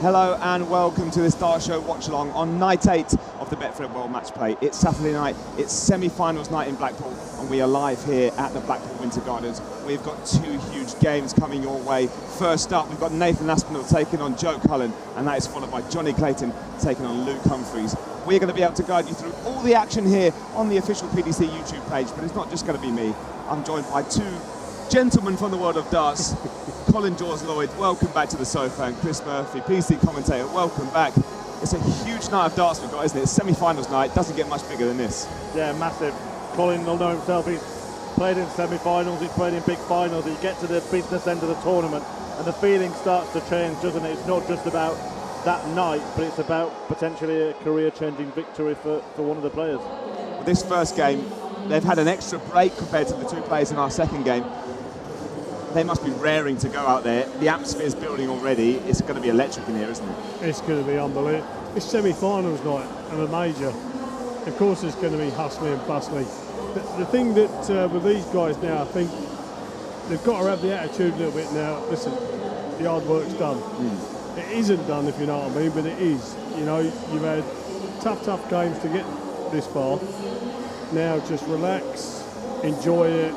Hello and welcome to this Dart Show watch-along on night 8 of the Betfred World Matchplay. It's Saturday night, it's semi-finals night in Blackpool, and we are live here at the Blackpool Winter Gardens. We've got two huge games coming your way. First up, we've got Nathan Aspinall taking on Joe Colin, and that is followed by Johnny Clayton taking on Luke Humphreys. We're going to be able to guide you through all the action here on the official PDC YouTube page, but it's not just going to be me. I'm joined by two gentlemen from the world of darts. Colin Lloyd, welcome back to the sofa, and Chris Murphy, PC commentator, welcome back. It's a huge night of darts we've got, isn't it? It's semi-finals night, doesn't get much bigger than this. Yeah, massive. Colin will know himself, he's played in semi-finals, he's played in big finals. You get to the business end of the tournament and the feeling starts to change, doesn't it? It's not just about that night, but it's about potentially a career-changing victory for one of the players. Well, this first game, they've had an extra break compared to the two players in our second game. They must be raring to go out there. The atmosphere is building already. It's going to be electric in here, isn't it? It's going to be unbelievable. It's semi-finals night of a major. Of course it's going to be hustling and bustling. The thing that with these guys now, I think they've got to have the attitude a little bit now. Listen, the hard work's done. It isn't done, if you know what I mean, but it is. You know, you've had tough games to get this far. Now just relax, enjoy it,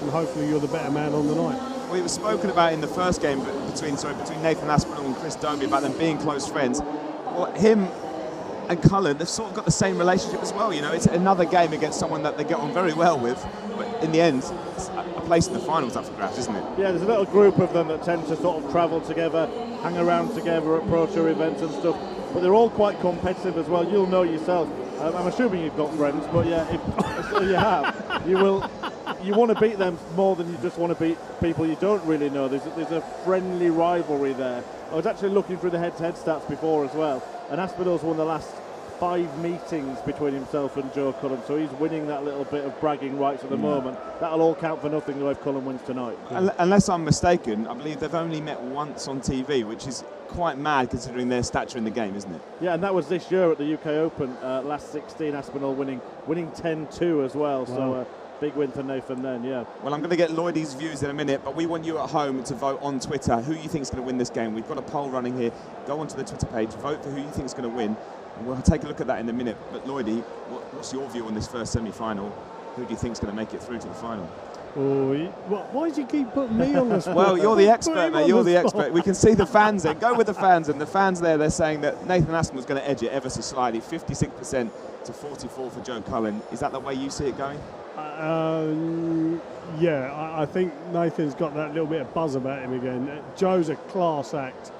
and hopefully you're the better man on the night. Well, it was spoken about in the first game between Nathan Aspinall and Chris Dobie about them being close friends. Well, him and Colin, they've sort of got the same relationship as well. You know, it's another game against someone that they get on very well with, but in the end, it's a place in the finals up for grabs, isn't it? Yeah, there's a little group of them that tend to sort of travel together, hang around together at Pro Tour events and stuff, but they're all quite competitive as well. You'll know yourself. I'm assuming you've got friends, but yeah, if you have, you want to beat them more than you just want to beat people you don't really know. There's a friendly rivalry there. I was actually looking through the head-to-head stats before as well, and Aspinall's won the last 5 meetings between himself and Joe Cullen, so he's winning that little bit of bragging rights at the moment. That'll all count for nothing though if Cullen wins tonight. Unless I'm mistaken, I believe they've only met once on TV, which is quite mad considering their stature in the game, isn't it? Yeah, and that was this year at the UK Open, last 16, Aspinall winning 10-2 as well. Wow. So big win for Nathan then, yeah. Well, I'm going to get Lloyd's views in a minute, but we want you at home to vote on Twitter who you think is going to win this game. We've got a poll running here. Go onto the Twitter page, vote for who you think is going to win. And we'll take a look at that in a minute. But Lloydie, what's your view on this first semi-final? Who do you think is going to make it through to the final? Oh, why do you keep putting me on the spot? Well, you're the expert, mate. You're the expert. We can see the fans there. Go with the fans. And the fans there, they're saying that Nathan Aspinall's going to edge it ever so slightly. 56% to 44 for Joe Cullen. Is that the way you see it going? Yeah, I think Nathan's got that little bit of buzz about him again. Joe's a class act.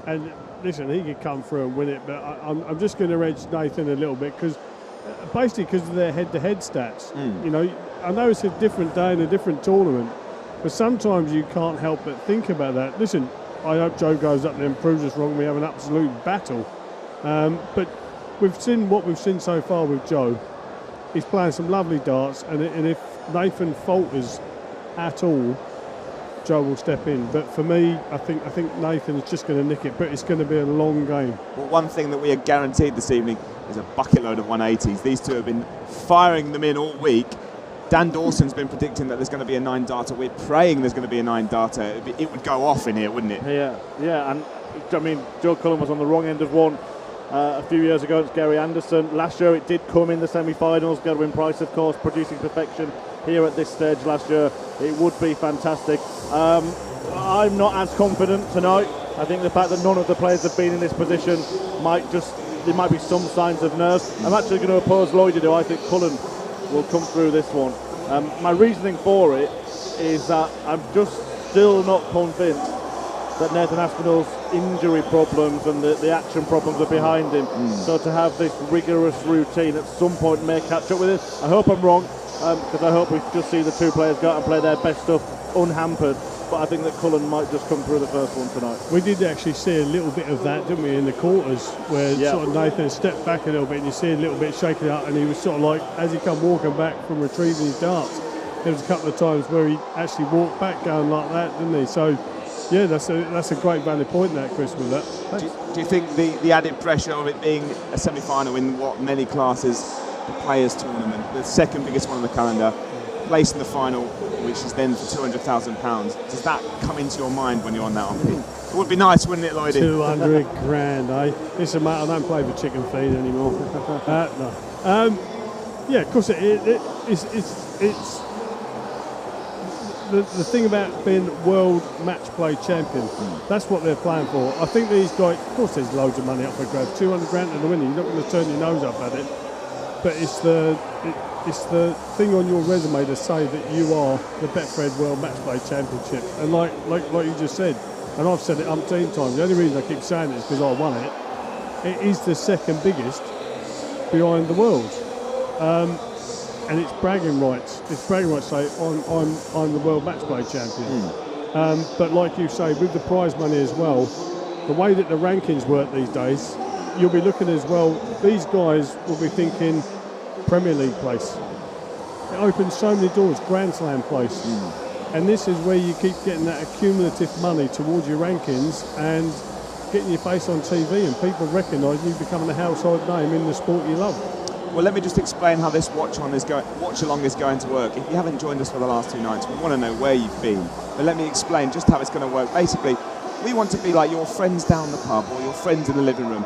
And listen, he could come through and win it, but I'm just going to edge Nathan a little bit because of their head-to-head stats. You know, I know it's a different day and a different tournament, but sometimes you can't help but think about that. Listen, I hope Joe goes up there and proves us wrong. We have an absolute battle. But we've seen what we've seen so far with Joe. He's playing some lovely darts, and if Nathan falters at all, Joe will step in. But for me, I think Nathan's just going to nick it, but it's going to be a long game. Well, one thing that we are guaranteed this evening is a bucket load of 180s. These two have been firing them in all week. Dan Dawson's been predicting that there's going to be a 9-darter. We're praying there's going to be a 9-darter. It would go off in here, wouldn't it? Yeah, and I mean, Joe Cullen was on the wrong end of one a few years ago against Gary Anderson. Last year it did come in the semi-finals. Godwin Price, of course, producing perfection here at this stage last year. It would be fantastic. I'm not as confident tonight. I think the fact that none of the players have been in this position there might be some signs of nerves. I'm actually going to oppose Lloyd, who I think Cullen will come through this one. My reasoning for it is that I'm just still not convinced that Nathan Aspinall's injury problems and the action problems are behind him. So to have this rigorous routine at some point may catch up with it. I hope I'm wrong, because I hope we just see the two players go out and play their best stuff unhampered. But I think that Cullen might just come through the first one tonight. We did actually see a little bit of that, didn't we, in the quarters, where sort of Nathan stepped back a little bit and you see a little bit shaking up, and he was sort of like, as he come walking back from retrieving his darts, there was a couple of times where he actually walked back going like that, didn't he? So, yeah, that's a great valid point there, Chris, with that. Do you think the added pressure of it being a semi-final in what many classes, the Players' Tournament, the second biggest one on the calendar, place in the final, which is then for £200,000. Does that come into your mind when you're on that offie? It would be nice, wouldn't it, Lloyd? 200 grand, eh? Listen, mate, I don't play for chicken feed anymore. No. Yeah, of course it's the thing about being world match play champion. That's what they're playing for. I think these guys, of course, there's loads of money up for grabs. 200 grand to the winner. You're not going to turn your nose up at it. But it's the thing on your resume to say that you are the Betfred World Match Play Championship. And like you just said, and I've said it umpteen times. The only reason I keep saying it is because I won it. It is the second biggest behind the world. And it's bragging rights. It's bragging rights to say I'm the world match play champion. But like you say, with the prize money as well, the way that the rankings work these days, you'll be looking as well. These guys will be thinking Premier League place. It opens so many doors. Grand Slam place. And this is where you keep getting that accumulative money towards your rankings and getting your face on TV and people recognising you, becoming a household name in the sport you love. Well, let me just explain how this watch-along is going to work. If you haven't joined us for the last 2 nights, we want to know where you've been. But let me explain just how it's going to work. Basically, we want to be like your friends down the pub or your friends in the living room.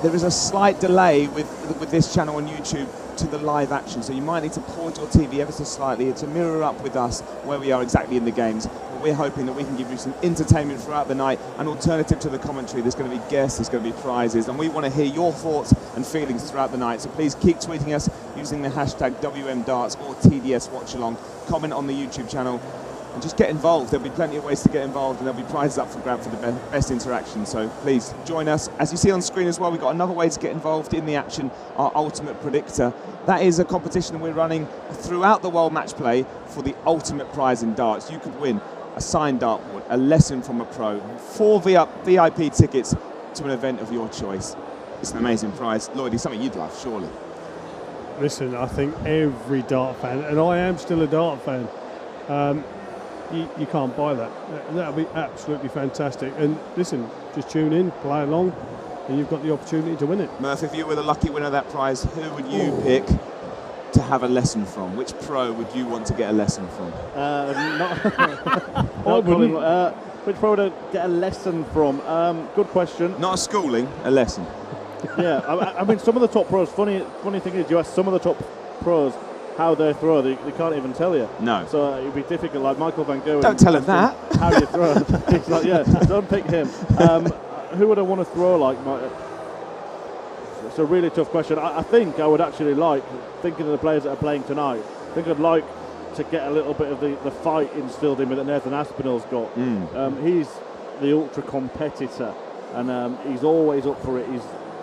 There is a slight delay with this channel on YouTube to the live action, so you might need to pause your TV ever so slightly to mirror up with us where we are exactly in the games. But we're hoping that we can give you some entertainment throughout the night, an alternative to the commentary. There's going to be guests, there's going to be prizes, and we want to hear your thoughts and feelings throughout the night. So please keep tweeting us using the hashtag WMDarts or TDS Watch Along. Comment on the YouTube channel and just get involved. There'll be plenty of ways to get involved, and there'll be prizes up for grab for the best interaction. So please join us. As you see on screen as well, we've got another way to get involved in the action, our Ultimate Predictor. That is a competition we're running throughout the World Match Play for the ultimate prize in darts. You could win a signed dartboard, a lesson from a pro, 4 VIP tickets to an event of your choice. It's an amazing prize. Lloyd, it's something you'd love, surely. Listen, I think every dart fan, and I am still a dart fan, you can't buy that. That would be absolutely fantastic. And listen, just tune in, play along, and you've got the opportunity to win it. Murph, if you were the lucky winner of that prize, who would you pick to have a lesson from? Which pro would you want to get a lesson from? Not Colin. Which pro would I get a lesson from? Good question. Not a schooling, a lesson. Yeah, I mean, some of the top pros, funny thing is, you ask some of the top pros how they throw, they can't even tell you. No. So it'd be difficult, like Michael Van Gerwen. Don't tell him that. How you throw. It's like, yeah, don't pick him. Who would I want to throw like? It's a really tough question. I think I would actually like, thinking of the players that are playing tonight, I think I'd like to get a little bit of the fight instilled in me that Nathan Aspinall's got. He's the ultra competitor, and he's always up for it.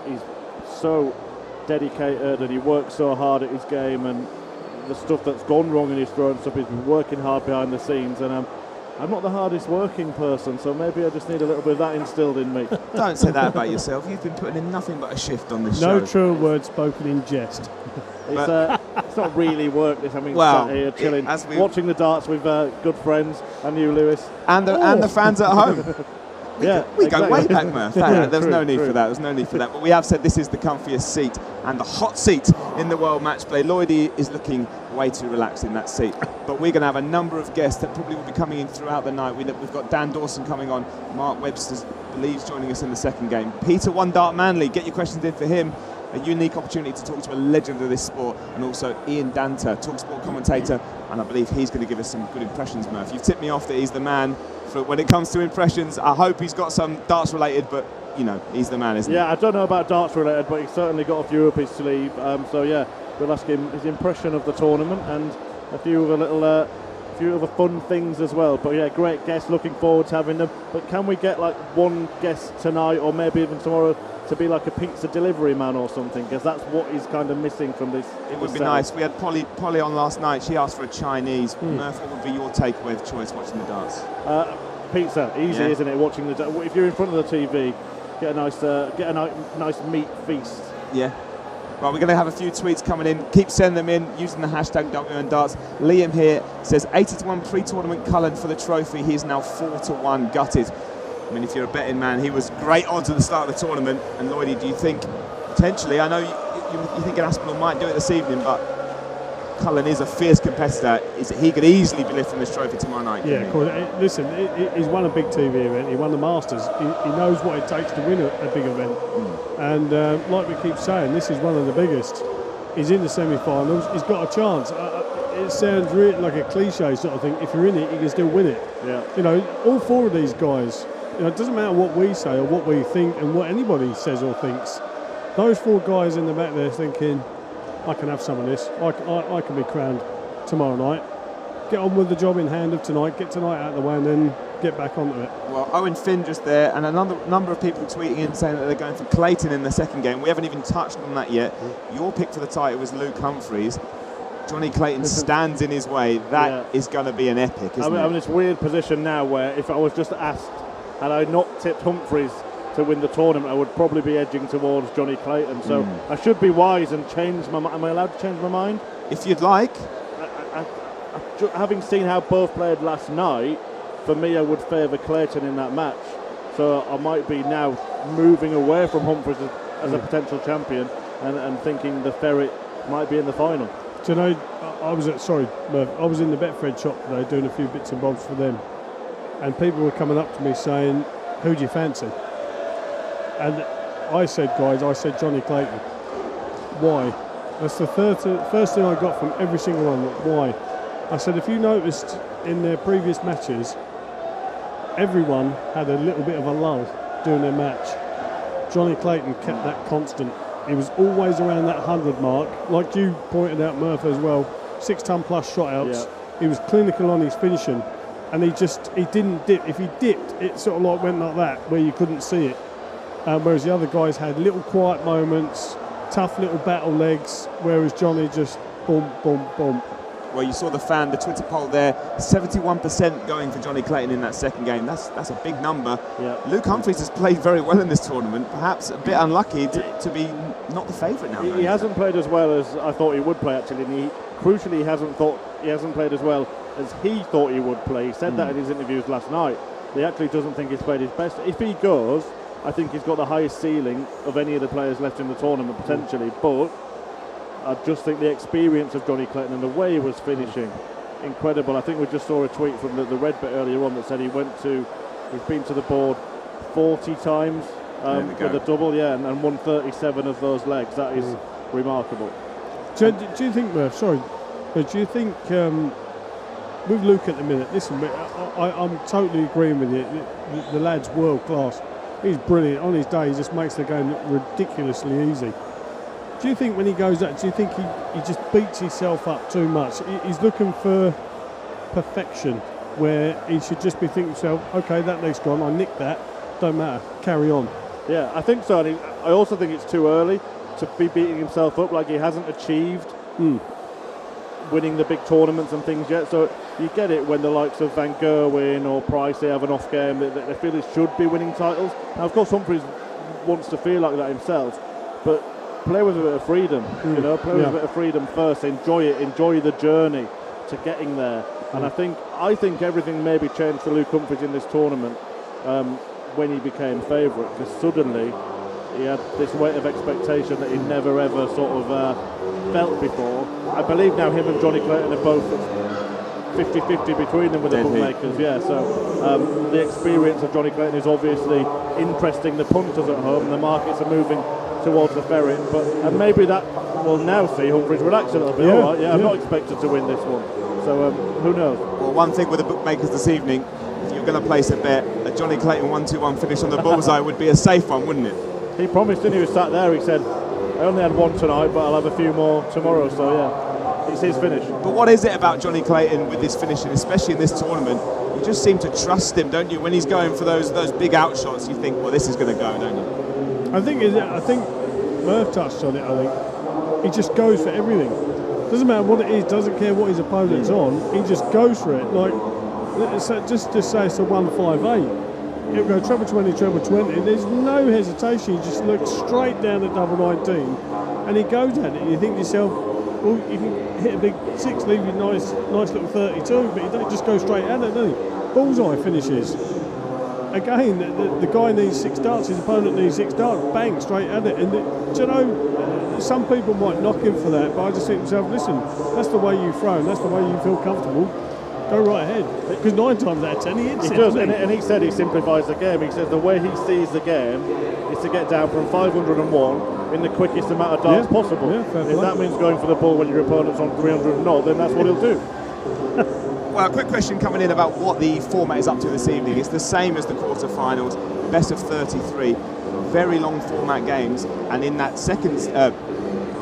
He's so dedicated and he works so hard at his game, and the stuff that's gone wrong in his throw and stuff, he's been working hard behind the scenes, and I'm not the hardest working person, so maybe I just need a little bit of that instilled in me. Don't say that about yourself. You've been putting in nothing but a shift on this No show. true words spoken in jest. It's not really work this. I mean, well, sat here chilling, watching the darts with good friends and you, Lewis. And the fans at home. We go way back, Murph. There's no need for that. There's no need for that. But we have said this is the comfiest seat and the hot seat in the World Match Play. Lloydie is looking way too relaxed in that seat. But we're going to have a number of guests that probably will be coming in throughout the night. We've got Dan Dawson coming on. Mark Webster believes joining us in the second game. Peter One Dart Manley, get your questions in for him. A unique opportunity to talk to a legend of this sport, and also Ian Danter, TalkSport commentator, and I believe he's going to give us some good impressions, Murph. You've tipped me off that he's the man for when it comes to impressions. I hope he's got some darts related, but you know, he's the man, isn't he? Yeah, I don't know about darts related, but he's certainly got a few up his sleeve. So yeah, we'll ask him his impression of the tournament and a few other fun things as well. But yeah, great guests, looking forward to having them. But can we get like one guest tonight or maybe even tomorrow to be like a pizza delivery man or something, because that's what is kind of missing from this. It would be nice. We had Polly on last night. She asked for a Chinese. Murph, what would be your takeaway of choice watching the darts? Pizza, easy, isn't it? Watching the if you're in front of the TV, get a nice meat feast. Yeah. Well, we're going to have a few tweets coming in. Keep sending them in using the hashtag WNDarts. Liam here says 80-1 pre-tournament Cullen for the trophy. He's now 4-1 gutted. I mean, if you're a betting man, he was great odds at the start of the tournament. And Lloydie, do you think potentially? I know you're thinking Aspinall might do it this evening, but Cullen is a fierce competitor, he could easily be lifting this trophy tomorrow night. Yeah, of course. Listen, he's won a big TV event. He won the Masters. He knows what it takes to win a big event. And like we keep saying, this is one of the biggest. He's in the semi-finals. He's got a chance. It sounds really like a cliche sort of thing. If you're in it, you can still win it. Yeah. You know, all four of these guys. You know, it doesn't matter what we say or what we think and what anybody says or thinks. Those four guys in the back there thinking, I can have some of this. I can be crowned tomorrow night. Get on with the job in hand of tonight. Get tonight out of the way and then get back onto it. Well, Owen Finn just there, and a number of people tweeting in saying that they're going for Clayton in the second game. We haven't even touched on that yet. Your pick for the title was Luke Humphries. Johnny Clayton stands in his way. That is going to be an epic, isn't it? I'm in this weird position now where if I was just asked, had I not tipped Humphries to win the tournament, I would probably be edging towards Johnny Clayton. So I should be wise and change my mind. Am I allowed to change my mind? If you'd like. Having seen how both played last night, for me I would favour Clayton in that match. So I might be now moving away from Humphries as a potential champion and thinking the Ferret might be in the final. Do you know, I was in the Betfred shop today doing a few bits and bobs for them, and people were coming up to me saying, who do you fancy? And I said Johnny Clayton. Why? That's the first thing I got from every single one. Why? I said, if you noticed in their previous matches, everyone had a little bit of a lull during their match. Johnny Clayton kept that constant. He was always around that 100 mark. Like you pointed out, Murph, as well, 6 ton plus shot outs. Yeah. He was clinical on his finishing, and he didn't dip. If he dipped, it sort of like went like that, where you couldn't see it. Whereas the other guys had little quiet moments, tough little battle legs, whereas Johnny just boom, boom, boom. Well, you saw the Twitter poll there, 71% going for Johnny Clayton in that second game. That's a big number. Yeah. Luke Humphries has played very well in this tournament, perhaps a bit unlucky to be not the favourite now. He hasn't played as well as I thought he would play, actually. And crucially, he hasn't played as well as he thought he would play. He said that in his interviews last night. He actually doesn't think he's played his best. If he goes, I think he's got the highest ceiling of any of the players left in the tournament, potentially. But I just think the experience of Johnny Clayton and the way he was finishing, incredible. I think we just saw a tweet from the Red bit earlier on that said he's been to the board 40 times with a double, and won 37 of those legs. That is remarkable. Do you think, Murph, but do you think with Luke at the minute, listen, I'm totally agreeing with you. The lad's world class. He's brilliant. On his day, he just makes the game look ridiculously easy. Do you think when he goes out, do you think he just beats himself up too much? He's looking for perfection, where he should just be thinking to himself, okay, that leg's gone, I nicked that, don't matter, carry on. Yeah, I think so. And I also think it's too early to be beating himself up like he hasn't achieved winning the big tournaments and things yet. So you get it when the likes of Van Gerwen or Price, they have an off game, they feel he should be winning titles. Now, of course, Humphries wants to feel like that himself, but play with a bit of freedom, play with a bit of freedom first, enjoy it, enjoy the journey to getting there. And I think everything maybe changed for Luke Humphries in this tournament when he became favourite, because suddenly he had this weight of expectation that he'd never ever sort of felt before. I believe now him and Johnny Clayton are both 50-50 between them with the bookmakers, so the experience of Johnny Clayton is obviously interesting the punters at home, and the markets are moving towards the Ferret, and maybe that will now see Humphries relax a little bit. All right, I'm not expected to win this one, so who knows. Well, one thing with the bookmakers this evening, if you're going to place a bet, a Johnny Clayton 1-2-1 finish on the bullseye would be a safe one, wouldn't it? He promised, didn't he? He was sat there, he said, I only had one tonight, but I'll have a few more tomorrow, so yeah, it's his finish. But what is it about Johnny Clayton with his finishing, especially in this tournament? You just seem to trust him, don't you? When he's going for those big outshots, you think, well, this is going to go, don't you? I think Murph touched on it. I think he just goes for everything. Doesn't matter what it is. Doesn't care what his opponent's on. He just goes for it. Like just say it's a 158. He'll go treble 20, treble 20. There's no hesitation. He just looks straight down at double 19, and he goes at it. And you think to yourself, well, you can hit a big 6, leave you nice little 32, but you don't just go straight at it, do you? Bullseye finishes. Again, the guy needs 6 darts, his opponent needs 6 darts, bang, straight at it. And do you know, some people might knock him for that, but I just think to myself, listen, that's the way you throw, and that's the way you feel comfortable. Go right ahead. Because 9 times out of 10 he hits it. Does, and he said he simplifies the game. He says the way he sees the game is to get down from 501 in the quickest amount of darts possible. Yeah, if that means going for the ball when your opponent's on 300 not, then that's what he'll do. Well, a quick question coming in about what the format is up to this evening. It's the same as the quarter-finals, best of 33, very long format games, and in that second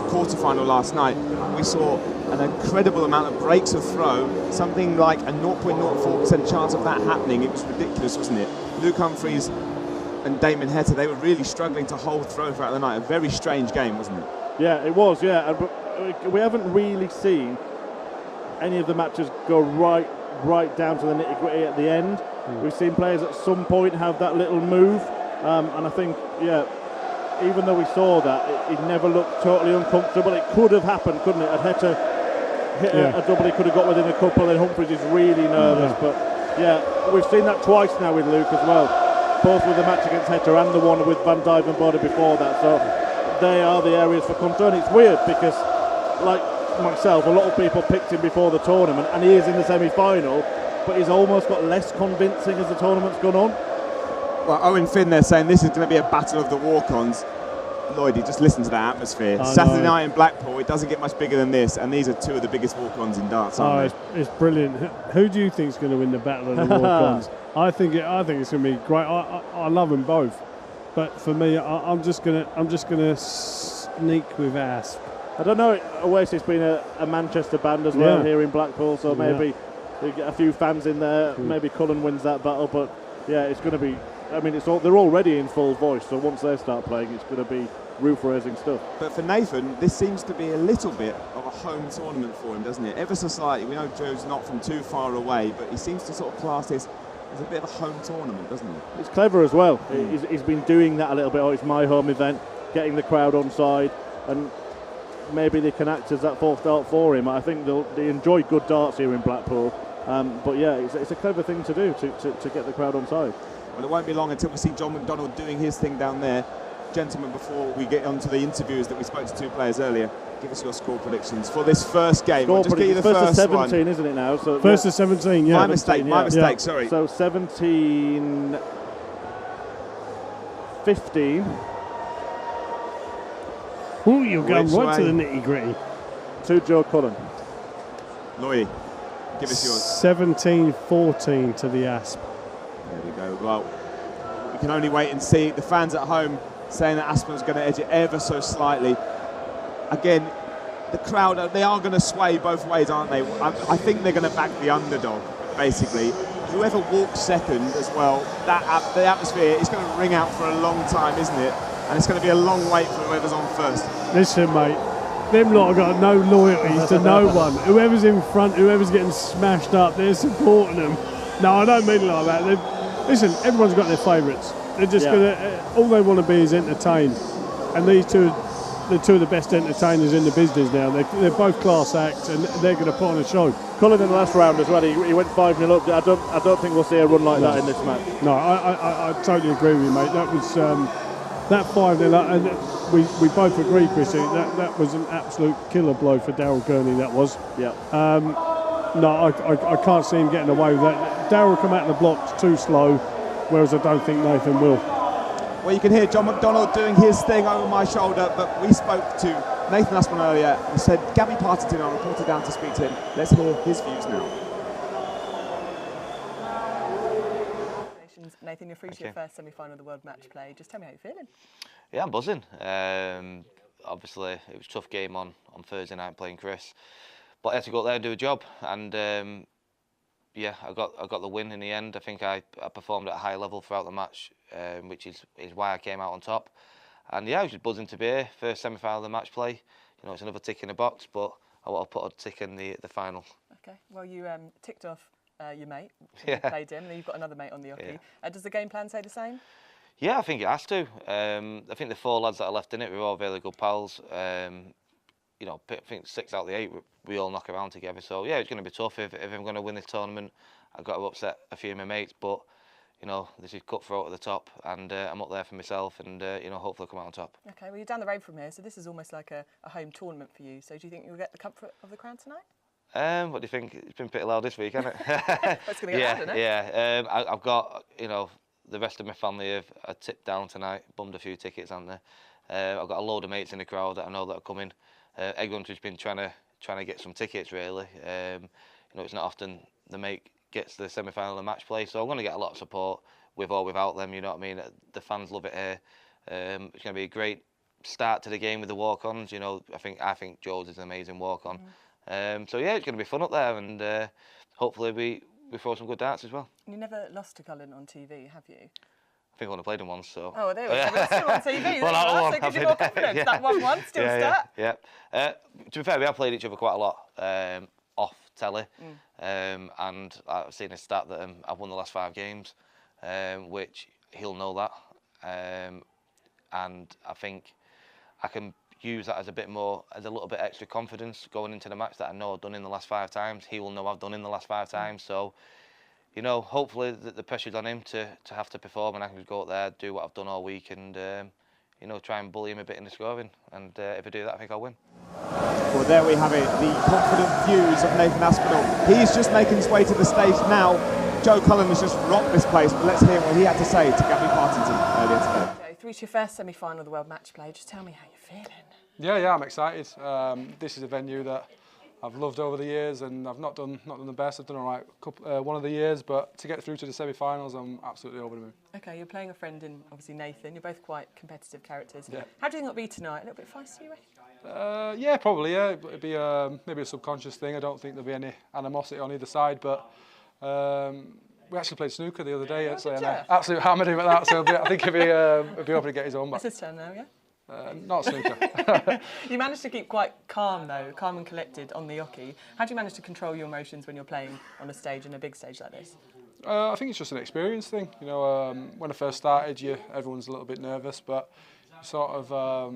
quarter-final last night, we saw an incredible amount of breaks of throw, something like a 0.04% chance of that happening. It was ridiculous, wasn't it? Luke Humphries and Damon Heta, they were really struggling to hold throw throughout the night. A very strange game, wasn't it? Yeah, it was, yeah. And we haven't really seen any of the matches go right down to the nitty-gritty at the end. We've seen players at some point have that little move, and I think, yeah, even though we saw that, it never looked totally uncomfortable. It could have happened, couldn't it? Had Heta hit a double, he could have got within a couple, and Humphries is really nervous. But yeah, we've seen that twice now with Luke as well, both with the match against Heta and the one with Van Dijvenbode before that. So they are the areas for concern. It's weird because, like myself, a lot of people picked him before the tournament, and he is in the semi-final, but he's almost got less convincing as the tournament's gone on. Well, Owen Finn, they're saying this is going to be a battle of the walk-ons. Lloyd, you just listen to that atmosphere. Saturday night in Blackpool, it doesn't get much bigger than this, and these are two of the biggest walk-ons in darts, aren't they? It's brilliant. Who do you think is going to win the battle of the walk-ons? I think it's going to be great. I love them both, but for me, I'm just gonna sneak with Asp. I don't know. Oasis being a Manchester band as well here in Blackpool, so maybe we get a few fans in there. Maybe Colin wins that battle, but yeah, it's going to be. I mean, they're already in full voice, so once they start playing, it's going to be roof-raising stuff. But for Nathan, this seems to be a little bit of a home tournament for him, doesn't it? Ever so slightly. We know Joe's not from too far away, but he seems to sort of class this as a bit of a home tournament, doesn't he? It's clever as well. He's been doing that a little bit. Oh, it's my home event, getting the crowd on side, and maybe they can act as that fourth dart for him. I think they enjoy good darts here in Blackpool. But yeah, it's a clever thing to do to get the crowd on side. Well, it won't be long until we see John McDonald doing his thing down there. Gentlemen, before we get on to the interviews that we spoke to two players earlier, give us your score predictions for this first game. We'll just get you the first 17, one. Isn't it now? So First to 17, yeah. My mistake, sorry. So 17, 15. Ooh, you're going Which right to way? the nitty-gritty. To Joe Cullen. Lloyd, give us yours. 17-14 to the Asp. There we go. Well, we can only wait and see. The fans at home saying that Aspen's going to edge it ever so slightly. Again, the crowd, they are going to sway both ways, aren't they? I think they're going to back the underdog, basically. Whoever walks second as well, the atmosphere is going to ring out for a long time, isn't it? And it's going to be a long wait for whoever's on first. Listen, mate, them lot have got no loyalties to no one. Whoever's in front, whoever's getting smashed up, they're supporting them. No, I don't mean it like that. Listen, everyone's got their favourites. They're just all they want to be is entertained. And these two, the two of the best entertainers in the business now. They're both class acts, and they're going to put on a show. Colin in the last round as well. He went 5-0 up. I don't think we'll see a run like that in this match. No, I totally agree with you, mate. That was that 5-0, and we both agree, Chrissy. That was an absolute killer blow for Daryl Gurney. That was. Yeah. No, I can't see him getting away with that. Daryl come out of the blocks too slow, whereas I don't think Nathan will. Well, you can hear John McDonald doing his thing over my shoulder, but we spoke to Nathan Aspin earlier and said Gabby Partington, I reported down to speak to him. Let's hear his views now. Congratulations, Nathan, you're through to your first semi-final of the World Matchplay. Just tell me how you're feeling. Yeah, I'm buzzing. Obviously, it was a tough game on Thursday night playing Chris, but I had to go out there and do a job, and yeah, I got the win in the end. I think I performed at a high level throughout the match, which is why I came out on top. And yeah, I was just buzzing to be here. First semi-final of the match play. You know, it's another tick in the box, but I want to put a tick in the final. Okay. Well, you ticked off your mate. You played him, and then you've got another mate on the hockey. Does the game plan say the same? Yeah, I think it has to. I think the 4 lads that are left in it, we're all really good pals. You know, I think 6 out of the 8, we all knock around together. So yeah, it's going to be tough. If I'm going to win this tournament, I've got to upset a few of my mates. But you know, this is cutthroat at the top, and I'm up there for myself, and you know, hopefully I'll come out on top. Okay, well, you're down the road from here, so this is almost like a home tournament for you. So do you think you'll get the comfort of the crown tonight? What do you think? It's been pretty loud this week, hasn't it? It's going to get loud, isn't it? Yeah. I've got, you know, the rest of my family have tipped down tonight, bummed a few tickets, haven't they? I've got a load of mates in the crowd that I know that are coming. Everyone's just been trying to get some tickets, really. You know, it's not often the mate gets the semi-final of Matchplay, so I'm going to get a lot of support with or without them. You know what I mean? The fans love it here. It's going to be a great start to the game with the walk-ons. You know, I think Joe's is an amazing walk-on. So yeah, it's going to be fun up there, and hopefully we throw some good darts as well. You never lost to Colin on TV, have you? I think I only played him once, so. Oh, there we go. We're still on TV. Well, that one, so it gives you more confidence. yeah. That 1-1 still start. Yeah. To be fair, we have played each other quite a lot off telly, and I've seen a stat that I've won the last 5 games, which he'll know that, and I think I can use that as a little bit extra confidence going into the match that I know I've done in the last 5 times. He will know I've done in the last 5 times, so. You know, hopefully the pressure's on him to have to perform, and I can just go out there, do what I've done all week, and you know, try and bully him a bit in the scoring. And if I do that, I think I'll win. Well, there we have it, the confident views of Nathan Aspinall. He's just making his way to the stage now. Joe Colin has just rocked this place, but let's hear what he had to say to Gabby Partington earlier today. Okay, through to your first semi-final of the World Matchplay. Just tell me how you're feeling. Yeah, I'm excited. This is a venue that I've loved over the years, and I've not done the best. I've done all right one of the years, but to get through to the semi-finals, I'm absolutely over the moon. Okay, you're playing a friend in, obviously, Nathan. You're both quite competitive characters. Yeah. How do you think it'll be tonight? A little bit feisty, you reckon? Yeah, probably, yeah. It'd be maybe a subconscious thing. I don't think there'll be any animosity on either side, but we actually played snooker the other day. Actually, and I absolutely hammered him at that, so I think he'd be able to get his own back. It's his turn now, yeah? Not snooker. You managed to keep quite calm, though, calm and collected on the oche. How do you manage to control your emotions when you're playing on a stage, and a big stage like this? I think it's just an experience thing. You know, when I first started, everyone's a little bit nervous, but sort of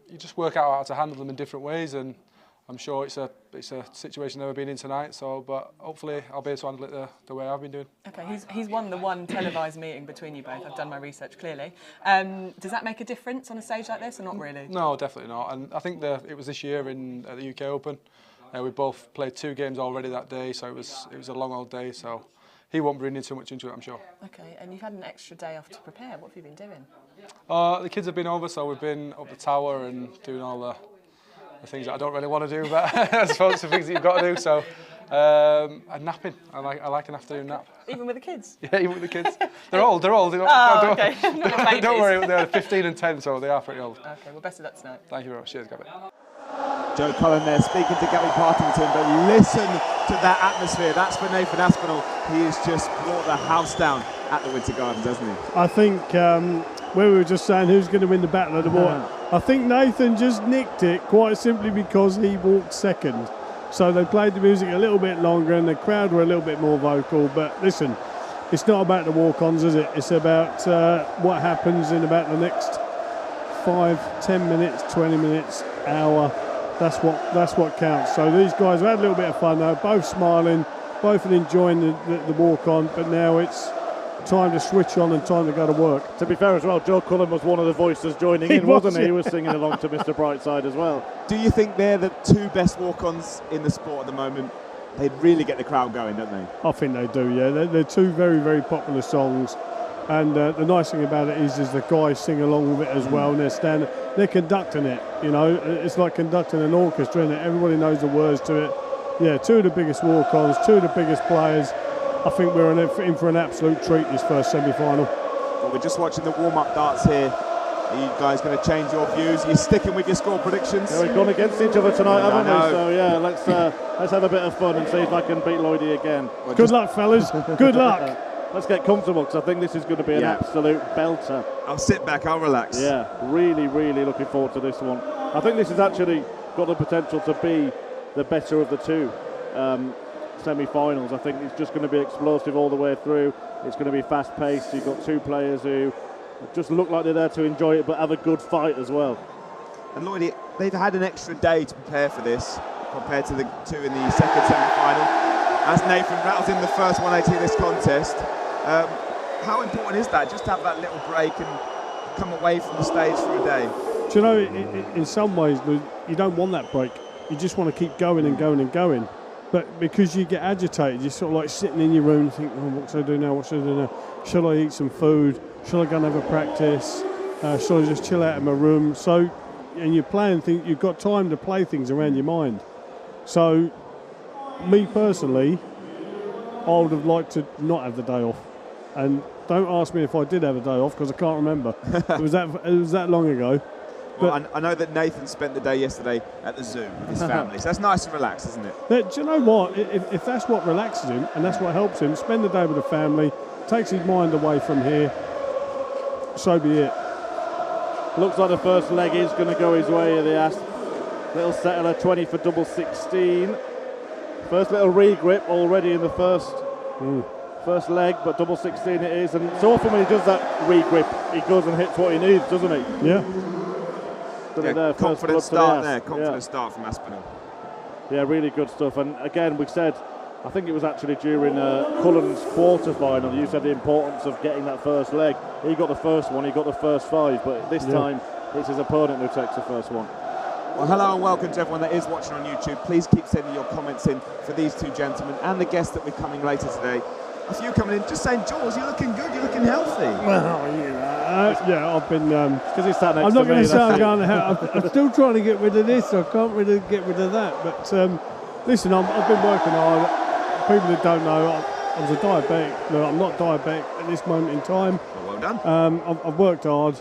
you just work out how to handle them in different ways, and I'm sure it's a situation I've never been in tonight. So, but hopefully I'll be able to handle it the way I've been doing. Okay, he's won the one televised meeting between you both. I've done my research clearly. Does that make a difference on a stage like this, or not really? No, definitely not. And I think it was this year at the UK Open. We both played 2 games already that day, so it was a long old day. So he won't bring too much into it, I'm sure. Okay, and you've had an extra day off to prepare. What have you been doing? The kids have been over, so we've been up the tower and doing all the things that I don't really want to do, but I suppose the things that you've got to do. So, and napping. I like an afternoon nap. Even with the kids? Yeah, even with the kids. They're old. They're old. Okay. Don't worry, they're 15 and 10, so they are pretty old. Okay, well, best of luck tonight. Thank you very much. Cheers, Gabby. Joe Colin there speaking to Gabby Partington, but listen to that atmosphere. That's for Nathan Aspinall. He has just brought the house down at the Winter Gardens, hasn't he? I think where we were just saying who's going to win the Battle of the Water, I think Nathan just nicked it quite simply because he walked second. So they played the music a little bit longer and the crowd were a little bit more vocal. But listen, it's not about the walk-ons, is it? It's about what happens in about the next 5, 10 minutes, 20 minutes, hour. That's what counts. So these guys have had a little bit of fun though, both smiling, both enjoying the walk-on, but now it's time to switch on and time to go to work. To be fair as well, Joe Cullen was one of the voices joining in, wasn't he? He was singing along to Mr. Brightside as well. Do you think they're the 2 best walk-ons in the sport at the moment? They really get the crowd going, don't they? I think they do, yeah. They're 2 very, very popular songs. And the nice thing about it is the guys sing along with it as well, and they're conducting it, you know. It's like conducting an orchestra, and everybody knows the words to it. Yeah, 2 of the biggest walk-ons, 2 of the biggest players. I think we're in for an absolute treat this first semi-final. Well, we're just watching the warm-up darts here. Are you guys going to change your views? Are you sticking with your score predictions? Yeah, we've gone against each other tonight, haven't we? So yeah, let's have a bit of fun and see if I can beat Lloydie again. Well, good luck, fellas. Good luck. Let's get comfortable because I think this is going to be an absolute belter. I'll sit back, I'll relax. Yeah, really, really looking forward to this one. I think this has actually got the potential to be the better of the 2 semi-finals. I think it's just going to be explosive all the way through. It's going to be fast-paced. You've got 2 players who just look like they're there to enjoy it but have a good fight as well. And Lloyd, they've had an extra day to prepare for this compared to the 2 in the second semi-final. As Nathan rattles in the first 180 of this contest, How important is that, just to have that little break and come away from the stage for a day? Do you know, in some ways, you don't want that break. You just want to keep going and going and going. But because you get agitated, you're sort of like sitting in your room and think, oh, what should I do now? What should I do now? Shall I eat some food? Shall I go and have a practice? Shall I just chill out in my room? So, and you're playing things, you've got time to play things around your mind. So, me personally, I would have liked to not have the day off. And don't ask me if I did have a day off, because I can't remember. it was that long ago. Well, I know that Nathan spent the day yesterday at the zoo with his family, so that's nice and relaxed, isn't it? Do you know what? If that's what relaxes him and that's what helps him, spend the day with the family, takes his mind away from here, so be it. Looks like the first leg is going to go his way of the Asp. Little settler 20 for double 16. First little re-grip already in the first leg, but double 16 it is. And so often when he does that re-grip, he goes and hits what he needs, doesn't he? Yeah. Confident start there. Confident start from Aspinall. Yeah, really good stuff. And again, we said, I think it was actually during Colin's quarter-final, you said the importance of getting that first leg. He got the first one, he got the first 5, but this time it's his opponent who takes the first one. Well, hello and welcome to everyone that is watching on YouTube. Please keep sending your comments in for these two gentlemen and the guests that we're coming later today. A few coming in just saying, Jules, you're looking good, you're looking healthy. Well, yeah, I've been... Because he's sat next I'm not going to say I'm going going I'm still trying to get rid of this, so I can't really get rid of that. But listen, I've been working hard. People that don't know, I was a diabetic. No, I'm not diabetic at this moment in time. Well done. I've worked hard.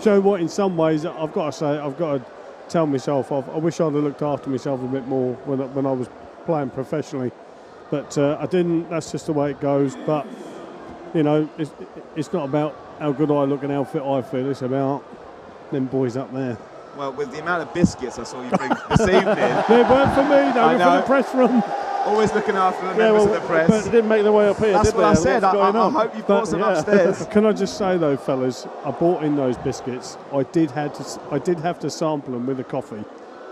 Joe, what in some ways, I've got to say, I've got to tell myself off. I wish I'd have looked after myself a bit more when I was playing professionally. But I didn't. That's just the way it goes. But you know, it's not about how good I look and how fit I feel. It's about them boys up there. Well, with the amount of biscuits I saw you bring this evening, they weren't for me. They were for the press room. Always looking after the members of the press. But they didn't make their way up here. That's did what they? I said. I hope you brought some upstairs. Can I just say though, fellas, I bought in those biscuits. I did have to sample them with a coffee.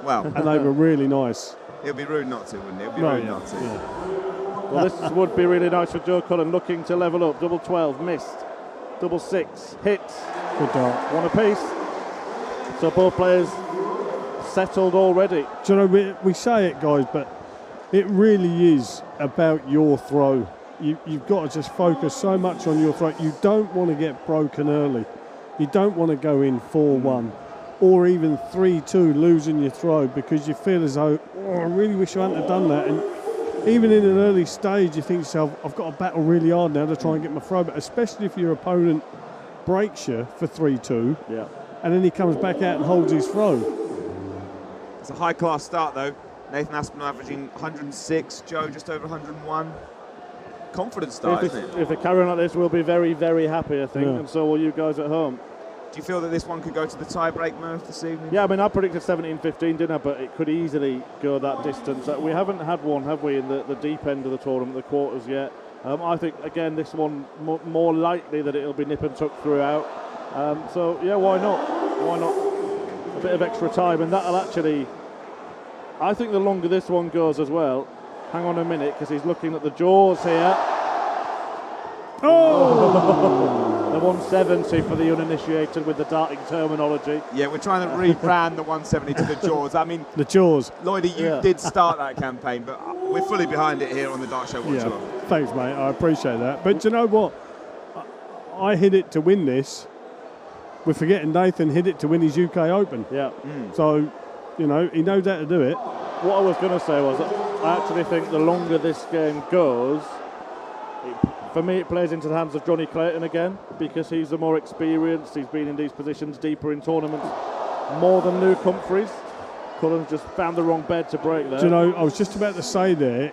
Well, and they were really nice. It would be rude not to, wouldn't it? It would be rude not to. Yeah. Well, this would be really nice for Joe Cullen, looking to level up. Double 12, missed. Double 6, hits. Good dart. One apiece. So both players settled already. Do you know, we say it, guys, but it really is about your throw. You've got to just focus so much on your throw. You don't want to get broken early. You don't want to go in 4-1 or even 3-2 losing your throw because you feel as though, oh, I really wish I hadn't have done that. And even in an early stage, you think to yourself, I've got to battle really hard now to try and get my throw, but especially if your opponent breaks you for 3-2, and then he comes back out and holds his throw. It's a high-class start, though. Nathan Aspinall averaging 106, Joe just over 101. Confident start, isn't it? If they carry on like this, we'll be very, very happy, I think, and so will you guys at home. Do you feel that this one could go to the tie-break, Murph, this evening? Yeah, I mean, I predicted 17-15, didn't I? But it could easily go that distance. We haven't had one, have we, in the deep end of the tournament, the quarters yet. I think, again, this one more likely that it'll be nip and tuck throughout. So, yeah, why not? Why not? A bit of extra time, and that'll actually... I think the longer this one goes as well, hang on a minute, because he's looking at the jaws here. Oh! The 170 for the uninitiated with the darting terminology. Yeah, we're trying to rebrand the 170 to the jaws. I mean, the jaws. Lloydie, you did start that campaign, but we're fully behind it here on the Dart Show Watch Along. Thanks, mate. I appreciate that. But do you know what? I hit it to win this. We're forgetting Nathan hit it to win his UK Open. Yeah. So, you know, he knows how to do it. What I was going to say was that I actually think the longer this game goes, for me it plays into the hands of Johnny Clayton again, because he's the more experienced, he's been in these positions deeper in tournaments more than Luke Humphries. Cullen just found the wrong bed to break there. Do you know, I was just about to say there,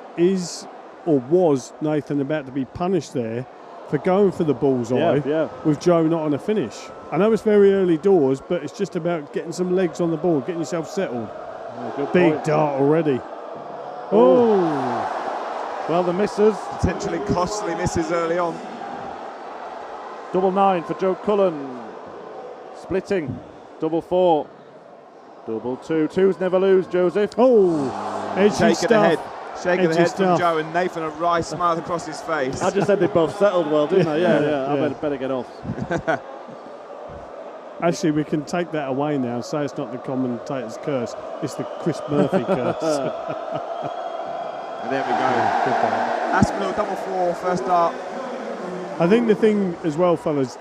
was Nathan about to be punished there for going for the bullseye with Joe not on a finish? I know it's very early doors, but it's just about getting some legs on the ball, getting yourself settled. Big dart already. Oh! Well, the misses. Potentially costly misses early on. Double 9 for Joe Cullen. Splitting. Double 4. Double 2. Twos never lose, Joseph. Oh! Edgy Shaking stuff. ahead. Shaking the edgy head from stuff. Joe, and Nathan, a wry smile across his face. I just said they both settled well, didn't I? Yeah, yeah. Yeah. I better get off. Actually, we can take that away now and say it's not the commentator's curse, it's the Chris Murphy curse. And there we go. Aspinall double 4, first start. I think the thing as well, fellas,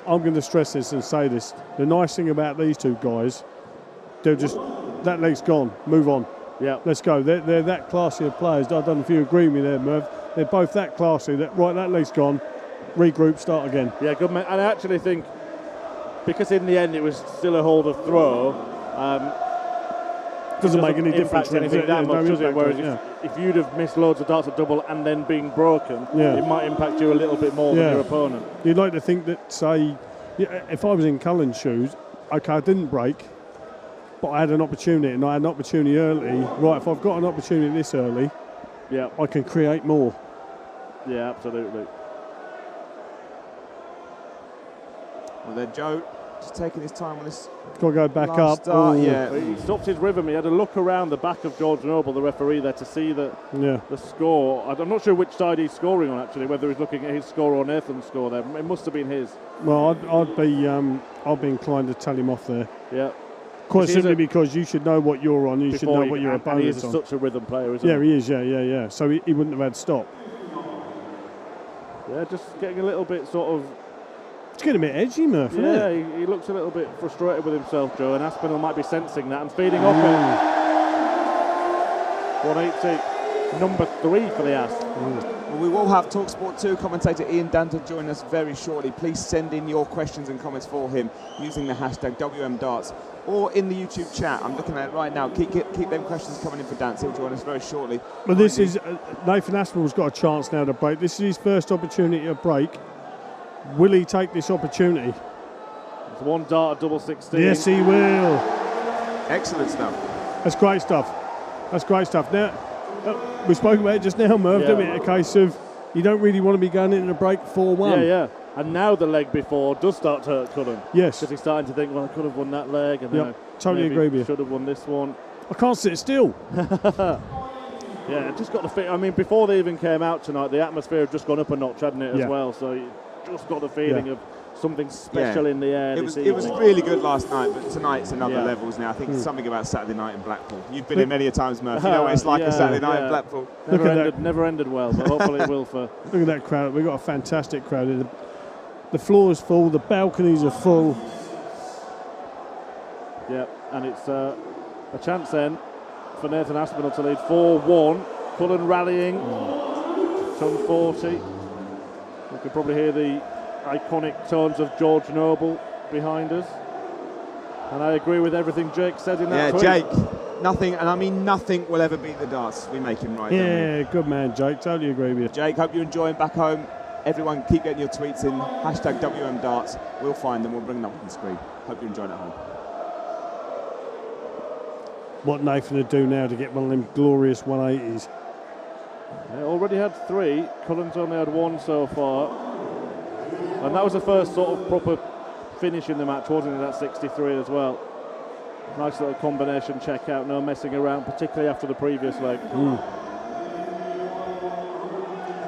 I'm going to stress this and say this. The nice thing about these two guys, they're just, that leg's gone, move on. Yeah. Let's go. They're that classy of players. I don't know if you agree with me there, Merv. They're both that classy. That leg's gone, regroup, start again. Yeah, good man. And I actually think, because in the end it was still a hold of throw, doesn't make any difference. Impact anything that much, does it? Whereas yeah. if you'd have missed loads of darts at double and then being broken, it might impact you a little bit more than your opponent. You'd like to think that, say, if I was in Colin's shoes, okay, I didn't break, but I had an opportunity, and I had an opportunity early. Right, if I've got an opportunity this early, I can create more. Yeah, absolutely. Well, then Joe just taking his time on this. Got to go back last up. Start. Ooh. Yeah. He stopped his rhythm. He had a look around the back of George Noble, the referee, there to see the score. I'm not sure which side he's scoring on, actually, whether he's looking at his score or Nathan's score there. It must have been his. Well, I'd be inclined to tell him off there. Yeah. Quite simply because you should know what you're on. You should know what your opponent's is on. Such a rhythm player, isn't he? Yeah, he is. Yeah. So he wouldn't have had stop. Yeah, just getting a little bit sort of. It's getting a bit edgy, Murph, isn't it? Yeah, he looks a little bit frustrated with himself, Joe, and Aspinall might be sensing that and feeding off it. 180, number 3 for the As. Well, we will have TalkSport 2 commentator Ian Danter join us very shortly. Please send in your questions and comments for him using the hashtag WMDarts or in the YouTube chat. I'm looking at it right now. Keep them questions coming in for Dance. He'll join us very shortly. But this is Nathan Aspinall's got a chance now to break. This is his first opportunity to break. Will he take this opportunity? It's one dart at double 16. Yes, he will. Excellent stuff. That's great stuff. That's great stuff. Now, we spoke about it just now, Merv, didn't we? A case of you don't really want to be going into a break 4-1. Yeah. And now the leg before does start to hurt Cullen. Yes. Because he's starting to think, well, I could have won that leg. And then I totally agree with you. Should have won this one. I can't sit still. Yeah, I just got the feeling. I mean, before they even came out tonight, the atmosphere had just gone up a notch, hadn't it, as well? So you just got the feeling of something special in the air. It was really good last night, but tonight's another levels now. I think something about Saturday night in Blackpool. You've been in many a times, Murph. You know what it's like a Saturday night in Blackpool. Never ended well, but hopefully it will for. Look at that crowd. We've got a fantastic crowd. The floor is full. The balconies are full. Yeah, and it's a chance then for Nathan Aspinall to lead 4-1. Cullen rallying. Ton 40. You can probably hear the iconic tones of George Noble behind us. And I agree with everything Jake said in that tweet. Jake, nothing, and I mean nothing will ever beat the darts we make him right. Yeah, good man, Jake. Totally agree with you. Jake, hope you're enjoying back home. Everyone, keep getting your tweets in. Hashtag WMDarts. We'll find them. We'll bring them up on the screen. Hope you're enjoying it at home. What Nathan would do now to get one of them glorious 180s. Already had 3. Cullen's only had 1 so far. And that was the first sort of proper finish in the match, wasn't it, at 63 as well. Nice little combination check out, no messing around, particularly after the previous leg.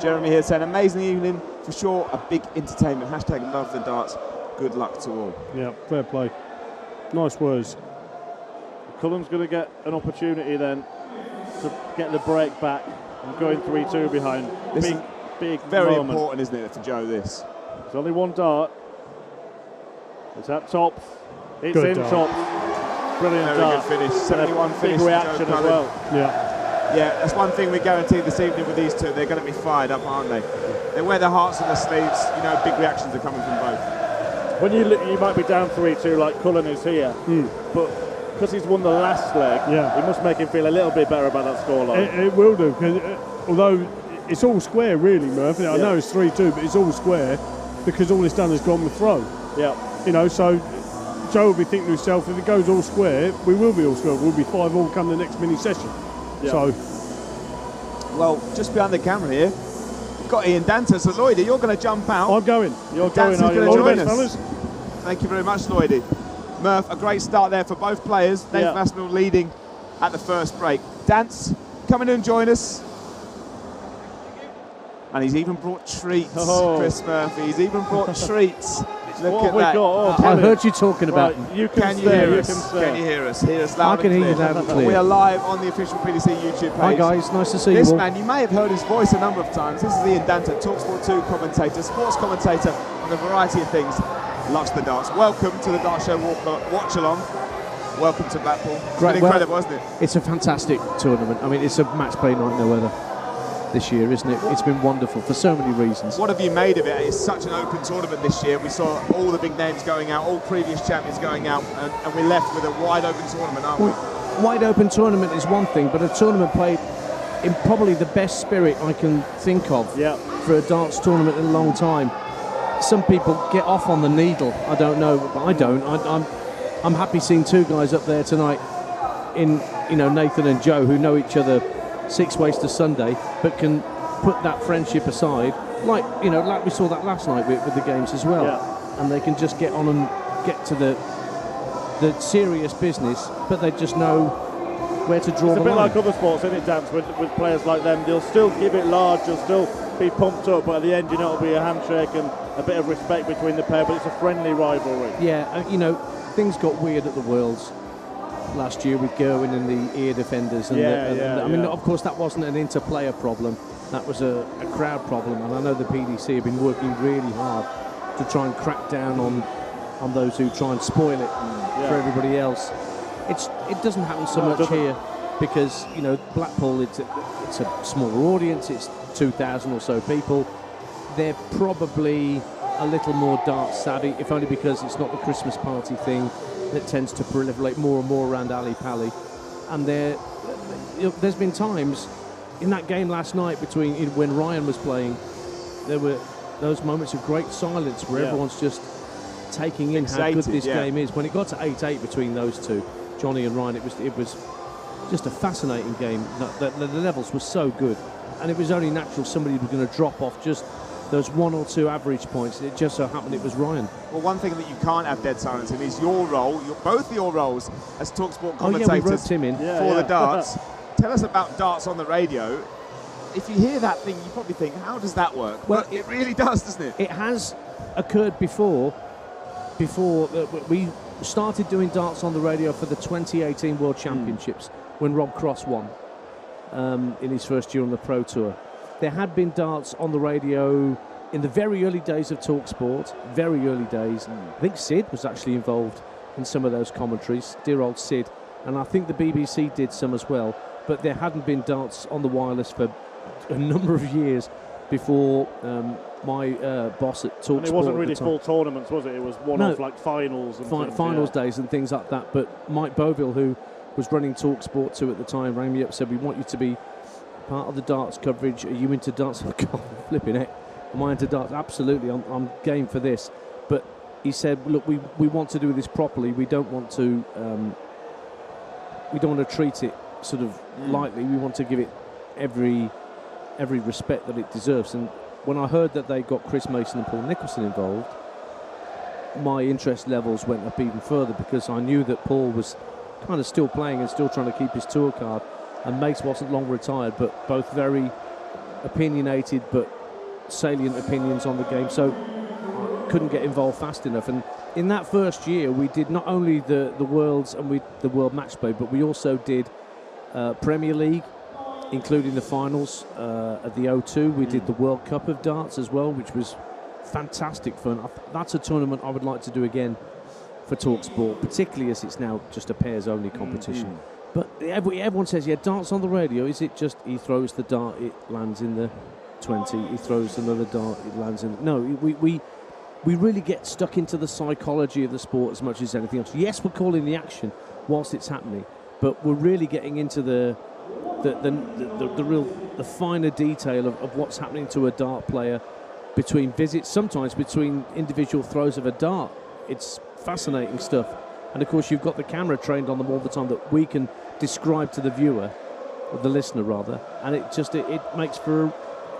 Jeremy here saying, amazing evening, for sure, a big entertainment. Hashtag love the darts. Good luck to all. Yeah, fair play. Nice words. Cullen's going to get an opportunity then to get the break back and going 3-2 behind. This big very moment. important, isn't it, for Joe, this? There's only 1 dart. It's at tops. It's good in dart. tops. Brilliant Very dart. good finish. 71 finish. Big reaction as well. Yeah, that's one thing we guarantee this evening with these two. They're going to be fired up, aren't they? They wear their hearts on their sleeves. You know, big reactions are coming from both. When you might be down 3-2 like Cullen is here, but because he's won the last leg, it must make him feel a little bit better about that scoreline. It will do, because although it's all square really, Murph. I know it's 3-2, but it's all square because all it's done is gone with throw. Yeah. You know, so Joe will be thinking to himself, if it goes all square, we will be all square. We'll be 5-all come the next mini session. Yeah. So, well, just behind the camera here, we've got Ian Danter. So, Lloydie, you're going to jump out. I'm going. You're Dancer's going, going to join us. Fellas. Thank you very much, Lloydie. Murph, a great start there for both players. Nathan Aspinall leading at the first break. Dance, come in and join us. And he's even brought treats, Chris Murphy. He's even brought treats. Look at that. I heard you talking about right, you can you hear us? Can you hear us? Hear us loud I can and hear you clear. loud and clear. We are live on the official PDC YouTube page. Hi guys, nice to see This you all. man, you may have heard his voice a number of times. This is Ian Danton, TalkSport 2 commentator, sports commentator on a variety of things. Loves the darts. Welcome to the Dart Show Watch Along. Welcome to Blackpool. It's been incredible, hasn't it? It's a fantastic tournament. I mean, it's a match play night no other this year, isn't it? It's been wonderful for so many reasons. What have you made of it? It's such an open tournament this year. We saw all the big names going out, all previous champions going out, and we're left with a wide open tournament, aren't we? Wide open tournament is one thing, but a tournament played in probably the best spirit I can think of for a darts tournament in a long time. Some people get off on the needle. I don't know, but I don't. I'm happy seeing two guys up there tonight in, Nathan and Joe, who know each other 6 ways to Sunday, but can put that friendship aside, like we saw that last night with the games as well, and they can just get on and get to the serious business, but they just know where to draw the line. It's a bit like other sports, isn't it, Dance, with players like them. They'll still give it large, they'll still be pumped up, but at the end, it'll be a handshake and a bit of respect between the pair, but it's a friendly rivalry. Yeah, things got weird at the Worlds last year with Gerwin and the ear defenders. And I mean, of course, that wasn't an inter-player problem. That was a crowd problem. And I know the PDC have been working really hard to try and crack down on those who try and spoil it for everybody else. It doesn't happen so much here because, Blackpool, it's a smaller audience. It's 2,000 or so people. They're probably a little more dart savvy, if only because it's not the Christmas party thing that tends to proliferate more and more around Ali Pali. And there's been times in that game last night when Ryan was playing, there were those moments of great silence where everyone's just taking in how good this game is. When it got to 8-8 between those two, Johnny and Ryan, it was just a fascinating game. The levels were so good, and it was only natural somebody was going to drop off just those 1 or 2 average points. It just so happened it was Ryan. Well, one thing that you can't have dead silence in is your role, both your roles as TalkSport commentators we roped him in. for the darts. Tell us about darts on the radio. If you hear that thing, you probably think, how does that work? Well, it really does, doesn't it? It has occurred before we started doing darts on the radio for the 2018 World Championships when Rob Cross won in his first year on the Pro Tour. There had been darts on the radio in the very early days of TalkSport, very early days. I think Sid was actually involved in some of those commentaries, dear old Sid, and I think the BBC did some as well, but there hadn't been darts on the wireless for a number of years before my boss at TalkSport. And it wasn't really full tournaments, was it? It was one-off like finals and finals days and things like that. But Mike Boville, who was running TalkSport 2 at the time, rang me up and said, we want you to be part of the darts coverage. Are you into darts? God, flipping heck. Am I into darts? Absolutely, I'm game for this. But he said, look, we want to do this properly. We don't want to treat it sort of lightly. We want to give it every respect that it deserves. And when I heard that they got Chris Mason and Paul Nicholson involved, my interest levels went up even further, because I knew that Paul was kind of still playing and still trying to keep his tour card, and Mace wasn't long retired, but both very opinionated but salient opinions on the game, so I couldn't get involved fast enough. And in that first year we did not only the Worlds and the World Matchplay, but we also did Premier League, including the finals at the O2. We did the World Cup of Darts as well, which was fantastic fun. That's a tournament I would like to do again for TalkSport, particularly as it's now just a pairs-only competition. But everyone says, yeah, darts on the radio, is it just he throws the dart, it lands in the 20, he throws another dart, it lands in... No, we really get stuck into the psychology of the sport as much as anything else. Yes, we're calling the action whilst it's happening, but we're really getting into the finer detail of what's happening to a dart player between visits, sometimes between individual throws of a dart. It's fascinating stuff. And of course you've got the camera trained on them all the time that we can describe to the viewer, or the listener rather, and it makes for...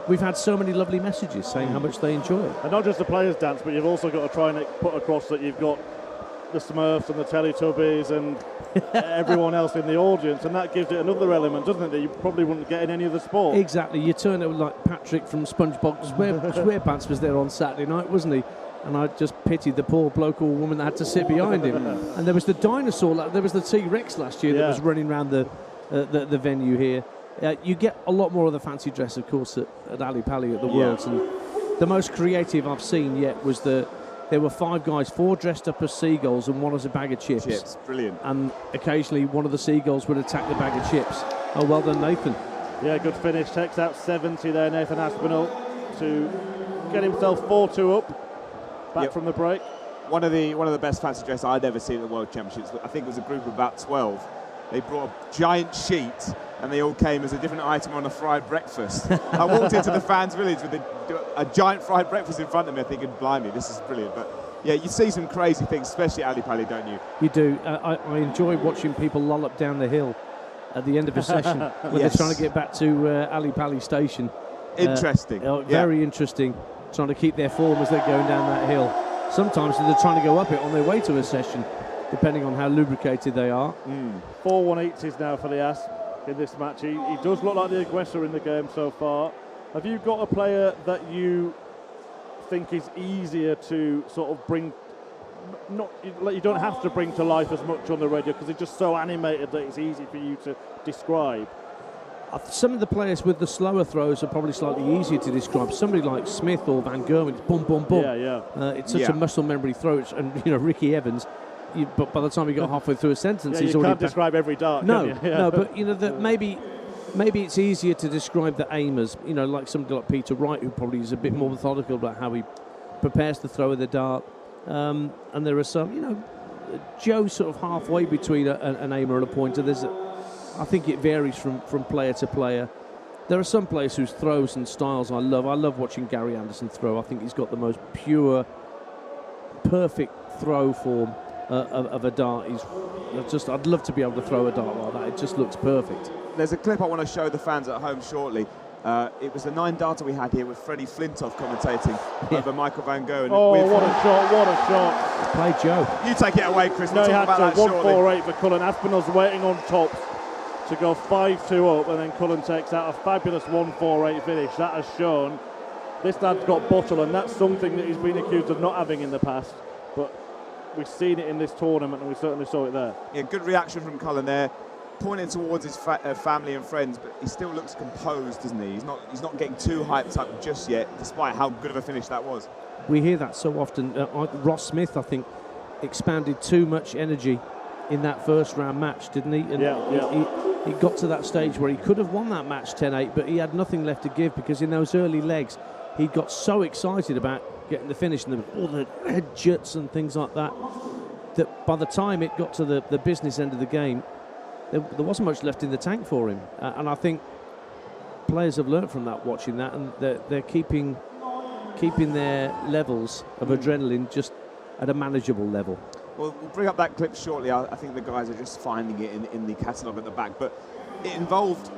We've had so many lovely messages saying how much they enjoy it. And not just the players dance, but you've also got to try and put across that you've got the Smurfs and the Teletubbies and everyone else in the audience, and that gives it another element, doesn't it, that you probably wouldn't get in any other sport. Exactly. You turn it like Patrick from SpongeBob SquarePants was there on Saturday night, wasn't he? And I just pitied the poor bloke or woman that had to sit behind him. And there was the dinosaur, there was the T-Rex last year that was running around the venue here. You get a lot more of the fancy dress, of course, at Ali Pali at the Worlds. And the most creative I've seen yet was there were 5 guys, 4 dressed up as seagulls and 1 as a bag of chips. Brilliant. And occasionally one of the seagulls would attack the bag of chips. Oh, well done, Nathan. Yeah, good finish. Takes out 70 there, Nathan Aspinall, to get himself 4-2 up. Back from the break. One of the best fancy dress I'd ever seen at the World Championships. I think it was a group of about 12. They brought a giant sheet and they all came as a different item on a fried breakfast. I walked into the fans' village with a giant fried breakfast in front of me, thinking, blimey, this is brilliant. But yeah, you see some crazy things, especially at Ali Pali, don't you? You do. I enjoy watching people lollop down the hill at the end of a session when they're trying to get back to Ali Pali station. Interesting. Very interesting. Trying to keep their form as they're going down that hill. Sometimes they're trying to go up it on their way to a session, depending on how lubricated they are. 4 180s now for the Asp in this match. He does look like the aggressor in the game so far. Have you got a player that you think is easier to sort of bring, you don't have to bring to life as much on the radio because he's just so animated that it's easy for you to describe? Some of the players with the slower throws are probably slightly easier to describe. Somebody like Smith or Van Gerwen, it's boom, boom, boom. It's such a muscle memory throw. And Ricky Evans, but by the time you got halfway through a sentence, he's you already can't describe every dart. No, can you? no, but that maybe it's easier to describe the aimers. Like somebody like Peter Wright, who probably is a bit more methodical about how he prepares to throw of the dart. And there are some, Joe's sort of halfway between an aimer and a pointer. I think it varies from player to player. There are some players whose throws and styles I love. I love watching Gary Anderson throw. I think he's got the most pure, perfect throw form of a dart. I'd love to be able to throw a dart like that. It just looks perfect. There's a clip I want to show the fans at home shortly. It was the 9-darter we had here with Freddie Flintoff commentating over Michael Van Gerwen. Oh, what a shot. Play Joe. You take it away, Chris. No, We'll he talk had about to. that shortly. 1-4-8 for Colin. Aspinall's waiting on tops to go 5-2 up, and then Cullen takes out a fabulous 1-4-8 finish. That has shown this lad's got bottle, and that's something that he's been accused of not having in the past. But we've seen it in this tournament, and we certainly saw it there. Yeah, good reaction from Colin there, pointing towards his family and friends, but he still looks composed, doesn't he? He's not getting too hyped up just yet, despite how good of a finish that was. We hear that so often. Ross Smith, I think, expanded too much energy in that first round match, didn't he? And he got to that stage where he could have won that match 10-8, but he had nothing left to give because in those early legs he got so excited about getting the finish and all the head juts and things like that, that by the time it got to the business end of the game, there wasn't much left in the tank for him. And I think players have learnt from that, watching that, and they're keeping their levels of adrenaline just at a manageable level. Well, we'll bring up that clip shortly. I think the guys are just finding it in the catalogue at the back. But it involved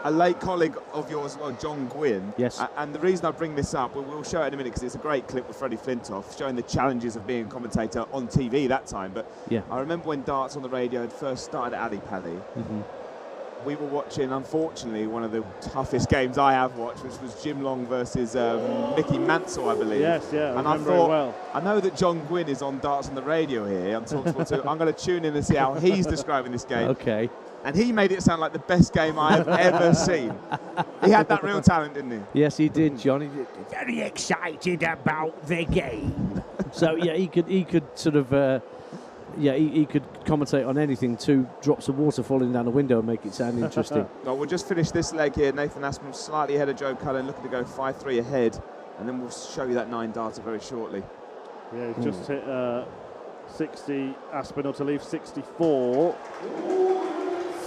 a late colleague of yours, well, John Gwynn. Yes. And the reason I bring this up, we'll show it in a minute because it's a great clip with Freddie Flintoff showing the challenges of being a commentator on TV that time. But I remember when darts on the radio had first started at Ali Pali. We were watching, unfortunately, one of the toughest games I have watched, which was Jim Long versus Mickey Mansell, I believe. Yes, I and I remember thought, it well. I know that John Gwynn is on darts on the radio here on TalkSport 2. I'm going to tune in and see how he's describing this game. Okay. And he made it sound like the best game I have ever seen. He had that real talent, didn't he? Yes, he did, John. He did. Very excited about the game. So yeah, he could sort of. He could commentate on anything. 2 drops of water falling down a window and make it sound interesting. Well, we'll just finish this leg here. Nathan Aspinall slightly ahead of Joe Cullen, looking to go 5-3 ahead. And then we'll show you that 9-darter very shortly. Yeah, he's just hit 60, Aspinall to leave 64.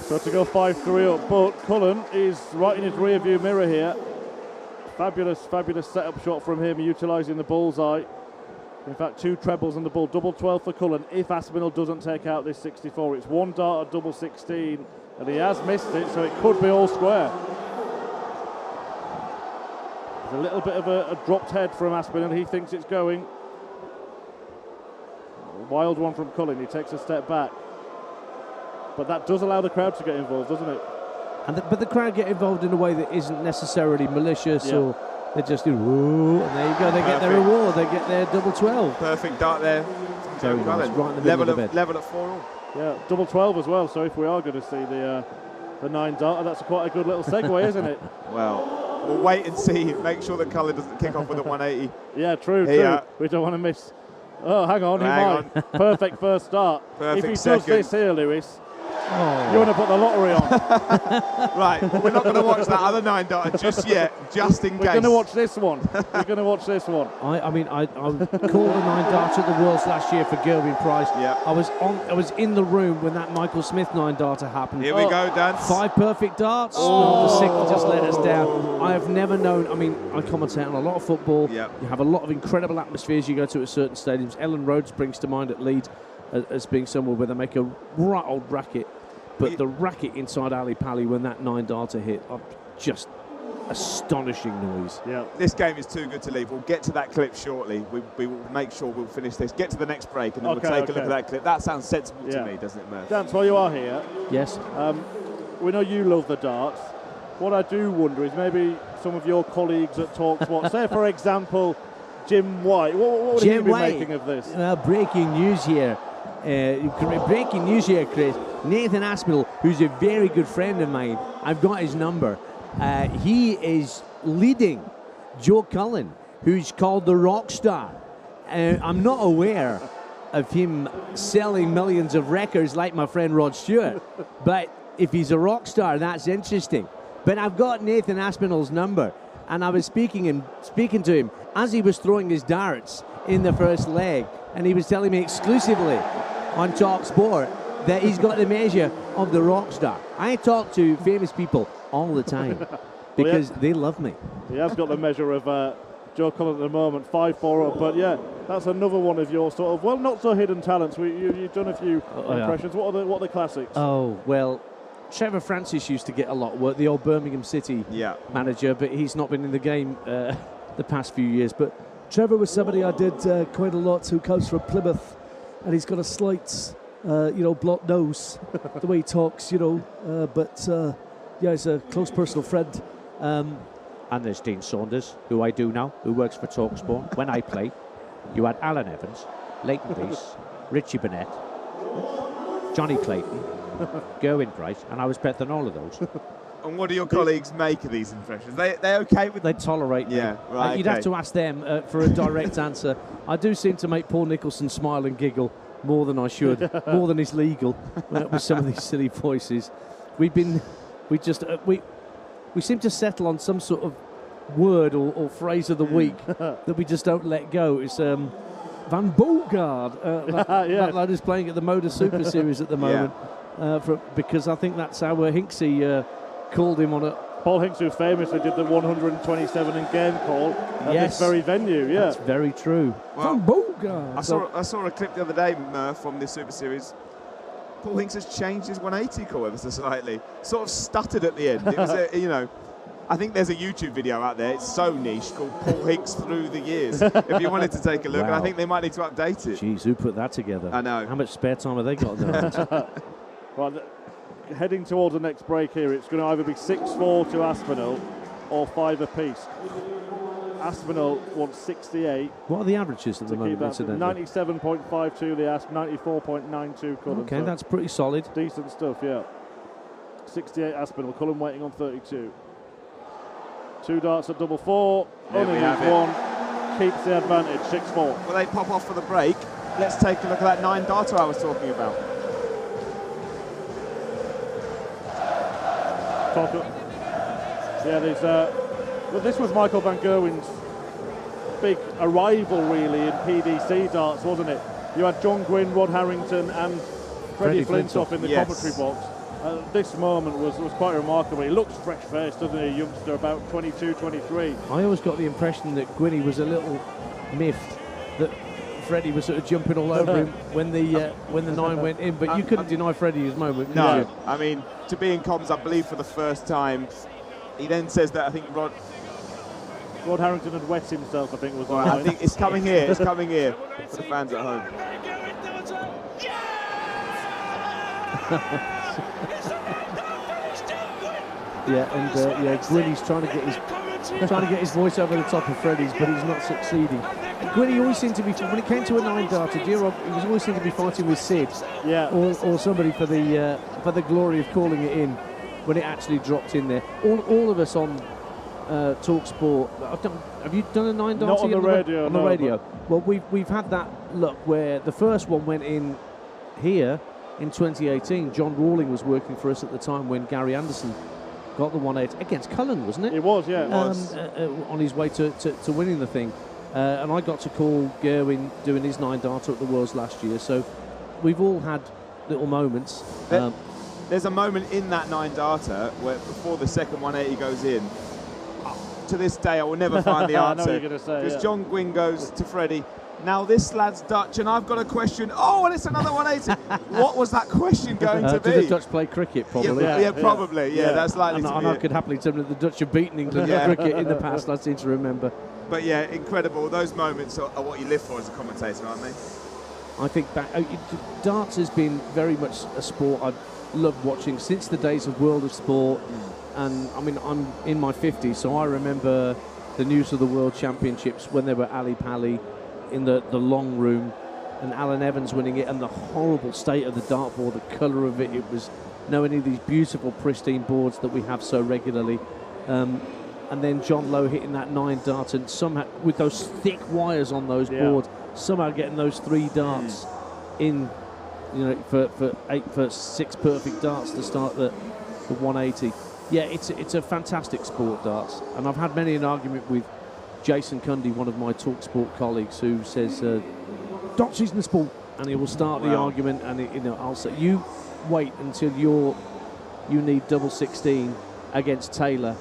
So to go 5-3 up. But Cullen is right in his rear view mirror here. Fabulous setup shot from him, utilising the bullseye. In fact, 2 trebles on the ball, double 12 for Cullen. If Aspinall doesn't take out this 64, it's 1 dart at double 16, and he has missed it, so it could be all square. There's a little bit of a dropped head from Aspinall. He thinks it's going. A wild one from Cullen. He takes a step back. But that does allow the crowd to get involved, doesn't it? But the crowd get involved in a way that isn't necessarily malicious, Yeah. or they just do, whoa, and there you go, they get their reward, they get their double 12. Perfect dart there. Very nice, Colin. right in the middle of the bed. Level at 4 all. Yeah, double 12 as well. So if we are going to see the 9 dart, that's quite a good little segue, isn't it? Well, we'll wait and see. Make sure that Colin doesn't kick off with a 180. Yeah, true. We don't want to miss. Oh, hang on, he might. Perfect first start. Perfect if he second. does this here, Lewis, Oh. you want to put the lottery on. Right, well, we're not going to watch that other 9 dart just yet, just in case. We're going to watch this one. We're going to watch this one. I called the 9 darts at the Worlds last year for Gerwyn Price. Yeah. I was in the room when that Michael Smith 9 darter happened. Here we go, Dan. 5 perfect darts. Oh, the 6th just let us down. I have never known. I mean, I commentate on a lot of football. Yep. You have a lot of incredible atmospheres you go to at certain stadiums. Ellen Road springs to mind at Leeds as being somewhere where they make a right old racket. But the racket inside Ali Pali when that 9 darter hit, just astonishing noise. Yeah. This game is too good to leave. We'll get to that clip shortly. We will make sure we'll finish this. Get to the next break and then we'll take a look at that clip. That sounds sensible to me, doesn't it, Murph? Dance, while you are here, Yes. we know you love the darts. What I do wonder is maybe some of your colleagues at TalkSport, say for example, Jim White. What would he be making of this? Breaking news here. Breaking news here, Chris. Nathan Aspinall, who's a very good friend of mine, I've got his number. He is leading Joe Cullen, who's called the rock star. I'm not aware of him selling millions of records like my friend Rod Stewart, but if he's a rock star, that's interesting. But I've got Nathan Aspinall's number, and I was speaking to him as he was throwing his darts in the first leg, and he was telling me exclusively on TalkSport that he's got the measure of the rock star. I talk to famous people all the time because they love me. He has got the measure of Joe Cullen at the moment, 5-4 up. But yeah, that's another one of your sort of, well, not so hidden talents. You've done a few impressions. What are the classics? Oh, well, Trevor Francis used to get a lot of work, the old Birmingham City manager, but he's not been in the game the past few years. But Trevor was somebody I did quite a lot, who comes from Plymouth, and he's got a slight, blocked nose, the way he talks, but he's a close personal friend. And there's Dean Saunders, who I do now, who works for TalkSport. When I played, you had Alan Evans, Leighton Peace, Richie Burnett, Johnny Clayton, Gerwyn Price, and I was better than all of those. And what do your colleagues make of these impressions? They okay with? They tolerate me. Yeah, right. You'd have to ask them for a direct answer. I do seem to make Paul Nicholson smile and giggle more than I should, more than is legal with some of these silly voices. We seem to settle on some sort of word or phrase of the week that we just don't let go. It's Van Bogard. That lad is playing at the Motor Super Series at the moment. Because I think that's how Hinksey called him on it. Paul Hinks, who famously did the 127 in game call at this very venue. Yeah, that's very true. Well, Van Bogard. I saw a clip the other day, Murph, from this Super Series. Paul Hinks has changed his 180 call ever so slightly. Sort of stuttered at the end. It was I think there's a YouTube video out there. It's so niche called Paul Hinks Through the Years. If you wanted to take a look, and I think they might need to update it. Jeez, who put that together? I know. How much spare time have they got on their hands? Right, heading towards the next break here, it's going to either be 6-4 to Aspinall or 5 apiece. Aspinall wants 68. What are the averages at the moment, incidentally? 97.52 the Asp, 94.92 Cullen. Okay, that's pretty solid. Decent stuff, yeah. 68 Aspinall, Cullen waiting on 32. 2 darts at double 4, only needs 1, keeps the advantage, 6-4. Will they pop off for the break? Let's take a look at that 9 darter I was talking about. This was Michael Van Gerwen's big arrival, really, in PDC darts, wasn't it? You had John Gwynn, Rod Harrington, and Freddie Flintoff in the commentary box. This moment was quite remarkable. He looks fresh-faced, doesn't he, a youngster, about 22, 23. I always got the impression that Gwynny was a little miffed that Freddie was sort of jumping all over him when the 9 went in, but you couldn't deny Freddie his moment. No, I mean, to be in comms, I believe, for the first time. He then says that I think Rod Harrington had wet himself, I think was the I think it's coming here. It's coming here for the fans at home. Yeah, and Gwynny's trying to get his voice over the top of Freddie's, but he's not succeeding. And Gwynny always seemed to be, when it came to a 9-darter, he was always seemed to be fighting with Sid, or somebody for the glory of calling it in when it actually dropped in there. All of us on Talk Sport. Have you done a 9-darter? Not on the radio. On the radio. Well, we've had that luck where the first one went in here in 2018. John Rawling was working for us at the time when Gary Anderson got the 1-8 against Colin, wasn't it? It was, yeah. It was. On his way to winning the thing. And I got to call Gerwin doing his 9-darter at the Worlds last year. So we've all had little moments. There's a moment in that 9-darter where before the second 180 goes in, to this day I will never find the answer. I know what you're going to say. Because John Gwynn goes to Freddie, now this lad's Dutch and I've got a question. Oh, and it's another 180. What was that question going to be? Do the Dutch play cricket, probably? Yeah, probably. Yeah, that's likely to be And I could happily tell them that the Dutch have beaten England at cricket in the past, I seem to remember. But yeah, incredible. Those moments are what you live for as a commentator, aren't they? I think darts has been very much a sport I've loved watching since the days of World of Sport. And I mean, I'm in my 50s, so I remember the news of the World Championships when they were Ali Pali in the long room and Alan Evans winning it, and the horrible state of the dartboard, the colour of it. It was no any of these beautiful pristine boards that we have so regularly. And then John Lowe hitting that 9-dart, and somehow with those thick wires on those boards, somehow getting those 3 darts in, for 6 perfect darts to start the 180. Yeah, it's a fantastic sport, darts, and I've had many an argument with Jason Cundy, one of my Talk Sport colleagues, who says darts isn't a sport, and he will start the argument, and I'll say, you wait until you need double 16 against Taylor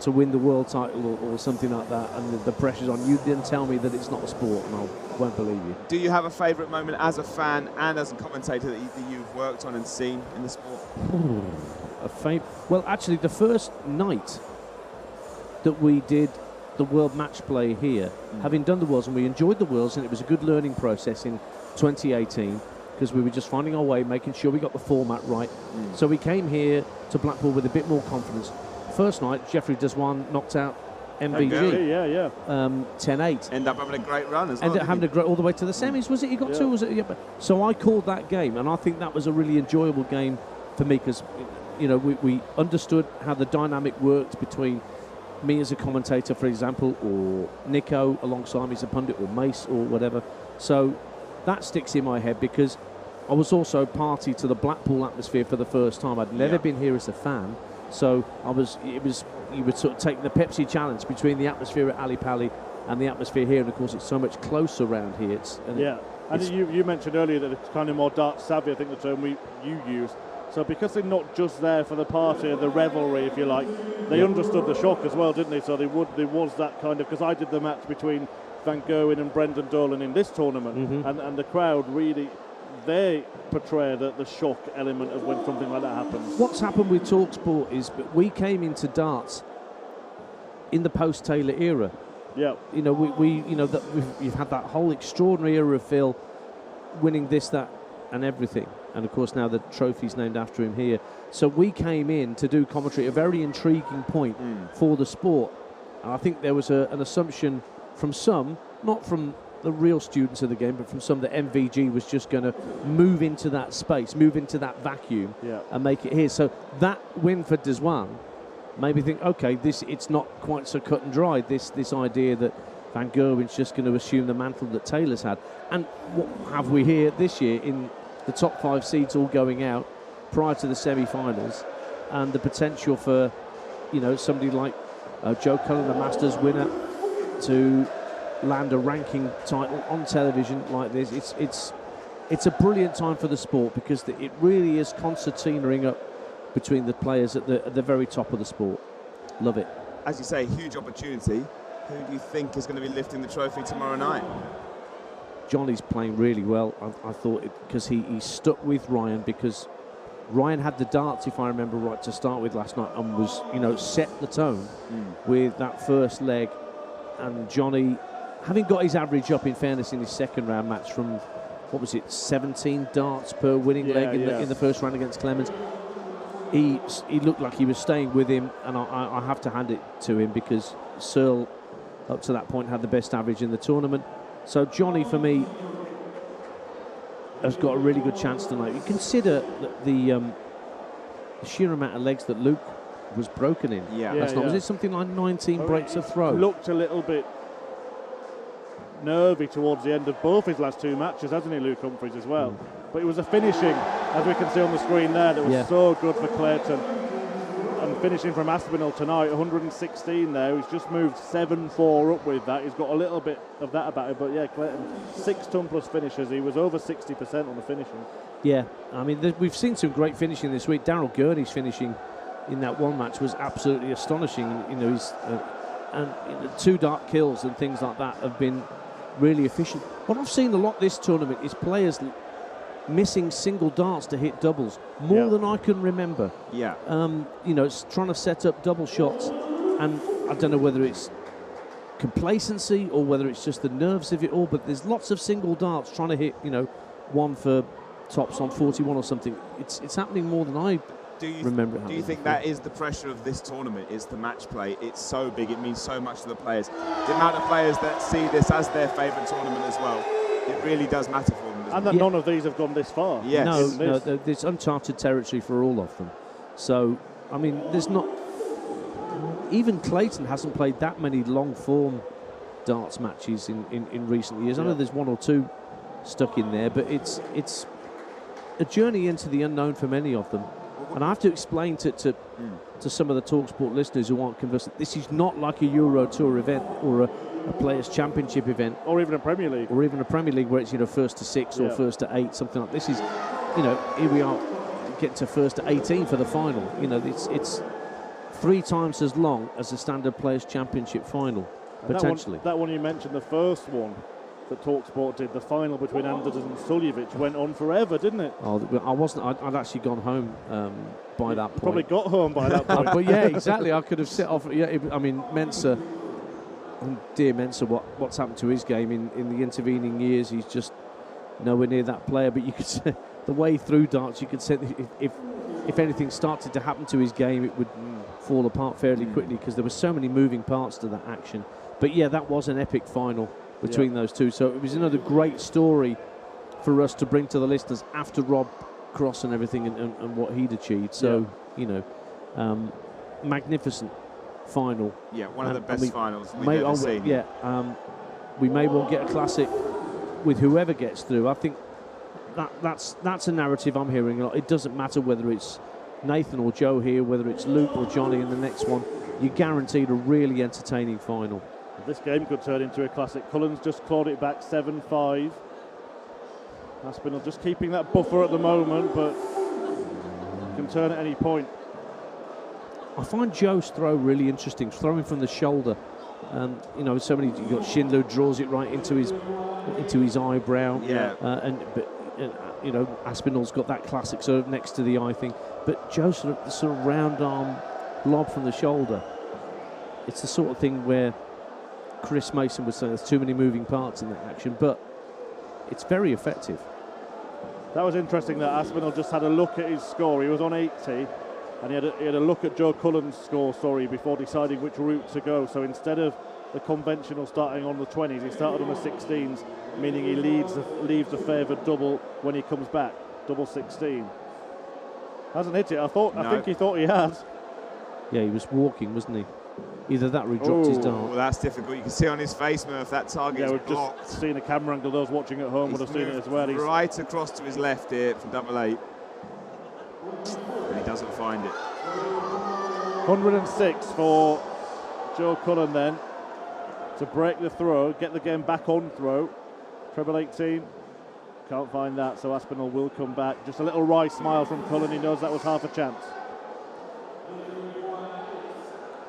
to win the world title or something like that, and the pressure's on you, then tell me that it's not a sport, and I won't believe you. Do you have a favourite moment as a fan and as a commentator that you've worked on and seen in the sport? Well, actually, the first night that we did the World Matchplay here, having done the Worlds, and we enjoyed the Worlds, and it was a good learning process in 2018 because we were just finding our way, making sure we got the format right. So we came here to Blackpool with a bit more confidence. First night, Jeffrey Deswan knocked out MVG. 10-8. End up having a great run as well. Ended up having a great all the way to the semis. Was it? He got 2? Was it? Yeah. So I called that game, and I think that was a really enjoyable game for me because, we understood how the dynamic worked between me as a commentator, for example, or Nico alongside me as a pundit, or Mace, or whatever. So that sticks in my head because I was also party to the Blackpool atmosphere for the first time. I'd never been here as a fan, so you would sort of take the Pepsi challenge between the atmosphere at Ali Pali and the atmosphere here, and of course it's so much closer around here. And you mentioned earlier that it's kind of more dart savvy, I think the term you used. So because they're not just there for the party, the revelry, if you like, they understood the shock as well, didn't they? So there was that kind of, because I did the match between Van Gerwen and Brendan Dolan in this tournament, and the crowd really, they portray the shock element of when something like that happens. What's happened with TalkSport is that we came into darts in the post-Taylor era. Yeah. We've had that whole extraordinary era of Phil winning this, that, and everything. And of course now the trophy's named after him here. So we came in to do commentary at a very intriguing point for the sport. And I think there was an assumption from some, not from the real students of the game, but from some, that MVG was just going to move into that space, move into that vacuum, and make it here. So that win for Deswan made me think, okay, it's not quite so cut and dry, this idea that Van Gerwen's just going to assume the mantle that Taylor's had. And what have we here this year in the top 5 seeds all going out prior to the semi-finals, and the potential for, somebody like Joe Cullen, the Masters winner, to land a ranking title on television like this. It's a brilliant time for the sport because it really is concertinaing up between the players at the very top of the sport. Love it. As you say, huge opportunity. Who do you think is going to be lifting the trophy tomorrow night? Johnny's playing really well. I thought because he stuck with Ryan, because Ryan had the darts, if I remember right, to start with last night, and was set the tone with that first leg. And Johnny, having got his average up, in fairness, in his second round match from 17 darts per winning leg in the first round against Clemens, he looked like he was staying with him, and I have to hand it to him because Searle, up to that point, had the best average in the tournament. So Johnny, for me, has got a really good chance tonight. You consider the sheer amount of legs that Luke was broken in. Yeah. That's not. Was it something like 19 breaks of throw? Looked a little bit nervy towards the end of both his last two matches, hasn't he, Luke Humphries, as well? But it was a finishing, as we can see on the screen there, that was so good for Clayton. And finishing from Aspinall tonight, 116 there. He's just moved 7-4 up with that. He's got a little bit of that about him. But yeah, Clayton, 6-ton plus finishes. He was over 60% on the finishing. Yeah, I mean, we've seen some great finishing this week. Darryl Gurney's finishing in that one match was absolutely astonishing. You know, he's and you know, 2 dart kills and things like that have been really efficient. What I've seen a lot this tournament is players missing single darts to hit doubles more than I can remember. Yeah. You know, it's trying to set up double shots, and I don't know whether it's complacency or whether it's just the nerves of it all, but there's lots of single darts trying to hit, you know, one for tops on 41 or something. It's happening more than I remember. Do you think that is the pressure of this tournament, is the match play? It's so big, it means so much to the players. The amount of players that see this as their favourite tournament as well, it really does matter for them. And that none of these have gone this far. Yes. No, there's uncharted territory for all of them. So, I mean, there's not... Even Clayton hasn't played that many long-form darts matches in recent years. I know there's 1 or 2 stuck in there, but it's a journey into the unknown for many of them. And I have to explain to some of the TalkSport listeners who aren't conversant, this is not like a Euro Tour event or a Players' Championship event, or even a Premier League, where it's, you know, 1st to 6 or 1st to 8, something like this. Is, you know, here we are getting to 1st to 18 for the final. You know, it's 3 times as long as the standard Players' Championship final, and potentially. That one you mentioned, the first one that TalkSport did, the final between Anders and Suljevic, went on forever, didn't it? Oh, I wasn't. I'd actually gone home by that point. Probably got home by that point. But yeah, exactly. I could have set off. Yeah, I mean, Mensah. Dear Mensah, what's happened to his game in the intervening years? He's just nowhere near that player. But you could say the way through darts, you could say if anything started to happen to his game, it would fall apart fairly quickly because there were so many moving parts to that action. But yeah, that was an epic final between those two. So it was another great story for us to bring to the listeners after Rob Cross and everything and what he'd achieved. So you know, magnificent final. Yeah, one of the best finals we've ever seen. Yeah, we may well get a classic with whoever gets through. I think that's a narrative I'm hearing a lot. It doesn't matter whether it's Nathan or Joe here, whether it's Luke or Johnny in the next one. You're guaranteed a really entertaining final. This game could turn into a classic. Cullen's just clawed it back 7-5. Aspinall just keeping that buffer at the moment, but can turn at any point. I find Joe's throw really interesting, throwing from the shoulder. You know, so many. You got Schindler draws it right into his eyebrow. Yeah. You know, Aspinall's got that classic sort of next to the eye thing. But Joe's sort of round arm lob from the shoulder. It's the sort of thing where Chris Mason was saying there's too many moving parts in that action, but it's very effective. That was interesting that Aspinall just had a look at his score. He was on 80. And he had a look at Joe Cullen's score, before deciding which route to go. So instead of the conventional starting on the 20s, he started on the 16s, meaning he leaves the favoured double when he comes back, double 16. Hasn't hit it. I think he thought he had. Yeah, he was walking, wasn't he? Either that or he dropped his dart. Oh, that's difficult. You can see on his face, Murph, that target is blocked. Just seen a camera angle. Those watching at home would have seen it as well. He's right across to his left here for double 8. And he doesn't find it. 106 for Joe Cullen then to break the throw, get the game back on throw. Treble 18, can't find that, so Aspinall will come back. Just a little wry smile from Cullen. He knows that was half a chance.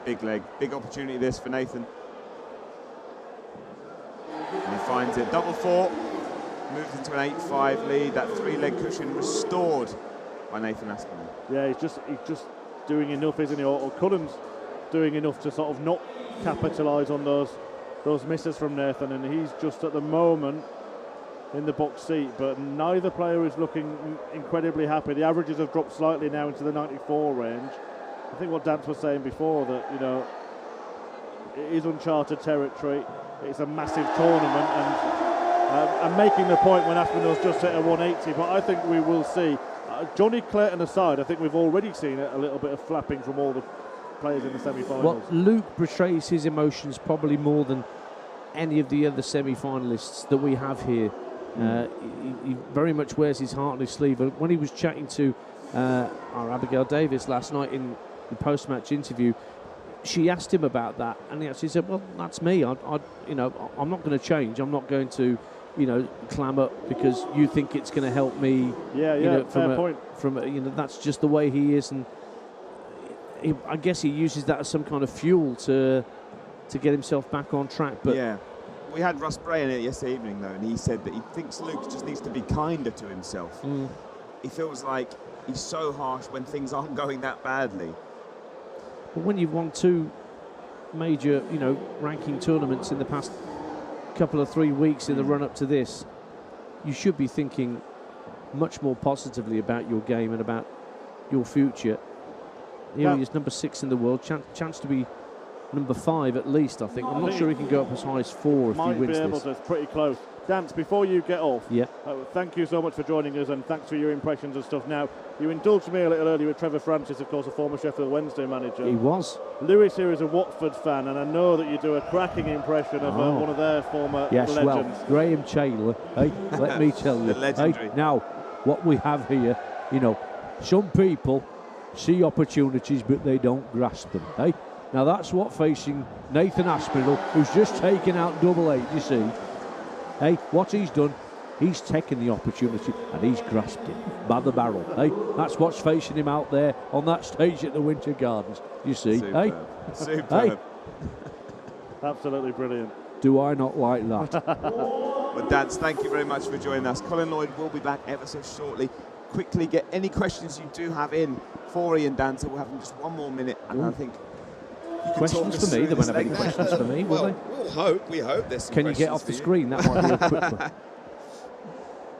Big leg, big opportunity this for Nathan. And he finds it. Double 4, moves into an 8-5 lead. That 3-leg cushion restored by Nathan Aspinall. Yeah, he's just doing enough, isn't he? Or Cullen's doing enough to sort of not capitalise on those misses from Nathan, and he's just at the moment in the box seat, but neither player is looking incredibly happy. The averages have dropped slightly now into the 94 range. I think what Dance was saying before, that, you know, it is uncharted territory. It's a massive tournament, and I'm making the point when Aspinall's just hit a 180, but I think we will see, Johnny Clayton aside, I think we've already seen a little bit of flapping from all the players in the semi-finals. Well, Luke betrays his emotions probably more than any of the other semi-finalists that we have here. He very much wears his heart on his sleeve. And when he was chatting to our Abigail Davis last night in the post-match interview, she asked him about that, and he actually said, "Well, that's me. I'm not going to change. I'm not going to, clam up because you think it's going to help me." Fair point. That's just the way he is, and I guess he uses that as some kind of fuel to get himself back on track. But yeah. We had Russ Bray in it yesterday evening, though, and he said that he thinks Luke just needs to be kinder to himself. He feels like he's so harsh when things aren't going that badly. But when you've won 2 major, ranking tournaments in the past couple of 3 weeks in the run-up to this, you should be thinking much more positively about your game and about your future. Here he is, number 6 in the world, chance to be number 5 at least, I think. I'm not sure he can go up as high as 4 if he wins this. It's pretty close. Dance, before you get off, yeah. Thank you so much for joining us, and thanks for your impressions and stuff. Now, you indulged me a little earlier with Trevor Francis, of course, a former Sheffield Wednesday manager. He was. Lewis here is a Watford fan, and I know that you do a cracking impression of one of their former legends. Well, Graham Taylor, hey, let me tell you. Legendary. Hey, now, what we have here, some people see opportunities, but they don't grasp them, hey? Now, that's what facing Nathan Aspinall, who's just taken out double 8, you see. Hey, what he's done, he's taken the opportunity and he's grasped it by the barrel. Hey, that's what's facing him out there on that stage at the Winter Gardens. You see, Superb. hey, Superb. hey, absolutely brilliant. Do I not like that? Well, Dance, thank you very much for joining us. Colin Lloyd will be back ever so shortly. Quickly get any questions you do have in for Ian Danter. We'll have him just 1 more minute, and I think. Questions for me? They won't have any questions for me, will they? We hope there's some Can you get off the screen? That might be a quick one.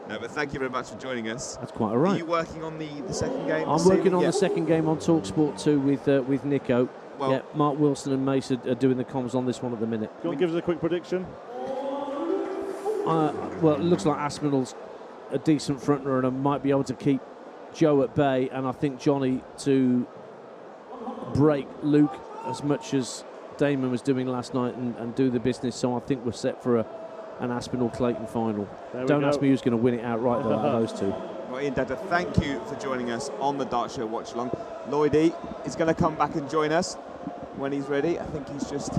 No, but thank you very much for joining us. That's quite all right. Are you working on the second game? I'm working on the second game on TalkSport 2 with Nico. Well, yeah, Mark Wilson and Mace are doing the comms on this one at the minute. Do you want to give us a quick prediction? Well, it looks like Aspinall's a decent front runner and might be able to keep Joe at bay, and I think Johnny to break Luke as much as Damon was doing last night and do the business. So I think we're set for an Aspinall-Clayton final. Don't ask me who's going to win it outright though, out of those two. Well, Ian Danter, thank you for joining us on the Dart Show Watch Along. Lloydie is going to come back and join us when he's ready. I think he's just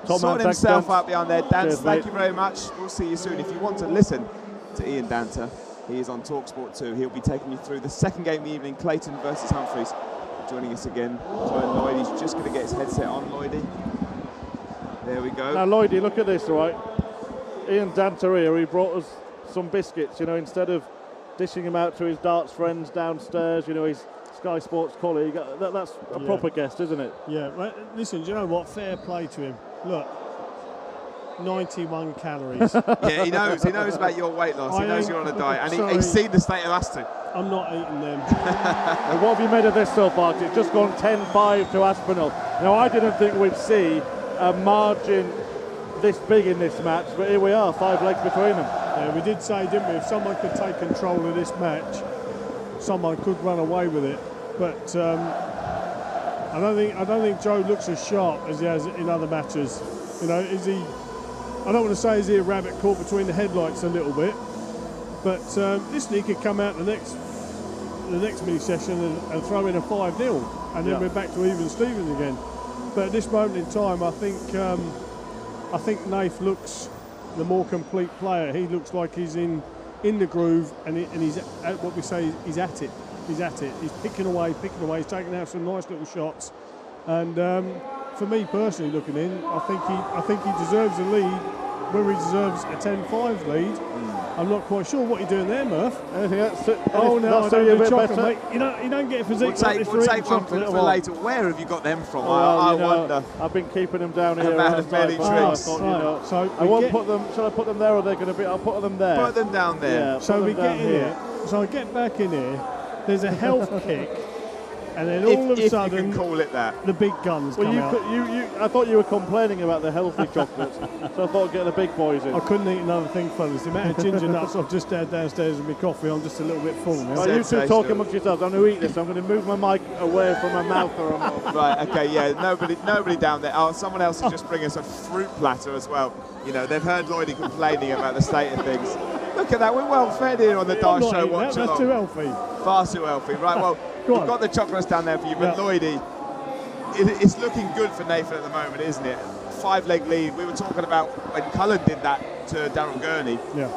sorting himself out behind there. Dance, thank you very much. We'll see you soon. If you want to listen to Ian Danter, he is on TalkSport 2. He'll be taking you through the second game of the evening, Clayton versus Humphreys. Joining us again, Joe Lloyd. He's just going to get his headset on, Lloydie. There we go. Now, Lloydie, look at this, right? Ian Danter here, he brought us some biscuits, instead of dishing him out to his darts friends downstairs, his Sky Sports colleague. That's a proper guest, isn't it? Yeah, well, listen, do you know what? Fair play to him. Look, 91 calories. Yeah, he knows about your weight loss. He knows you're on a diet, and he's seen the state of Aston. I'm not eating them. And what have you made of this so far? It's just gone 10-5 to Aspinall. Now, I didn't think we'd see a margin this big in this match, but here we are, 5 legs between them. Yeah, we did say, didn't we, if someone could take control of this match, someone could run away with it. But I don't think Joe looks as sharp as he has in other matches. Is he? I don't want to say is he a rabbit caught between the headlights a little bit, but this he could come out the next mini session and throw in a 5-0, and then we're back to even Stevens again. But at this moment in time, I think Nath looks the more complete player. He looks like he's in the groove, and he's at what we say he's at it. He's at it. He's picking away. He's taking out some nice little shots, and for me personally, looking in, I think he deserves a lead where he deserves a 10-5 lead. I'm not quite sure what you're doing there, Murph. Anything else? Oh no, I that's don't a do bit chocolate, better. mate. You don't get a physique We'll like take, this we'll for take eating one chocolate. for later. Where have you got them from? Well, I you know, wonder. I've been keeping them down here. A man on of the side, many but I tricks. thought, you Right, know, so I we won't get- put them. Shall I put them there, or they're going to be? I'll put them there. Put them down there. Yeah, So put we them get down in here. So I get back in here. There's a health kick, and then all of a If sudden, you can call it that. the big guns Well, come out. I thought you were complaining about the healthy chocolates, so I thought get the big boys in. I couldn't eat another thing, fellas. The amount of ginger nuts I've just had downstairs with my coffee, I'm just a little bit full now. Right, you two Sensational. talk amongst yourselves. I'm going to eat this. I'm going to move my mic away from my mouth or Right, okay, yeah, nobody down there. Oh, someone else is just bringing us a fruit platter as well. You know, they've heard Lloydie complaining about the state of things. Look at that, we're well fed here on the I'm Dart not Show eating that, watch that's along. too healthy. Far too healthy. Right, well, Go we've on. got the chocolates down there for you, but Yeah. Lloydie, it's looking good for Nathan at the moment, isn't it? 5-leg lead. We were talking about when Colin did that to Darryl Gurney. Yeah.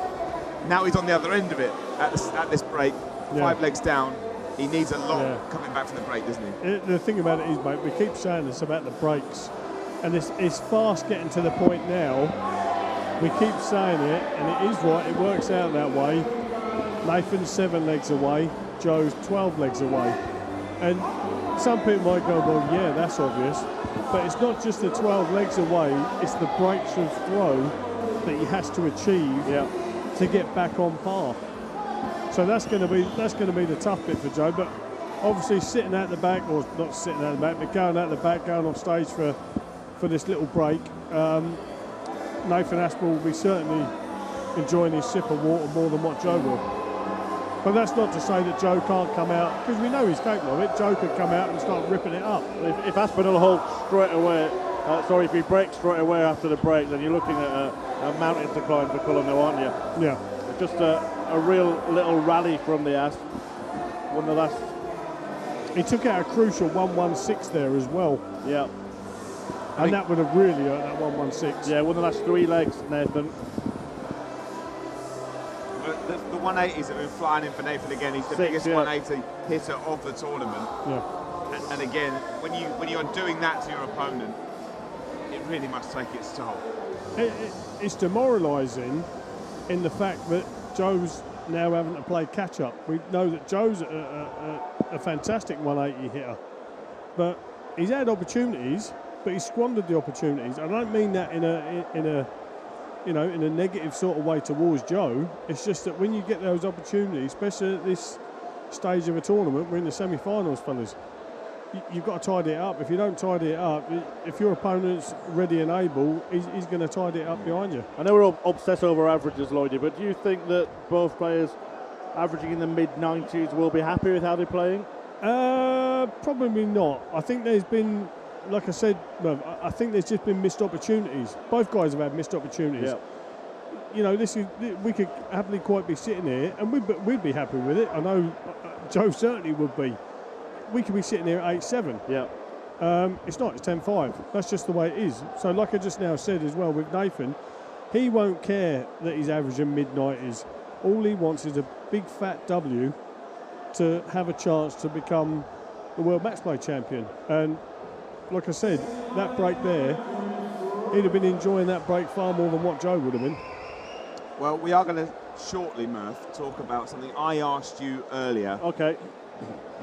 Now he's on the other end of it at this break. Yeah. 5 legs down. He needs a lot Yeah. coming back from the break, doesn't he? The thing about it is, mate, we keep saying this about the breaks, and it's fast getting to the point now. We keep saying it, and it is right. It works out that way. Nathan's 7 legs away. Joe's 12 legs away. And some people might go, well, yeah, that's obvious. But it's not just the 12 legs away, it's the breaks of throw that he has to achieve to get back on par. So that's going to be the tough bit for Joe. But obviously sitting at the back, or not sitting at the back, but going at the back, going off stage for this little break, Nathan Aspel will be certainly enjoying his sip of water more than what Joe will. But that's not to say that Joe can't come out, because we know he's capable of it. Joe could come out and start ripping it up. If Aspinall holds straight away, if he breaks straight away after the break, then you're looking at a mountain to climb for Colin now, aren't you? Yeah. Just a real little rally from the Asp. One of the last. He took out a crucial 116 there as well. Yeah. And that would have really hurt, that 116. Yeah, one of the last 3 legs, Nathan. The 180s have been flying in for Nathan again. He's the 6, biggest 180 hitter of the tournament. Yeah. And again, when you're doing that to your opponent, it really must take its toll. It's demoralising in the fact that Joe's now having to play catch-up. We know that Joe's a fantastic 180 hitter, but he's had opportunities, but he's squandered the opportunities. I don't mean that in a negative sort of way towards Joe. It's just that when you get those opportunities, especially at this stage of a tournament, we're in the semi-finals, fellas, you've got to tidy it up. If you don't tidy it up, if your opponent's ready and able, he's going to tidy it up behind you. I know we're all obsessed over averages, Lloydie, but do you think that both players averaging in the mid-90s will be happy with how they're playing? Probably not. I think there's been, like I said, I think there's just been missed opportunities. Both guys have had missed opportunities. Yeah. You know, we could happily quite be sitting here, and we'd be happy with it. I know Joe certainly would be. We could be sitting here at 8-7. Yeah. It's not. It's 10-5. That's just the way it is. So, like I just now said as well with Nathan, he won't care that he's averaging mid-90s. All he wants is a big fat W to have a chance to become the World Matchplay champion. And like I said, that break there, he'd have been enjoying that break far more than what Joe would have been. Well, we are going to shortly, Murph, talk about something I asked you earlier. Okay.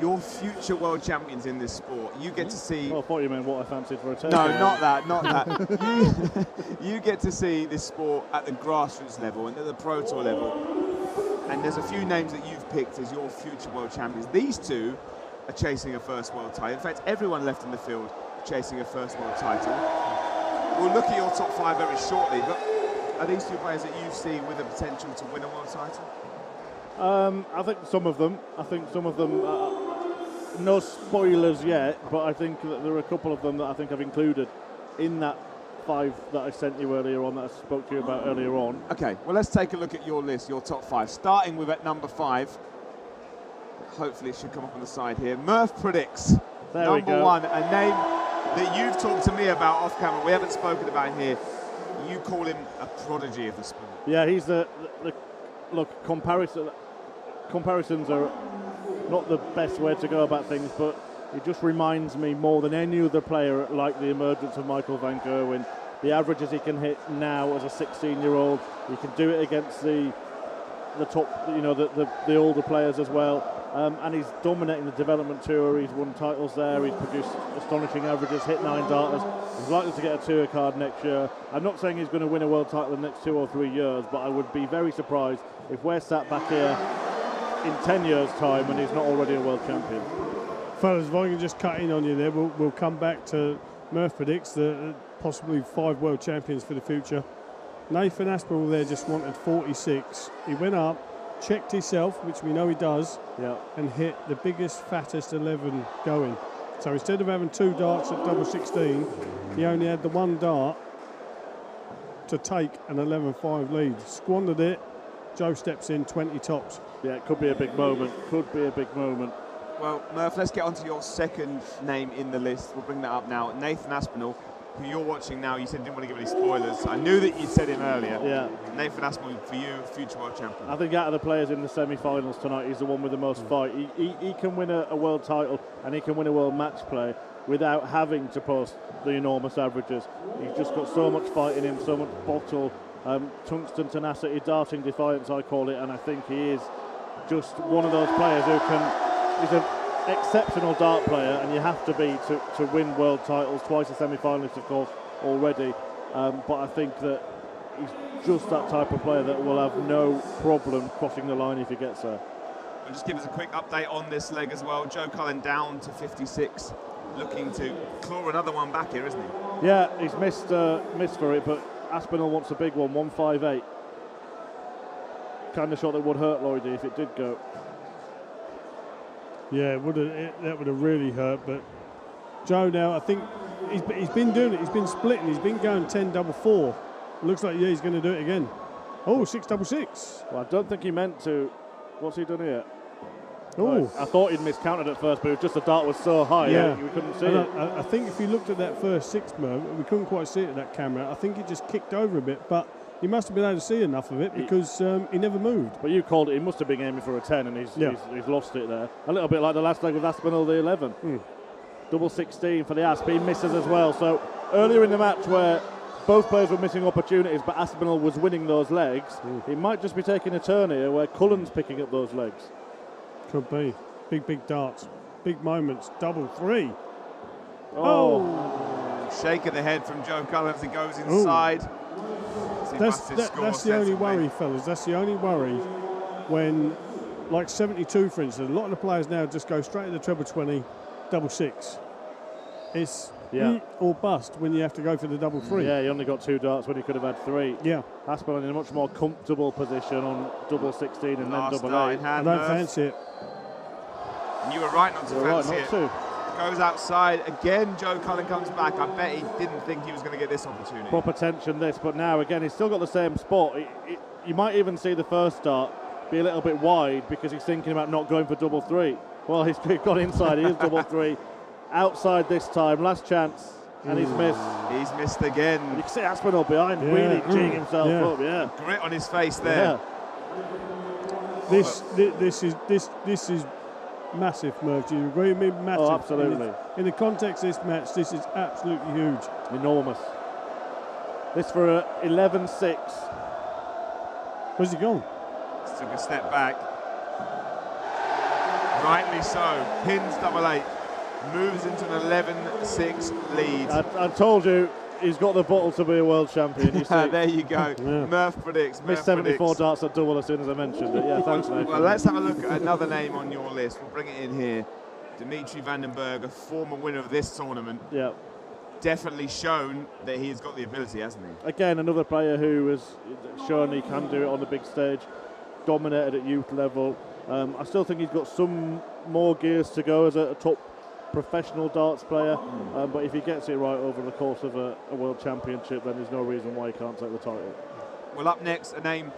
Your future world champions in this sport, you get to see... Well, I thought you meant what I fancied for a takeover. No, not that. You get to see this sport at the grassroots level and at the Pro Tour level. And there's a few names that you've picked as your future world champions. These two are chasing a first world title. In fact, everyone left in the field chasing a first world title. We'll look at your top 5 very shortly, but are these two players that you see with the potential to win a world title? I think some of them. No spoilers yet, but I think that there are a couple of them that I think I've included in that 5 that I sent you earlier on, that I spoke to you about earlier on. Okay, well, let's take a look at your list, your top 5. Starting with at number 5. Hopefully it should come up on the side here. Murph predicts number 1, a name that you've talked to me about off camera. We haven't spoken about him here. You call him a prodigy of the sport. Yeah, he's the look, comparisons are not the best way to go about things, but it just reminds me more than any other player, like the emergence of Michael van Gerwen, the averages he can hit now as a 16-year-old. He can do it against the the top, the older players as well. And he's dominating the development tour. He's won titles there. He's produced astonishing averages, hit 9 darters. He's likely to get a tour card next year. I'm not saying he's going to win a world title in the next 2 or 3 years, but I would be very surprised if we're sat back here in 10 years' time and he's not already a world champion. Fellas, if I can just cut in on you there, we'll come back to Murph predicts the possibly 5 world champions for the future. Nathan Aspinall there just wanted 46. He went up, checked himself, which we know he does, and hit the biggest, fattest 11 going. So instead of having 2 darts at double 16, he only had the 1 dart to take an 11-5 lead. Squandered it. Joe steps in, 20 tops. Yeah, it could be a big moment. Could be a big moment. Well, Murph, let's get on to your second name in the list. We'll bring that up now. Nathan Aspinall, who you're watching now. You said you didn't want to give any spoilers. I knew that you'd said him earlier. Yeah. Nathan Aspinall, for you, future world champion. I think out of the players in the semi-finals tonight, he's the one with the most fight. He can win a world title and he can win a world match play without having to post the enormous averages. He's just got so much fight in him, so much bottle, tungsten tenacity, darting defiance, I call it, and I think he is just one of those players who he's an exceptional dart player, and you have to be to win world titles, twice a semi-finalist, of course, already. But I think that he's just that type of player that will have no problem crossing the line if he gets there. Well, just give us a quick update on this leg as well. Joe Colin down to 56, looking to claw another one back here, isn't he? Yeah, he's missed for it, but Aspinall wants a big one, 158. Kind of shot that would hurt Lloyd if it did go. Yeah, that would have really hurt. But Joe now, I think he's been doing it. He's been splitting. He's been going 10 double 4. Looks like he's going to do it again. Oh, 6 double 6. Well, I don't think he meant to. What's he done here? Oh, I thought he'd miscounted at first, but it was just the dart was so high, we couldn't see it. I think if you looked at that first 6 move, we couldn't quite see it at that camera. I think it just kicked over a bit, but he must have been able to see enough of it because he never moved. But you called it. He must have been aiming for a 10, and he's lost it there. A little bit like the last leg with Aspinall, the 11. Double 16 for the Asp. He misses as well. So earlier in the match where both players were missing opportunities, but Aspinall was winning those legs, he might just be taking a turn here where Cullen's picking up those legs. Could be. Big darts. Big moments. Double 3. Shake of the head from Joe Cullen as he goes inside. That's the only worry, fellas. That's the only worry when, like 72, for instance, a lot of the players now just go straight to the treble 20, double 6. It's or bust when you have to go for the double 3. Yeah, he only got 2 darts when he could have had 3. Yeah. Aspinall in a much more comfortable position on double 16 and then double 8. I don't fancy it. And you were right not to fancy it. Goes outside again. Joe Cullen comes back. I bet he didn't think he was going to get this opportunity. Proper tension this, but now again he's still got the same spot. You might even see the first dart be a little bit wide because he's thinking about not going for double 3. Well, he's got inside. He is double 3. Outside this time. Last chance, and he's missed. He's missed again. You can see Aspinall behind, really geeing himself up. Yeah. Grit on his face there. Yeah. This is massive, Murph. Do you agree with me? Massive. Oh, absolutely. In the context of this match, this is absolutely huge. Enormous. This for 11-6. Where's he gone? Just took a step back. Rightly so. Pins double 8. Moves into an 11-6 lead. I told you he's got the bottle to be a world champion. You see. There you go. Murph predicts. Missed 74 darts at double as soon as I mentioned it. Yeah, thanks, mate. Well, let's have a look at another name on your list. We'll bring it in here. Dimitri Vandenberg, a former winner of this tournament. Yeah. Definitely shown that he's got the ability, hasn't he? Again, another player who has shown he can do it on the big stage. Dominated at youth level. I still think he's got some more gears to go as a top professional darts player, but if he gets it right over the course of a world championship, then there's no reason why he can't take the title. Well, up next, a name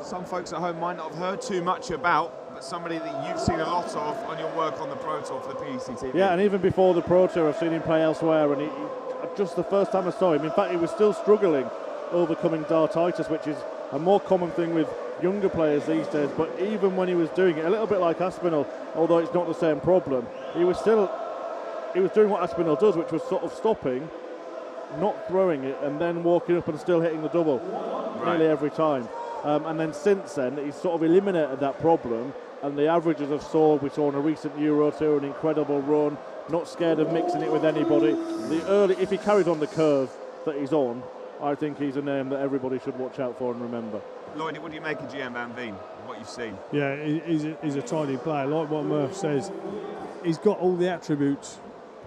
some folks at home might not have heard too much about, but somebody that you've seen a lot of on your work on the Pro Tour for the PECTV. Yeah, and even before the Pro Tour, I've seen him play elsewhere, and he just the first time I saw him, in fact, he was still struggling overcoming dartitis, which is a more common thing with younger players these days, but even when he was doing it, a little bit like Aspinall, although it's not the same problem, he was doing what Aspinall does, which was sort of stopping, not throwing it, and then walking up and still hitting the double nearly every time. And then since then, he's sort of eliminated that problem, and the averages have soared. We saw in a recent Euro Tour an incredible run, not scared of mixing it with anybody. If he carries on the curve that he's on, I think he's a name that everybody should watch out for and remember. Lloyd, what do you make of GM Van Veen, what you've seen? Yeah, he's a tidy player. Like what Murph says, he's got all the attributes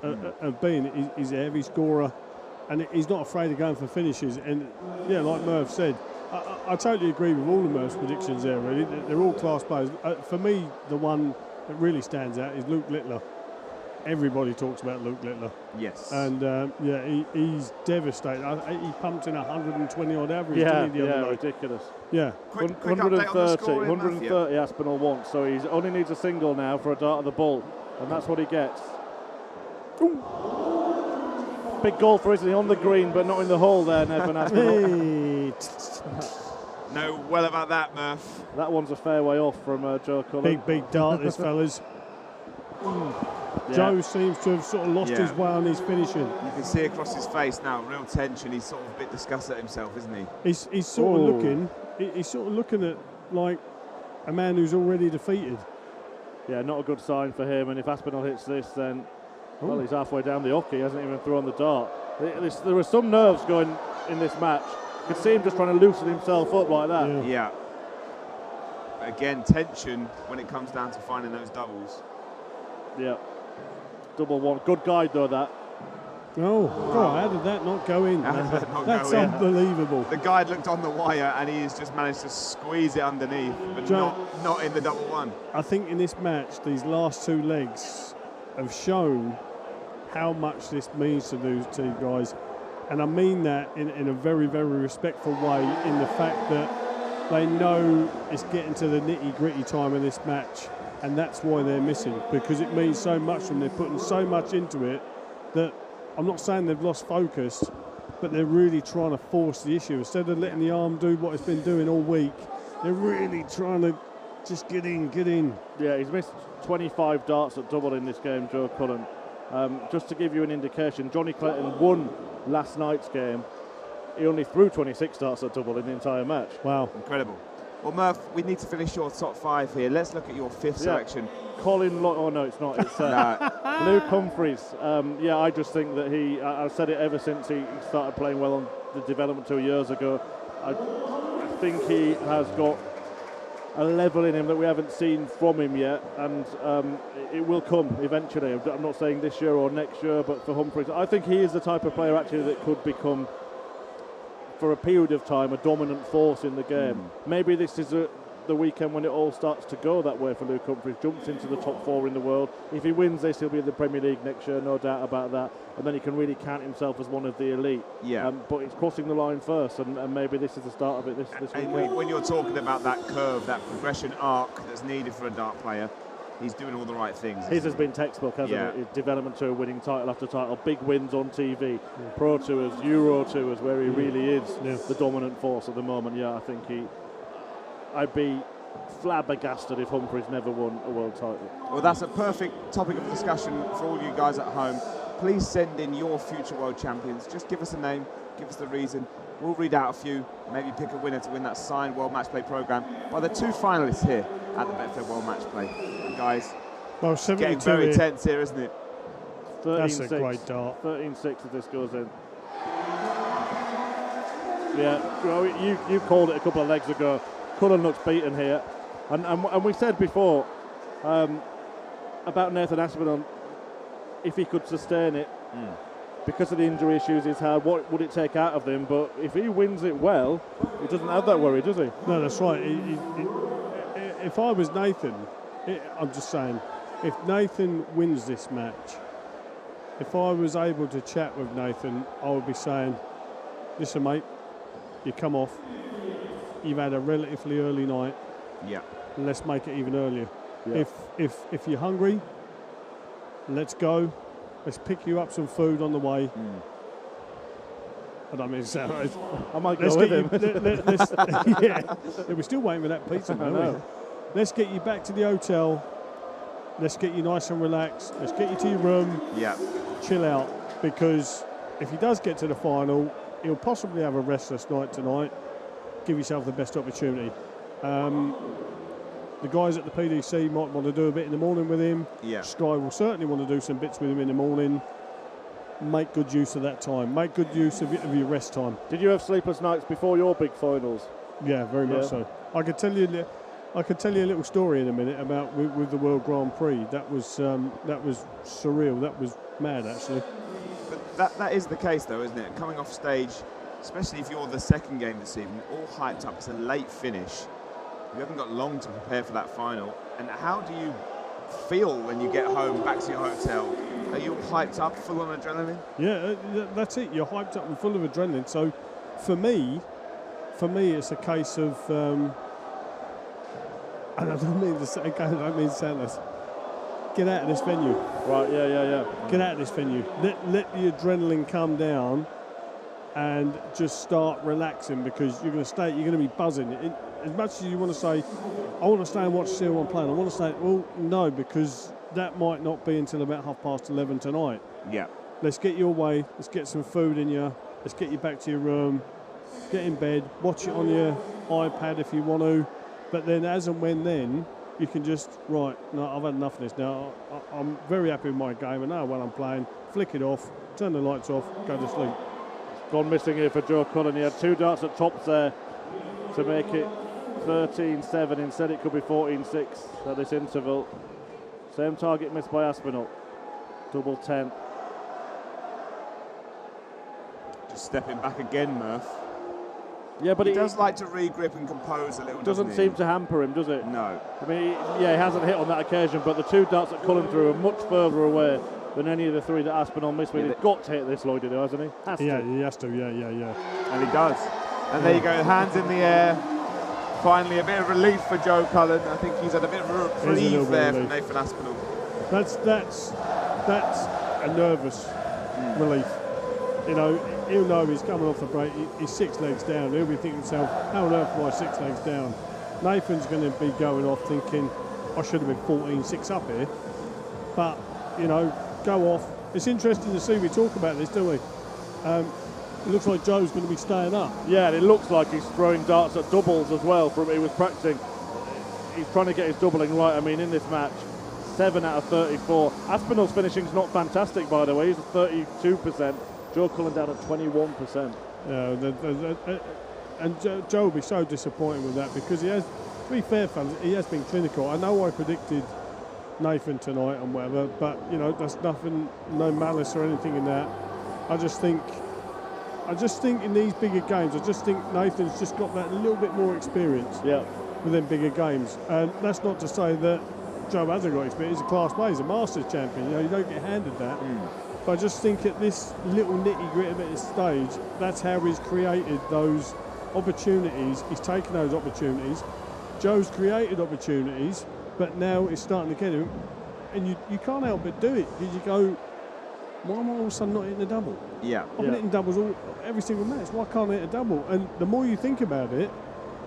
of being. He's a heavy scorer, and he's not afraid of going for finishes. And yeah, like Murph said, I totally agree with all of Murph's predictions there, really. They're all class players. For me, the one that really stands out is Luke Littler. Everybody talks about Luke Littler. Yes. And he's devastated. He pumped in 120 odd average, didn't he, the other night? Ridiculous. Yeah. Quick update on the score, 130 Aspinall wants, so he only needs a single now for a dart of the ball, and that's what he gets. Ooh. Big goal for Italy on the green, but not in the hole there, Nevin Aspinall. No, well about that, Murph. That one's a fair way off from Joe Cullen. Big dart, this fellas. Yeah. Joe seems to have sort of lost his way on his finishing. You can see across his face now, real tension. He's sort of a bit disgusted at himself, isn't he? He's sort of looking. He's sort of looking at like a man who's already defeated. Yeah, not a good sign for him. And if Aspinall hits this, then well, he's halfway down the hockey. He hasn't even thrown the dart. There were some nerves going in this match. You could see him just trying to loosen himself up like that. Yeah. But again, tension when it comes down to finding those doubles. Yeah. Double one. Good guide though, that. Oh, how did that not go in? That's unbelievable. The guide looked on the wire and he's just managed to squeeze it underneath, but not in the double one. I think in this match, these last two legs have shown how much this means to those two guys. And I mean that in a very, very respectful way, in the fact that they know it's getting to the nitty-gritty time of this match, and that's why they're missing, because it means so much from them. They're putting so much into it that I'm not saying they've lost focus, but they're really trying to force the issue. Instead of letting the arm do what it's been doing all week, they're really trying to just get in. Yeah, he's missed 25 darts at double in this game, Joe Cullen. Just to give you an indication, Johnny Clayton won last night's game. He only threw 26 darts at double in the entire match. Wow. Incredible. Well, Murph, we need to finish your top five here. Let's look at your fifth selection. Colin, oh no, it's not. It's Luke Humphries. I just think that I've said it ever since he started playing well on the development 2 years ago. I think he has got a level in him that we haven't seen from him yet, and it will come eventually. I'm not saying this year or next year, but for Humphries, I think he is the type of player actually that could become, for a period of time, a dominant force in the game. Maybe this is the weekend when it all starts to go that way for Luke Humphries, jumps into the top four in the world. If he wins this, he'll be in the Premier League next year, no doubt about that, and then he can really count himself as one of the elite. But it's crossing the line first, and maybe this is the start of it this weekend. When you're talking about that curve, that progression arc that's needed for a dart player, he's doing all the right things. His has been textbook, hasn't it? His development tour, winning title after title, big wins on TV, Pro Tours, Euro Tours, where he really is the dominant force at the moment. Yeah, I think I'd be flabbergasted if Humphries never won a world title. Well, that's a perfect topic of discussion for all you guys at home. Please send in your future world champions. Just give us a name, give us the reason. We'll read out a few, maybe pick a winner to win that signed World Matchplay programme by the two finalists here at the Betfred World Matchplay. And guys, well, getting very tense here, isn't it? That's a great dart. 13-6 if this goes in. Yeah, you called it a couple of legs ago. Cullen looks beaten here, and we said before about Nathan Aspinall, if he could sustain it because of the injury issues he's had, what would it take out of him? But if he wins it well, he doesn't have that worry, does he? No, that's right. If I was Nathan, I'm just saying, if Nathan wins this match, if I was able to chat with Nathan, I would be saying, listen, mate, you come off. You've had a relatively early night. Yeah. And let's make it even earlier. Yeah. If you're hungry, let's go. Let's pick you up some food on the way. I don't mean to sound right. I might go with him. We're still waiting for that pizza, man. Let's get you back to the hotel. Let's get you nice and relaxed. Let's get you to your room. Yeah. Chill out, because if he does get to the final, he'll possibly have a restless night tonight. give yourself the best opportunity. The guys at the PDC might want to do a bit in the morning with him. Yeah. Sky will certainly want to do some bits with him in the morning. Make good use of that time. Make good use of your rest time. Did you have sleepless nights before your big finals? Yeah, very much so. I could tell you a little story in a minute about with the World Grand Prix. That was surreal. That was mad, actually. But that is the case, though, isn't it? Coming off stage, especially if you're the second game this evening, all hyped up. It's a late finish. You haven't got long to prepare for that final. And how do you feel when you get home, back to your hotel? Are you hyped up, full on adrenaline? Yeah, that's it. You're hyped up and full of adrenaline. So, for me, it's a case of, and I don't mean to sound this. Get out of this venue. Right. Yeah. Get out of this venue. Let the adrenaline come down, and just start relaxing, because you're going to be buzzing. As much as you want to say, I want to stay and watch C1 playing, I want to stay, well, no, because that might not be until about 11:30 tonight. Yeah. Let's get you away, let's get some food in you, let's get you back to your room, get in bed, watch it on your iPad if you want to, but then as and when then, you can just, right, no, I've had enough of this now, I'm very happy with my game, I know when I'm playing, flick it off, turn the lights off, go to sleep. Gone missing here for Joe Cullen. He had 2 darts at tops there to make it 13-7. Instead it could be 14-6 at this interval. Same target missed by Aspinall. Double 10. Just stepping back again, Murph. Yeah, but he does like to regrip and compose a little. Doesn't seem to hamper him, does it? No. I mean, he hasn't hit on that occasion, but the 2 darts that Cullen threw are much further away than any of the 3 that Aspinall missed. He's got to hit this, Lloyd, hasn't he? Yeah, he has to. Yeah. And he does. And there you go, hands in the air. Finally, a bit of relief for Joe Cullen. I think he's had a bit of a reprieve there from Nathan Aspinall. That's a nervous relief. You know, he'll know he's coming off the break. He's 6 legs down. He'll be thinking to himself, how on earth am I 6 legs down? Nathan's going to be going off thinking, I should have been 14-6 up here. But, you know, go off. It's interesting to see, we talk about this, don't we? It looks like Joe's going to be staying up. Yeah, and it looks like he's throwing darts at doubles as well from he was practicing. He's trying to get his doubling right. I mean, in this match, 7 out of 34. Aspinall's finishing's not fantastic, by the way. He's at 32%. Joe Cullen down at 21%. Yeah, and Joe will be so disappointed with that, because he has, to be fair, fellas, he has been clinical. I know I predicted Nathan tonight and whatever, but, you know, there's nothing, no malice or anything in that. I just think in these bigger games, I just think Nathan's just got that little bit more experience with them bigger games. And that's not to say that Joe hasn't got experience. He's a class player, he's a Masters champion. You know, you don't get handed that. But I just think at this little nitty-gritty bit of stage, that's how he's created those opportunities. He's taken those opportunities. Joe's created opportunities, but now it's starting to get him. And you can't help but do it, because you go, why am I all of a sudden not hitting the double? Yeah. I've been hitting doubles every single match. Why can't I hit a double? And the more you think about it,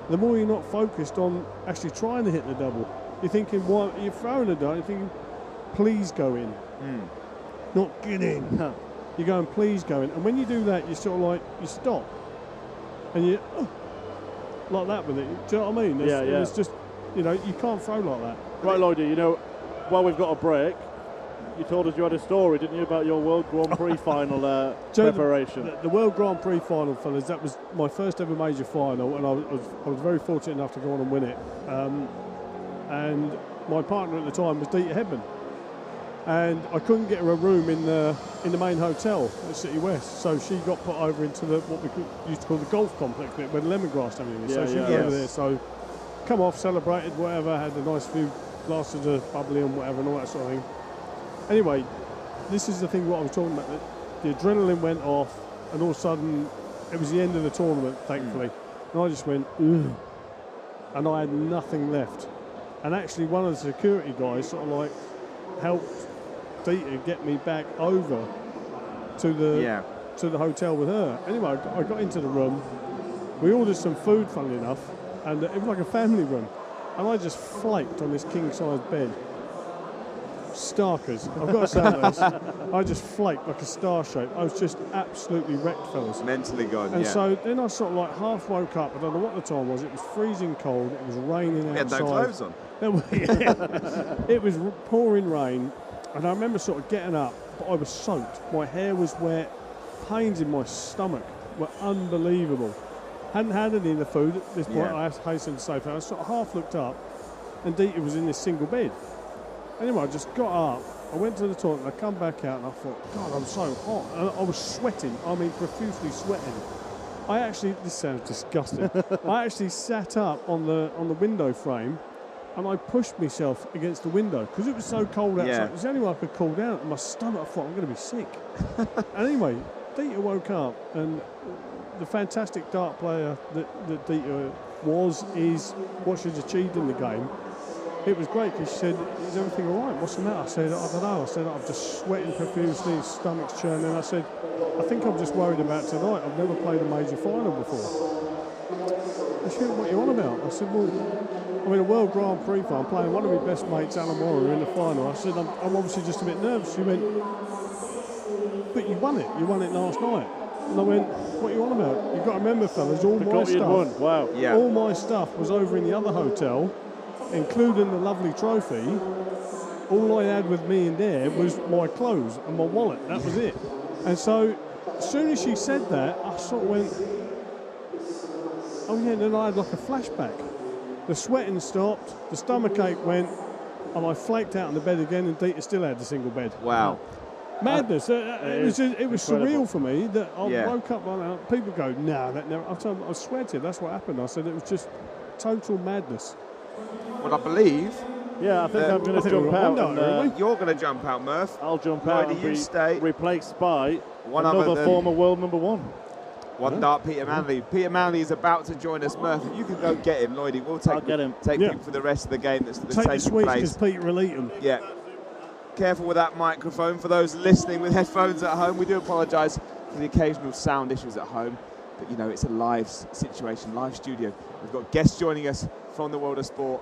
the more you're not focused on actually trying to hit the double. You're thinking, why you're throwing a dart, you're thinking, please go in. Not get in. You're going, please go in. And when you do that, you sort of like, you stop. And you, like that with it. Do you know what I mean? It's just, you know, you can't throw like that. Right, Lloydie, you know, while we've got a break, you told us you had a story, didn't you, about your World Grand Prix final preparation? The World Grand Prix final, fellas, that was my first ever major final, and I was very fortunate enough to go on and win it. And my partner at the time was Dieter Hedman, and I couldn't get her a room in the main hotel at City West, so she got put over into what we used to call the golf complex bit, where the lemongrass and everything is. So she got over there. So come off, celebrated, whatever, had a nice few glasses of bubbly and whatever and all that sort of thing. Anyway, this is the thing what I was talking about. The adrenaline went off, and all of a sudden, it was the end of the tournament, thankfully. And I just went, ugh. And I had nothing left. And actually, one of the security guys sort of like helped Dieter get me back over to the hotel with her. Anyway, I got into the room. We ordered some food, funnily enough, and it was like a family room. And I just flaked on this king-size bed. Starkers. I've got to say this. I just flaked like a star shape. I was just absolutely wrecked, fellas. Mentally gone, And yeah. so then I sort of like half woke up. I don't know what the time was. It was freezing cold. It was raining We had outside. no clothes on. It was pouring rain. And I remember sort of getting up, but I was soaked. My hair was wet. Pains in my stomach were unbelievable. Hadn't had any of the food at this point. Yeah. I hastened to say, I sort of half looked up, and Dieter was in this single bed. Anyway, I just got up, I went to the toilet, and I come back out, and I thought, God, I'm so hot. And I was sweating, I mean, profusely sweating. I actually, this sounds disgusting, I actually sat up on the window frame, and I pushed myself against the window, because it was so cold outside. Yeah. It was the only way I could cool down, and my stomach, I thought, I'm going to be sick. And anyway, Dieter woke up, and the fantastic dart player that Dieter is what she's achieved in the game. It was great because she said, is everything all right? What's the matter? I said, I don't know. I said, I'm just sweating profusely, stomach's churning. I said, I think I'm just worried about tonight. I've never played a major final before. And she went, what are you on about? I said, well, I'm in a World Grand Prix final. I'm playing one of my best mates, Alan Warrer, in the final. I said, I'm obviously just a bit nervous. She went, but you won it. You won it last night. And I went, what are you on about? You've got to remember, fellas, all my stuff. Won. Wow. Yeah. All my stuff was over in the other hotel, including the lovely trophy. All I had with me in there was my clothes and my wallet. That was it. And so, as soon as she said that, I sort of went, oh yeah, then I had like a flashback. The sweating stopped, the stomachache went, and I flaked out on the bed again, and Dieter still had the single bed. Wow. Madness. It was surreal for me that I Yeah. woke up like that. People go, no, that never. I told them, I sweated. That's what happened. I said it was just total madness. Well, I believe Yeah, I think I'm going I to think jump we're out. on window, And, you're going to jump out, Murph. I'll jump Lloyd, out and you be stay. replaced by One other another than- former world number one. One dart, Peter Manley. Peter Manley is about to join us. Murph, if you can go get him, Lloydie, we'll take I'll get him. take Yeah. him for the rest of the game that's Take the taking sweets place. because Pete will eat them. Yeah. Careful with that microphone. For those listening with headphones at home, we do apologise for the occasional sound issues at home. But, you know, it's a live situation, live studio. We've got guests joining us from the world of sport.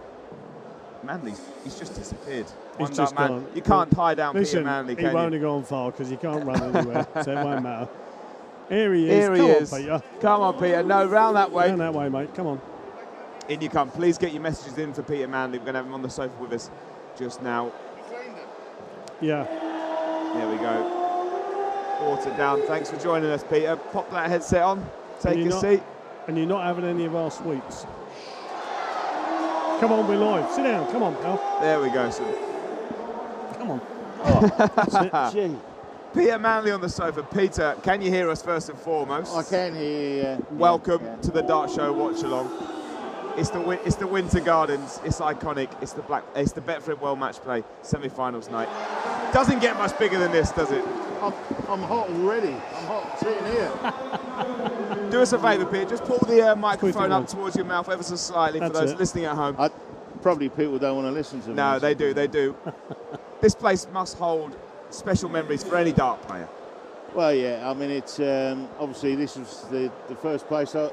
Manley, he's just disappeared. He's One just dart man. gone. You can't tie down Listen, Peter Manley, he can won't you? have gone far because he can't run anywhere, so it won't matter. Here he is. Here he Come is. on, Peter. Come on, Peter. No, round that way. Down that way, mate. Come on. In you come. Please get your messages in for Peter Manley. We're going to have him on the sofa with us just now. Yeah. There we go. Water down. Thanks for joining us, Peter. Pop that headset on. Take you're a not- seat. And you're not having any of our sweets. Come on, we're live. Sit down. Come on, pal. There we go, son. Come on. Gee. Peter Manley on the sofa. Peter, can you hear us first and foremost? I can hear you. Welcome Yeah. to the Dart Show Watch Along. It's the Winter Gardens. It's iconic. It's the Betfred World Matchplay semi-finals night. Doesn't get much bigger than this, does it? I'm hot already. I'm hot sitting here. Do us a favour, Peter. Just pull the microphone Squeeze it up on. towards your mouth ever so slightly for That's those it. listening at home. Probably people don't want to listen to me. No, they do. They do. This place must hold special memories for any dart player. Well, yeah. I mean, it's obviously this was the first place I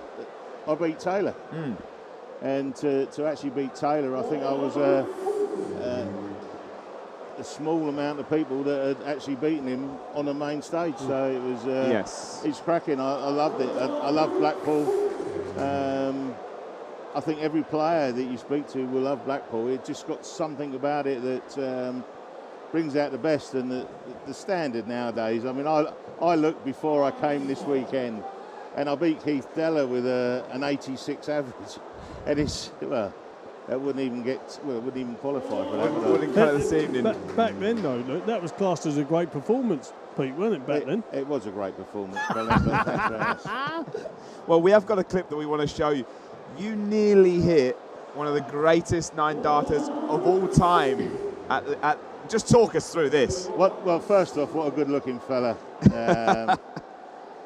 beat Taylor, and to actually beat Taylor, I think I was a small amount of people that had actually beaten him on the main stage. So it was. Yes. It's cracking. I loved it. I love Blackpool. I think every player that you speak to will love Blackpool. It just got something about it that brings out the best and the standard nowadays. I mean, I looked before I came this weekend, and I beat Keith Deller with an 86 average, and it's that wouldn't even qualify for that. Wouldn't cut it this evening. Back then, though, look, that was classed as a great performance, Pete, wasn't it, back then? It was a great performance. But that's Well, we have got a clip that we want to show you. You nearly hit one of the greatest nine darters of all time. Just talk us through this. Well, first off, what a good-looking fella.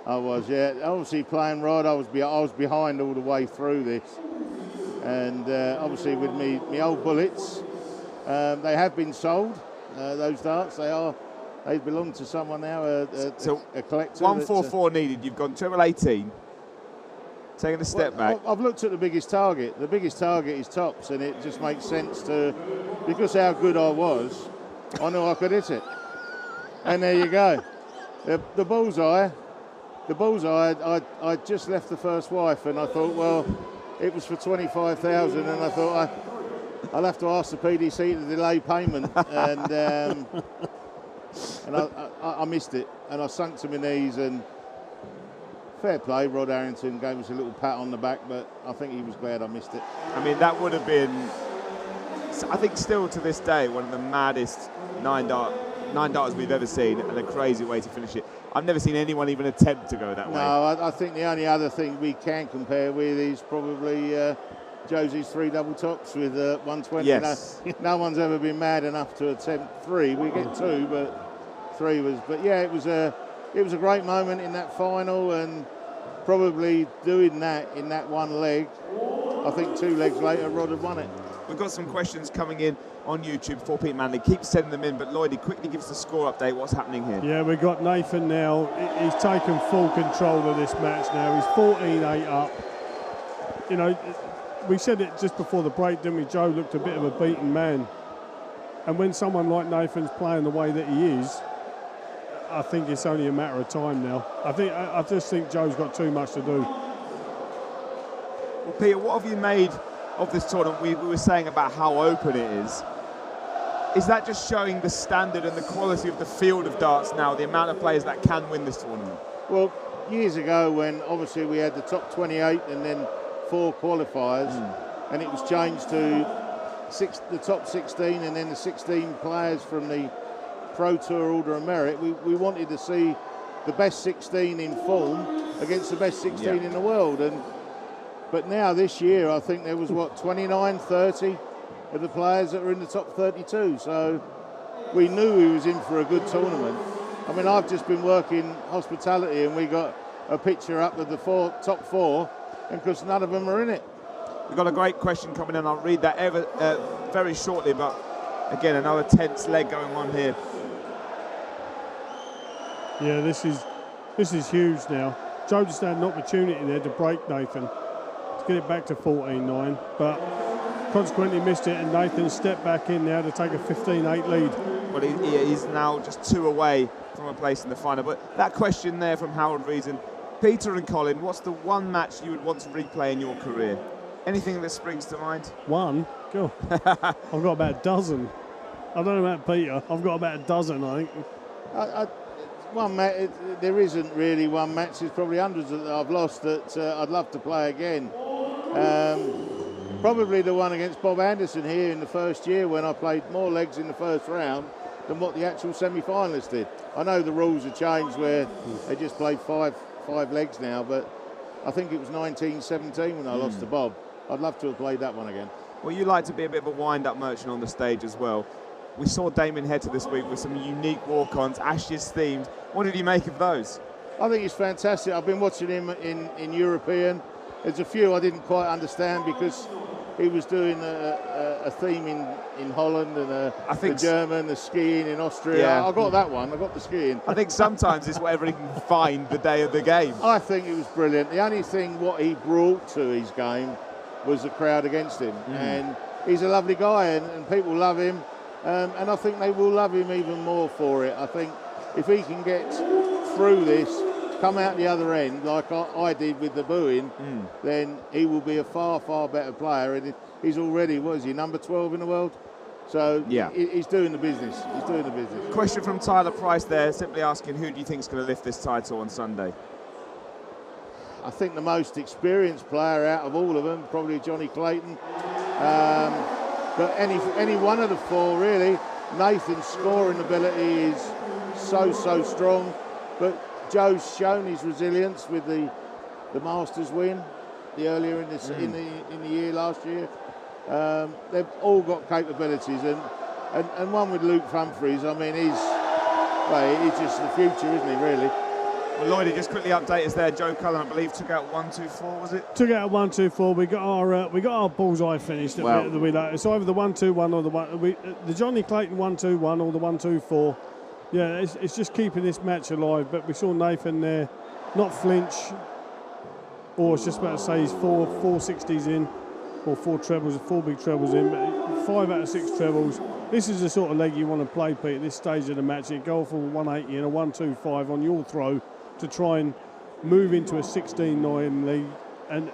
I was, yeah. Obviously playing rod, I was behind all the way through this, and obviously with me old bullets, they have been sold. Those darts, they belong to someone now, a collector. 144 needed. You've gone treble 18. Taking a step back. I've looked at the biggest target. The biggest target is tops, and it just makes sense because how good I was. I knew I could hit it. And there you go. The bullseye, I just left the first wife and I thought, well, it was for 25,000 and I thought I'll have to ask the PDC to delay payment. And I missed it and I sunk to my knees and fair play, Rod Harrington gave us a little pat on the back, but I think he was glad I missed it. I mean, that would have been, I think still to this day, one of the maddest nine darters we've ever seen and a crazy way to finish it. I've never seen anyone even attempt to go that way. No, I think the only other thing we can compare with is probably Josie's 3 double tops with 120. Yes. No one's ever been mad enough to attempt 3. We get 2, but 3 was. But yeah, it was a great moment in that final, and probably doing that in that one leg. I think 2 legs later, Rod had won it. We've got some questions coming in on YouTube for Pete Manley. Keep sending them in, but Lloyd, quickly give us the score update. What's happening here? Yeah, we've got Nathan now. He's taken full control of this match now. He's 14-8 up. You know, we said it just before the break, didn't we? Joe looked a bit of a beaten man. And when someone like Nathan's playing the way that he is, I think it's only a matter of time now. I just think Joe's got too much to do. Well, Peter, what have you made of this tournament? We were saying about how open it is. Is that just showing the standard and the quality of the field of darts now, the amount of players that can win this tournament? Well, years ago when obviously we had the top 28 and then 4 qualifiers, and it was changed to the top 16 and then the 16 players from the Pro Tour Order of Merit, we wanted to see the best 16 in form against the best 16 in the world. But now this year, I think there was, 29, 30 of the players that were in the top 32. So we knew he was in for a good tournament. I mean, I've just been working hospitality and we got a picture up of the top 4, and because none of them are in it. We've got a great question coming in. I'll read that very shortly, but again, another tense leg going on here. Yeah, this is huge now. Joe just had an opportunity there to break Nathan, to get it back to 14-9, but consequently missed it, and Nathan stepped back in now to take a 15-8 lead. Well, he's now just 2 away from a place in the final. But that question there from Harold Reason, Peter and Colin, what's the one match you would want to replay in your career? Anything that springs to mind? One? Go. I've got about a dozen. I don't know about Peter. I've got about a dozen, I think. One match, there isn't really one match. There's probably hundreds that I've lost that I'd love to play again. Probably the one against Bob Anderson here in the first year when I played more legs in the first round than what the actual semi-finalists did. I know the rules have changed where they just played five legs now, but I think it was 1917 when I lost to Bob. I'd love to have played that one again. Well, you like to be a bit of a wind-up merchant on the stage as well. We saw Damien Hedger this week with some unique walk-ons, Ashes themed. What did you make of those? I think it's fantastic. I've been watching him in European. There's a few I didn't quite understand because he was doing a theme in Holland and the German, the skiing in Austria. Yeah. I got that one. I got the skiing. I think sometimes it's whatever he can find the day of the game. I think it was brilliant. The only thing what he brought to his game was the crowd against him. And he's a lovely guy and people love him. And I think they will love him even more for it. I think if he can get through this, come out the other end like I did with the booing, then he will be a far, far better player. And he's already, what is he, number 12 in the world? So yeah, he's doing the business. He's doing the business. Question from Tyler Price there, simply asking, who do you think is going to lift this title on Sunday? I think the most experienced player out of all of them, probably Johnny Clayton. But any one of the 4, really. Nathan's scoring ability is so strong. But Joe's shown his resilience with the Masters win earlier in the year last year. They've all got capabilities, and one with Luke Humphreys. I mean, he's just the future, isn't he? Really. Well, Lloyd, just quickly update us there. Joe Cullen, I believe, took out 1-2-4. Was it? Took out 1-2-4. We got our bullseye finished. Well, it's either the 1-2-1 or the Johnny Clayton 1-2-1 or the 1-2-4. Yeah, it's just keeping this match alive. But we saw Nathan there, not flinch. Or I was just about to say he's 460s in. or 4 trebles, 4 big trebles in, 5 out of 6 trebles. This is the sort of leg you want to play, Pete, at this stage of the match. You go for a 180 and a 125 on your throw to try and move into a 16-9 lead and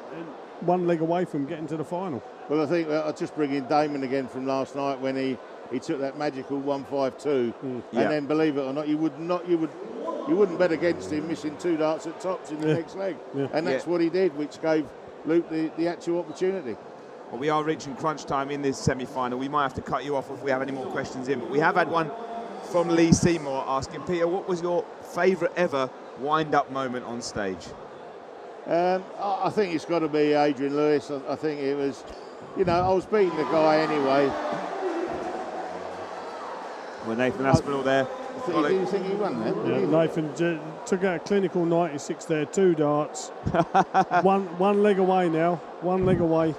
one leg away from getting to the final. Well, I think I'll just bring in Damon again from last night when he took that magical 152, and then believe it or not, you wouldn't bet against him missing 2 darts at tops in the next leg, and that's what he did, which gave Luke the actual opportunity. Well, we are reaching crunch time in this semi-final. We might have to cut you off if we have any more questions in, but we have had one from Lee Seymour asking, Peter, what was your favourite ever wind-up moment on stage? I think it's got to be Adrian Lewis. I think it was, I was beating the guy anyway. Well, Nathan Aspinall there. Do you think he won that? Yeah, Nathan took out a clinical 96 there, 2 darts. one leg away now, 1 leg away.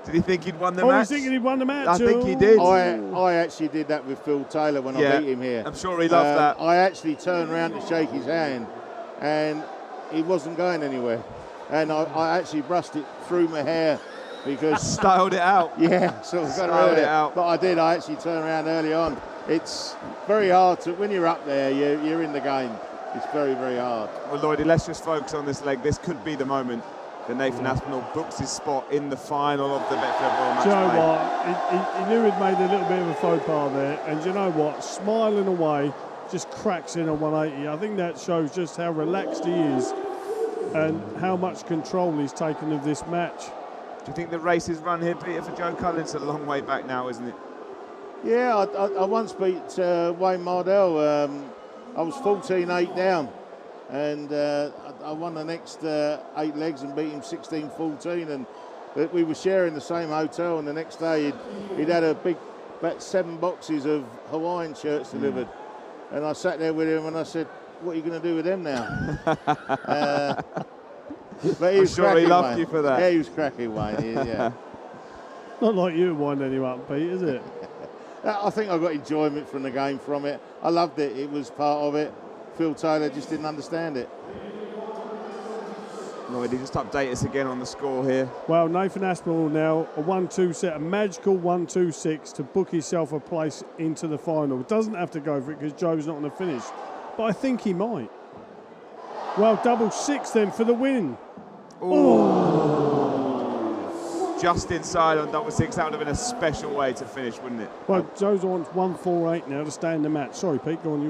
Did he think he'd won the match? match? He's thinking he'd won the match. I think he did. I actually did that with Phil Taylor when I beat him here. I'm sure he loved that. I actually turned around to shake his hand, and he wasn't going anywhere. And I actually brushed it through my hair because... Styled it out. Yeah, sort of styled it out. But I did. I actually turned around early on. It's very hard to... When you're up there, you're in the game. It's very, very hard. Well, Lloydie, let's just focus on this leg. This could be the moment that Nathan Aspinall books his spot in the final of the Betfred World Match. Do you know what? He knew he'd made a little bit of a faux pas there. And you know what? Smiling away, just cracks in a 180. I think that shows just how relaxed he is and how much control he's taken of this match. Do you think the race is run here, Peter, for Joe Cullen? It's a long way back now, isn't it? Yeah, I once beat Wayne Mardell. I was 14-8 down, and I won the next 8 legs and beat him 16-14. And we were sharing the same hotel, and the next day he'd had about 7 boxes of Hawaiian shirts delivered. And I sat there with him and I said, "What are you going to do with them now?" But he was sure he loved Wayne. you for that. Yeah, he was cracking, Wayne. Yeah. Not like you winding him up, Pete, is it? I think I got enjoyment from the game from it. I loved it. It was part of it. Phil Taylor just didn't understand it. Lloyd, just update us again on the score here. Well, Nathan Aspinall now a 1-2 set, a magical 1-2-6 to book himself a place into the final. Doesn't have to go for it because Joe's not going to finish, but I think he might. Well, double 6 then for the win. Ooh. Just inside on double 6. That would have been a special way to finish, wouldn't it? Well, Joe's on 1-4-8 now to stay in the match. Sorry, Pete, go on.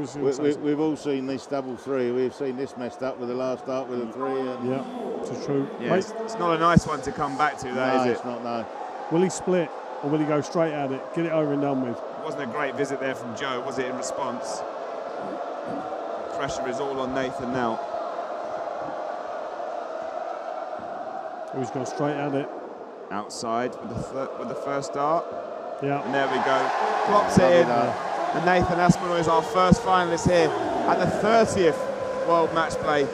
We've all seen this double 3. We've seen this messed up with the last dart with a 3. And yeah, it's true. Yeah, it's not a nice one to come back to, that, is it? It's not, no. Will he split or will he go straight at it? Get it over and done with. It wasn't a great visit there from Joe, was it, in response? Pressure is all on Nathan now. He's gone straight at it. Outside with the first dart. Yeah. And there we go. Plops it in. And Nathan Aspinall is our first finalist here at the 30th World Match Play.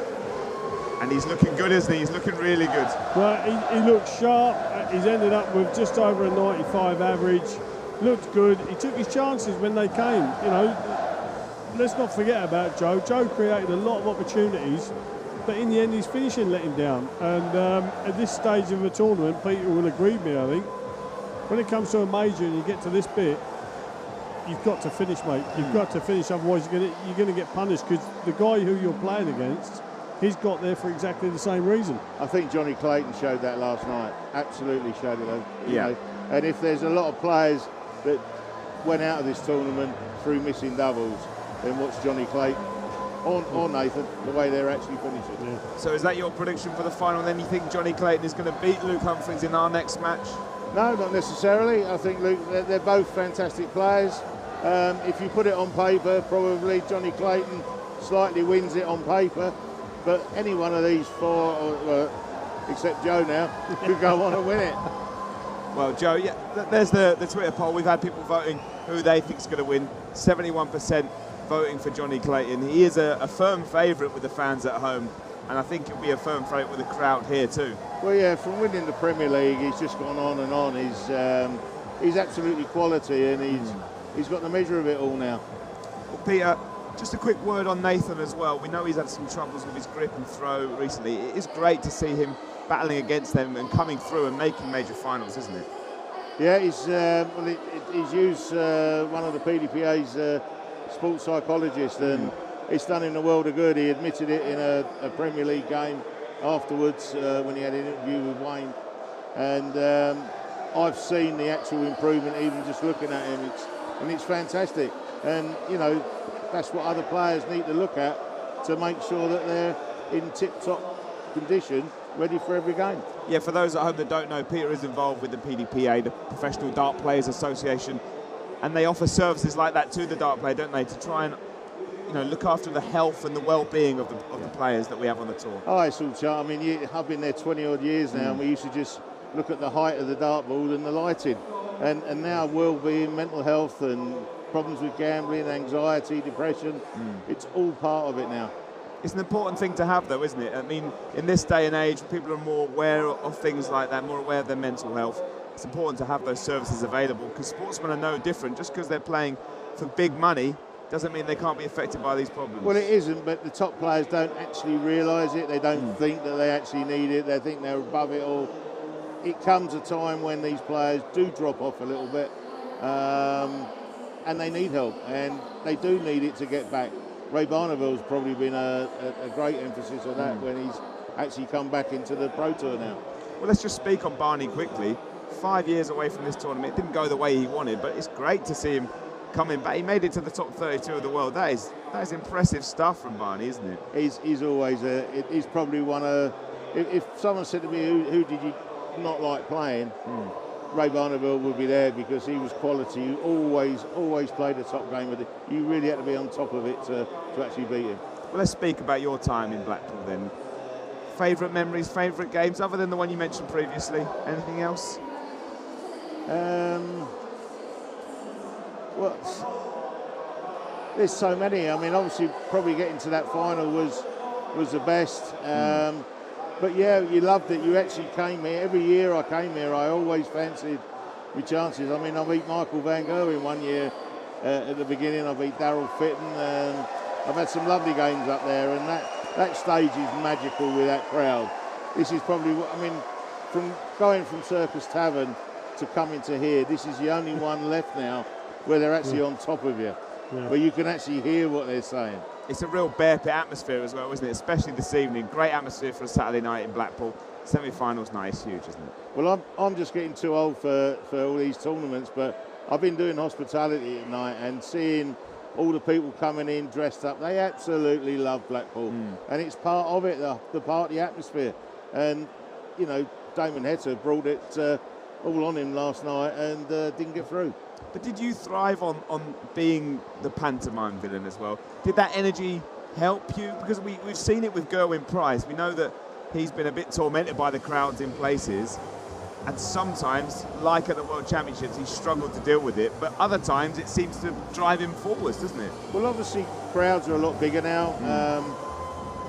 And he's looking good, isn't he? He's looking really good. Well, he looked sharp. He's ended up with just over a 95 average. Looked good. He took his chances when they came. You know, let's not forget about Joe. Joe created a lot of opportunities, but in the end, his finishing let him down. And at this stage of the tournament, Peter will agree with me, I think. When it comes to a major and you get to this bit, you've got to finish, mate. You've got to finish, otherwise you're going to get punished, because the guy who you're playing against, he's got there for exactly the same reason. I think Johnny Clayton showed that last night. Absolutely showed it. You know. And if there's a lot of players that went out of this tournament through missing doubles, then watch Johnny Clayton or Nathan, the way they're actually finishing. Yeah. So is that your prediction for the final then? You think Johnny Clayton is going to beat Luke Humphreys in our next match? No, not necessarily. I think Luke, they're both fantastic players. If you put it on paper, probably Johnny Clayton slightly wins it on paper, but any one of these four, except Joe now, could go on and win it. Well, Joe, yeah, there's the Twitter poll. We've had people voting who they think is going to win. 71% voting for Johnny Clayton. He is a firm favourite with the fans at home, and I think he'll be a firm favourite with the crowd here too. Well, yeah, from winning the Premier League, he's just gone on and on. He's absolutely quality, and he's got the measure of it all now. Well, Peter, just a quick word on Nathan as well. We know he's had some troubles with his grip and throw recently. It is great to see him battling against them and coming through and making major finals, isn't it? Yeah, he's used one of the PDPA's sports psychologists, and it's done him a world of good. He admitted it in a Premier League game afterwards when he had an interview with Wayne, and I've seen the actual improvement even just looking at him, and it's fantastic. And you know, that's what other players need to look at to make sure that they're in tip-top condition, ready for every game. Yeah, for those at home that don't know, Peter is involved with the PDPA, the Professional Dart Players Association, and they offer services like that to the dart player, don't they, to try and, you know, look after the health and the well-being of the players that we have on the tour. Oh, it's all chart. I mean, I've been there 20 odd years now, and we used to just look at the height of the dartboard and the lighting, and now well-being, mental health, and problems with gambling, anxiety, depression, it's all part of it now. It's an important thing to have, though, isn't it? I mean, in this day and age, people are more aware of things like that, more aware of their mental health. It's important to have those services available, because sportsmen are no different. Just because they're playing for big money doesn't mean they can't be affected by these problems. Well, it isn't, but the top players don't actually realise it. They don't think that they actually need it. They think they're above it all. It comes a time when these players do drop off a little bit, and they need help, and they do need it to get back. Ray Barneville's probably been a great emphasis on that when he's actually come back into the Pro Tour now. Well, let's just speak on Barney quickly. 5 years away from this tournament. It didn't go the way he wanted, but it's great to see him coming back. He made it to the top 32 of the world. That is impressive stuff from Barney, isn't it? He's always he's probably one of. If someone said to me, who did you not like playing? Ray Barneville would be there, because he was quality. He always played a top game with it. You really had to be on top of it to actually beat him. Well, let's speak about your time in Blackpool then. Favourite memories, favourite games, other than the one you mentioned previously? Anything else? Well, there's so many. I mean, obviously, probably getting to that final was the best. But yeah, you loved it. You actually came here. Every year I came here, I always fancied my chances. I mean, I beat Michael Van Gerwen one year at the beginning. I beat Darryl Fitton. And I've had some lovely games up there, and that stage is magical with that crowd. This is probably, I mean, from going from Circus Tavern to coming to here, this is the only one left now where they're actually on top of you, where you can actually hear what they're saying. It's a real bear pit atmosphere as well, isn't it? Especially this evening. Great atmosphere for a Saturday night in Blackpool. Semi-finals night is huge, isn't it? Well, I'm just getting too old for all these tournaments, but I've been doing hospitality at night and seeing all the people coming in dressed up. They absolutely love Blackpool, and it's part of it, the party atmosphere. And you know, Damon Heta brought it all on him last night and didn't get through. But did you thrive on being the pantomime villain as well? Did that energy help you? Because we've seen it with Gerwyn Price. We know that he's been a bit tormented by the crowds in places. And sometimes, like at the World Championships, he's struggled to deal with it. But other times, it seems to drive him forwards, doesn't it? Well, obviously, crowds are a lot bigger now.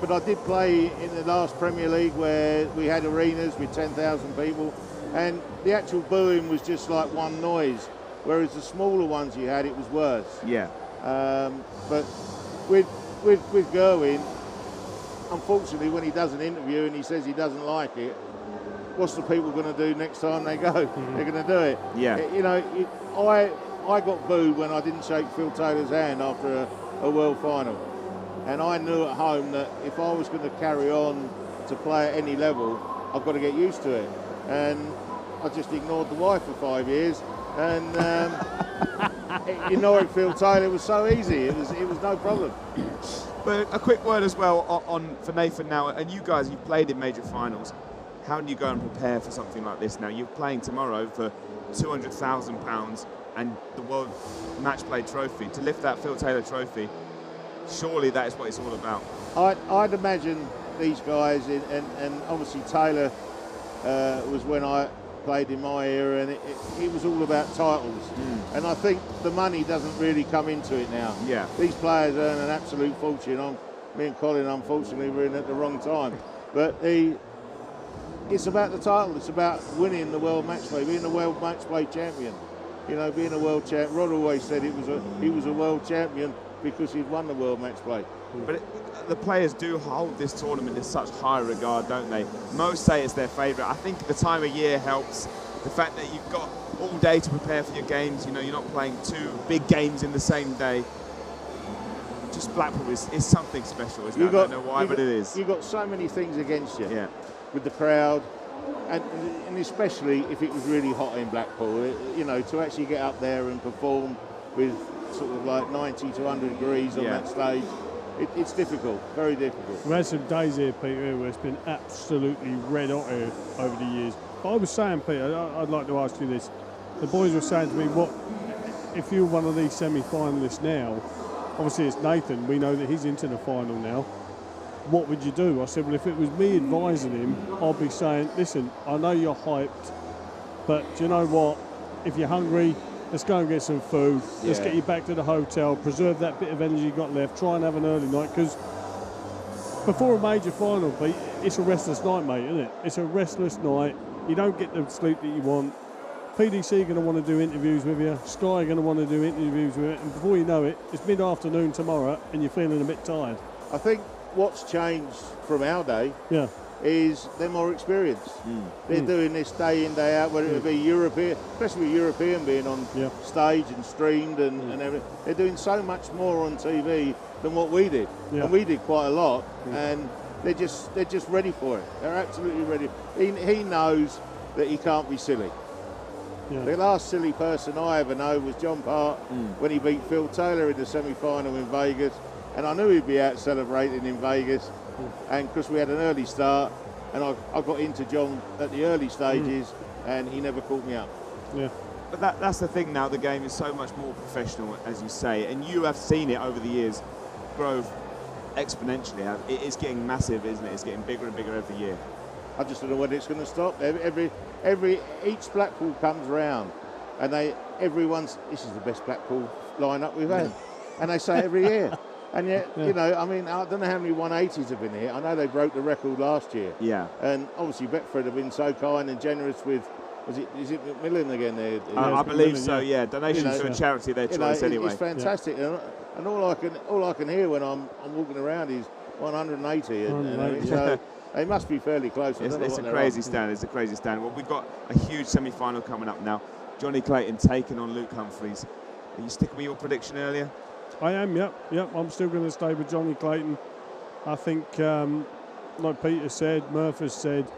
But I did play in the last Premier League where we had arenas with 10,000 people. And the actual booing was just like one noise. Whereas the smaller ones you had, it was worse. Yeah. But with Gerwyn, unfortunately, when he does an interview and he says he doesn't like it, what's the people going to do next time they go? They're going to do it. Yeah. You know, I got booed when I didn't shake Phil Taylor's hand after a world final. And I knew at home that if I was going to carry on to play at any level, I've got to get used to it. And I just ignored the wife for 5 years. And ignoring Phil Taylor was so easy. It was no problem. But a quick word as well for Nathan now. And you guys, you've played in major finals. How do you go and prepare for something like this now? You're playing tomorrow for £200,000 and the World Matchplay Trophy. To lift that Phil Taylor Trophy, surely that is what it's all about. I'd imagine these guys, and obviously Taylor was when I played in my era, and it was all about titles. And I think the money doesn't really come into it now. Yeah. These players earn an absolute fortune. Me and Colin, unfortunately, were in at the wrong time. But it's about the title. It's about winning the World Matchplay, being the World Matchplay champion. You know, being a world champ. Rod always said he was a world champion because he'd won the World Match Play. But the players do hold this tournament in such high regard, don't they? Most say it's their favourite. I think the time of year helps. The fact that you've got all day to prepare for your games. You know, you're not playing 2 big games in the same day. Just Blackpool is something special, isn't it? I don't know why, but it is. You've got so many things against you. Yeah. With the crowd, and especially if it was really hot in Blackpool, you know, to actually get up there and perform with sort of like 90 to 100 degrees on that stage, it's difficult, very difficult. We've had some days here, Peter, where it's been absolutely red hot here over the years. But I was saying, Peter, I'd like to ask you this. The boys were saying to me, what if you're one of these semi-finalists now? Obviously, it's Nathan. We know that he's into the final now. What would you do? I said, well, if it was me advising him, I'd be saying, listen, I know you're hyped, but do you know what? If you're hungry, let's go and get some food. Let's get you back to the hotel, preserve that bit of energy you got left, try and have an early night, because before a major final, Pete, it's a restless night, mate, isn't it? It's a restless night. You don't get the sleep that you want. PDC are going to want to do interviews with you. Sky are going to want to do interviews with you. And before you know it, it's mid-afternoon tomorrow and you're feeling a bit tired. I think what's changed from our day is they're more experienced. They're doing this day in, day out, whether it be European, especially European being on stage and streamed and everything. They're doing so much more on TV than what we did. And we did quite a lot, and they're just ready for it. They're absolutely ready. He knows that he can't be silly. The last silly person I ever know was John Part when he beat Phil Taylor in the semi-final in Vegas, and I knew he'd be out celebrating in Vegas, and because we had an early start, and I got into John at the early stages, and he never caught me up. But that's the thing now. The game is so much more professional, as you say, and you have seen it over the years grow exponentially. It is getting massive, isn't it? It's getting bigger and bigger every year. I just don't know when it's going to stop. Each Blackpool comes round, and this is the best Blackpool lineup we've had, and they say every year. And yet, you know, I mean, I don't know how many 180s have been here. I know they broke the record last year. And obviously Betfred have been so kind and generous with, is it Macmillan again there? I believe so, donations to a charity, their choice anyway. It's fantastic. And all I can hear when I'm walking around is 180. And so they must be fairly close. It's a crazy stand. It's a crazy stand. Well, we've got a huge semi-final coming up now. Johnny Clayton taking on Luke Humphreys. Are you sticking with your prediction earlier? I am, yep. I'm still going to stay with Johnny Clayton. I think, like Peter said, Murph has said,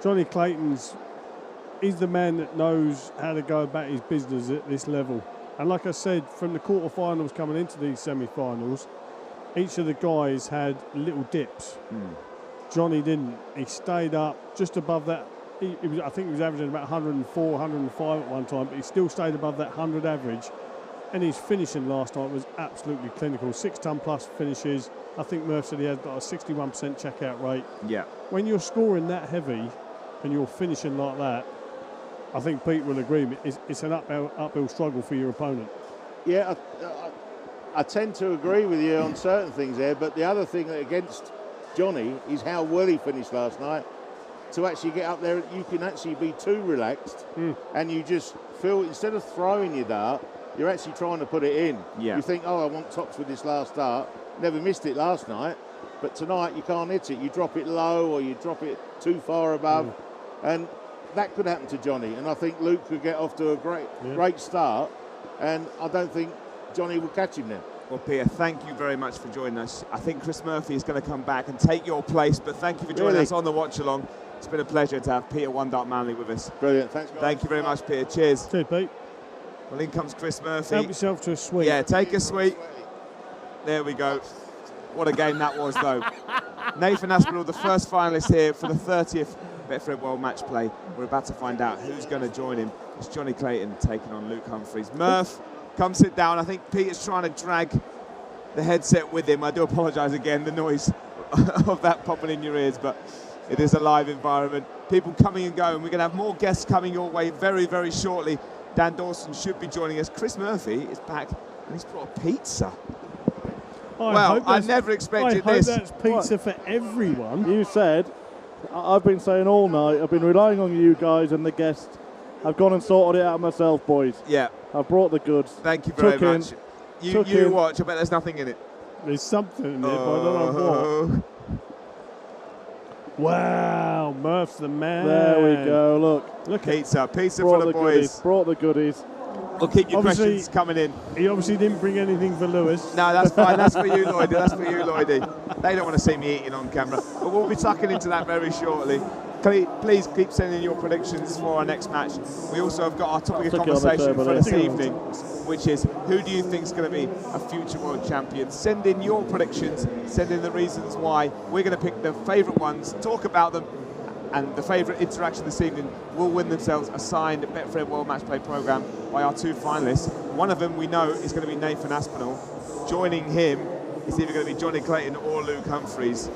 Johnny Clayton's he's the man that knows how to go about his business at this level. And like I said, from the quarterfinals coming into these semi-finals, each of the guys had little dips. Johnny didn't. He stayed up just above that. I think he was averaging about 104, 105 at one time, but he still stayed above that 100 average. And his finishing last night was absolutely clinical. 6-ton plus finishes. I think Murph said he had got a 61% checkout rate. When you're scoring that heavy and you're finishing like that, I think Pete will agree. It's an uphill struggle for your opponent. Yeah, I tend to agree with you on certain things there, but the other thing against Johnny is how well he finished last night. To actually get up there, you can actually be too relaxed, and you just feel, instead of throwing your dart, you're actually trying to put it in. You think, oh, I want tops with this last dart. Never missed it last night, but tonight you can't hit it. You drop it low or you drop it too far above, and that could happen to Johnny. And I think Luke could get off to a great start, and I don't think Johnny will catch him then. Well, Peter, thank you very much for joining us. I think Chris Murphy is going to come back and take your place, but thank you for joining us on the watch along. It's been a pleasure to have Peter One Dart Manley with us. Brilliant, thanks guys. Thank you very much, Peter. Cheers. Cheers, Pete. Well, in comes Chris Murphy. Help yourself to a sweet. Yeah, take a sweet. There we go. What a game that was, though. Nathan Aspinall, the first finalist here for the 30th Betfred World Match Play. We're about to find out who's going to join him. It's Johnny Clayton taking on Luke Humphreys. Murph, come sit down. I think Peter's trying to drag the headset with him. I do apologise again, the noise of that popping in your ears, but it is a live environment. People coming and going. We're going to have more guests coming your way very, very shortly. Dan Dawson should be joining us. Chris Murphy is back, and he's brought a pizza. I never expected this. I hope that's pizza for everyone. You said, I've been saying all night, I've been relying on you guys and the guests. I've gone and sorted it out myself, boys. Yeah. I've brought the goods. Thank you very much. You watch. I bet there's nothing in it. There's something in it, but I don't know what. Wow, Murph's the man. There we go. Look. Pizza for the boys. Brought the goodies. We'll keep your Obviously, questions coming in. He obviously didn't bring anything for Lewis. No, that's fine. That's for you, Lloyd. That's for you, Lloydie. They don't want to see me eating on camera. But we'll be tucking into that very shortly. Please keep sending your predictions for our next match. We also have got our topic of conversation for this evening, which is who do you think is going to be a future world champion? Send in your predictions, send in the reasons why. We're going to pick the favourite ones, talk about them, and the favourite interaction this evening will win themselves a signed Betfred World Matchplay programme by our 2 finalists. One of them we know is going to be Nathan Aspinall. Joining him is either going to be Johnny Clayton or Luke Humphries.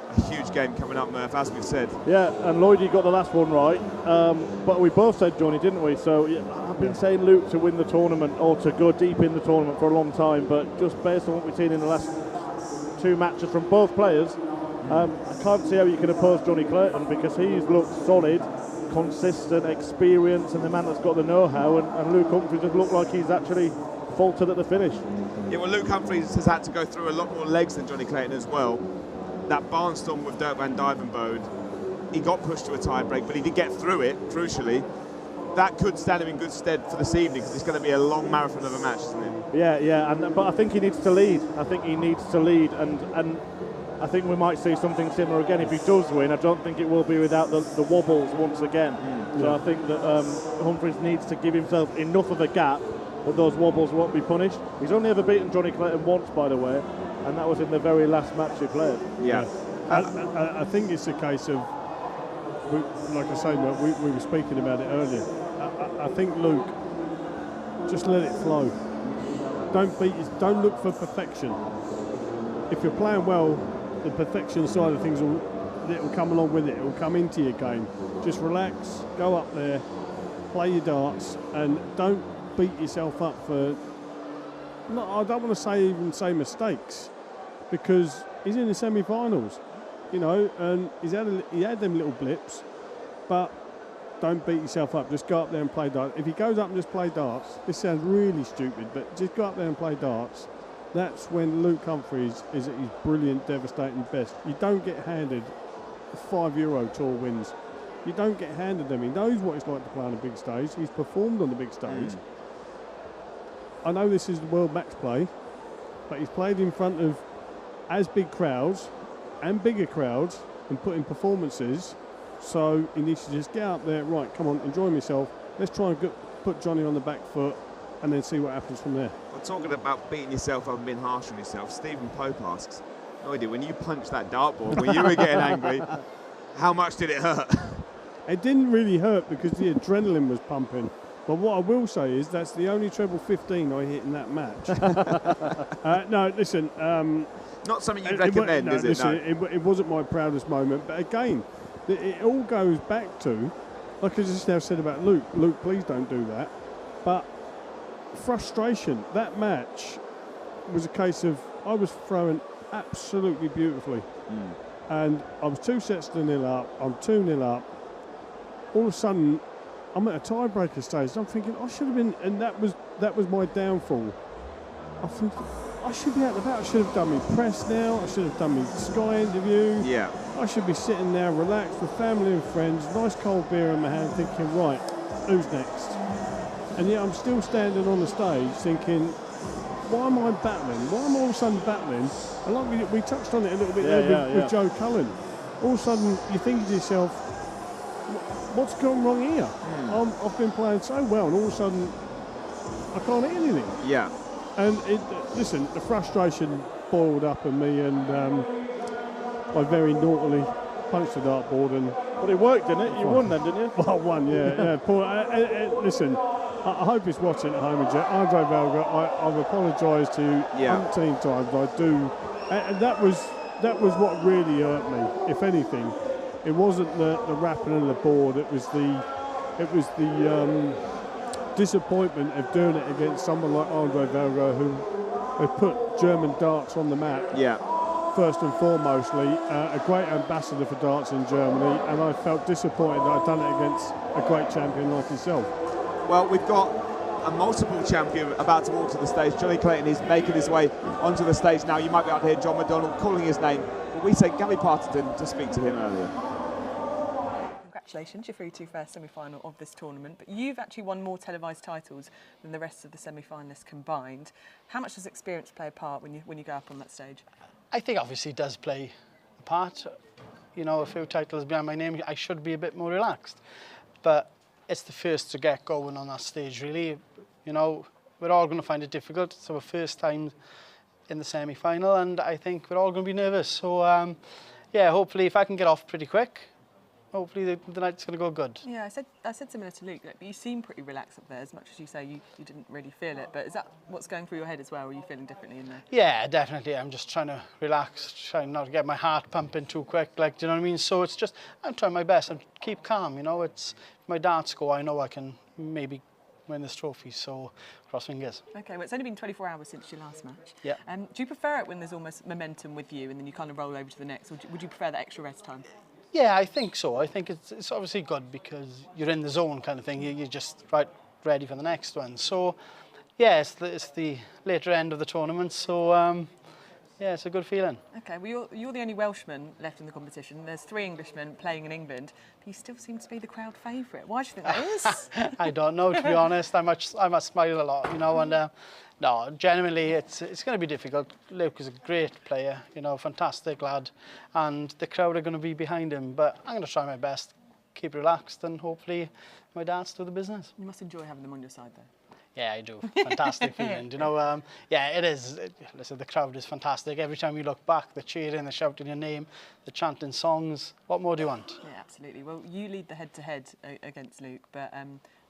A huge game coming up, Murph, as we've said. Yeah, and Lloyd, you got the last one right. But we both said Johnny, didn't we? So yeah, I've been saying Luke to win the tournament or to go deep in the tournament for a long time, but just based on what we've seen in the last 2 matches from both players, I can't see how you can oppose Johnny Clayton because he's looked solid, consistent, experienced, and the man that's got the know-how, and Luke Humphries just looked like he's actually faltered at the finish. Yeah, well, Luke Humphries has had to go through a lot more legs than Johnny Clayton as well. That barnstorm with Dirk van Dijvenbode, he got pushed to a tie break, but he did get through it, crucially. That could stand him in good stead for this evening because it's going to be a long marathon of a match, isn't it? Yeah, but I think he needs to lead. And I think we might see something similar again if he does win. I don't think it will be without the wobbles once again. So I think that Humphries needs to give himself enough of a gap that those wobbles won't be punished. He's only ever beaten Johnny Clayton once, by the way, and that was in the very last match he played. Yeah. I think it's a case of, like I say, we were speaking about it earlier. I think Luke, just let it flow. Don't look for perfection. If you're playing well, the perfection side of things will come along with it. It will come into your game. Just relax, go up there, play your darts, and don't beat yourself up for. I don't want to say mistakes, because he's in the semi-finals, and he had them little blips, but don't beat yourself up. Just go up there and play darts. If he goes up and just play darts, this sounds really stupid, but just go up there and play darts. That's when Luke Humphries is at his brilliant, devastating best. You don't get handed 5 Euro Tour wins. You don't get handed them. He knows what it's like to play on a big stage. He's performed on the big stage. I know this is the World Matchplay, but he's played in front of as big crowds and bigger crowds and put in performances. So he needs to just get out there, right, come on, enjoy myself. Let's try and put Johnny on the back foot and then see what happens from there. Well, talking about beating yourself up and being harsh on yourself, Stephen Pope asks, Lloydie, when you punched that dartboard, when you were getting angry, how much did it hurt? It didn't really hurt because the adrenaline was pumping. But what I will say is that's the only treble 15 I hit in that match. No, listen. Not something you'd recommend, is it? Listen, it wasn't my proudest moment. But again, it all goes back to, like I just now said about Luke. Luke, please don't do that. But frustration. That match was a case of I was throwing absolutely beautifully. And I was 2 sets to 0 up. I'm 2-0 up. All of a sudden, I'm at a tiebreaker stage. I'm thinking I should have been, and that was my downfall. I think I should be out and about. I should have done my press now. I should have done my Sky interview. Yeah. I should be sitting there relaxed with family and friends, nice cold beer in my hand, thinking, right, who's next? And yet I'm still standing on the stage thinking, why am I battling? Why am I all of a sudden battling? And like we touched on it a little bit there with Joe Cullen. All of a sudden you're thinking to yourself, what's gone wrong here? I've been playing so well, and all of a sudden I can't hit anything. Yeah. And listen, the frustration boiled up in me, and I very naughtily punched the dartboard. But it worked, didn't it? You won then, didn't you? Well, I won, yeah. Paul, listen, I hope he's watching at home. Andre Valga, I've apologised to you umpteen times. I do, and that was what really hurt me. If anything, it wasn't the rapping of the board. It was the disappointment of doing it against someone like Andre Valga, who put German darts on the map. Yeah. First and foremostly, a great ambassador for darts in Germany, and I felt disappointed that I'd done it against a great champion like yourself. Well, we've got a multiple champion about to walk to the stage. Johnny Clayton is making his way onto the stage now. You might be able to hear John McDonald calling his name, but we sent Gabby Partington to speak to him earlier. Congratulations, you're through to first semi-final of this tournament, but you've actually won more televised titles than the rest of the semi-finalists combined. How much does experience play a part when you go up on that stage? I think obviously it does play a part. You know, a few titles behind my name, I should be a bit more relaxed. But it's the first to get going on that stage, really. You know, we're all going to find it difficult. It's our first time in the semi-final, and I think we're all going to be nervous. So, yeah, hopefully if I can get off pretty quick, hopefully the night's going to go good. Yeah, I said similar to Luke, but you seem pretty relaxed up there, as much as you say you didn't really feel it. But is that what's going through your head as well? Or are you feeling differently in there? Yeah, definitely. I'm just trying to relax, trying not to get my heart pumping too quick, like, do you know what I mean? So it's just, I'm trying my best and keep calm, you know. It's, if my darts go, I know I can maybe win this trophy, so cross fingers. Okay, well, it's only been 24 hours since your last match. Yeah. Do you prefer it when there's almost momentum with you and then you kind of roll over to the next, or would you prefer that extra rest time? Yeah, I think so. I think it's obviously good because you're in the zone kind of thing. You're just ready for the next one. So, yeah, it's the later end of the tournament. So, yeah, it's a good feeling. Okay, well, you're the only Welshman left in the competition. There's 3 Englishmen playing in England, but you still seem to be the crowd favourite. Why do you think that is? I don't know, to be honest. I must smile a lot, you know, and no, genuinely, it's going to be difficult. Luke is a great player, you know, fantastic lad, and the crowd are going to be behind him. But I'm going to try my best, keep relaxed, and hopefully my darts do the business. You must enjoy having them on your side, though. Yeah, I do. Fantastic feeling. You know, yeah, it is. Listen, the crowd is fantastic. Every time you look back, they're cheering, they're shouting your name, they're chanting songs. What more do you want? Yeah, absolutely. Well, you lead the head-to-head against Luke, but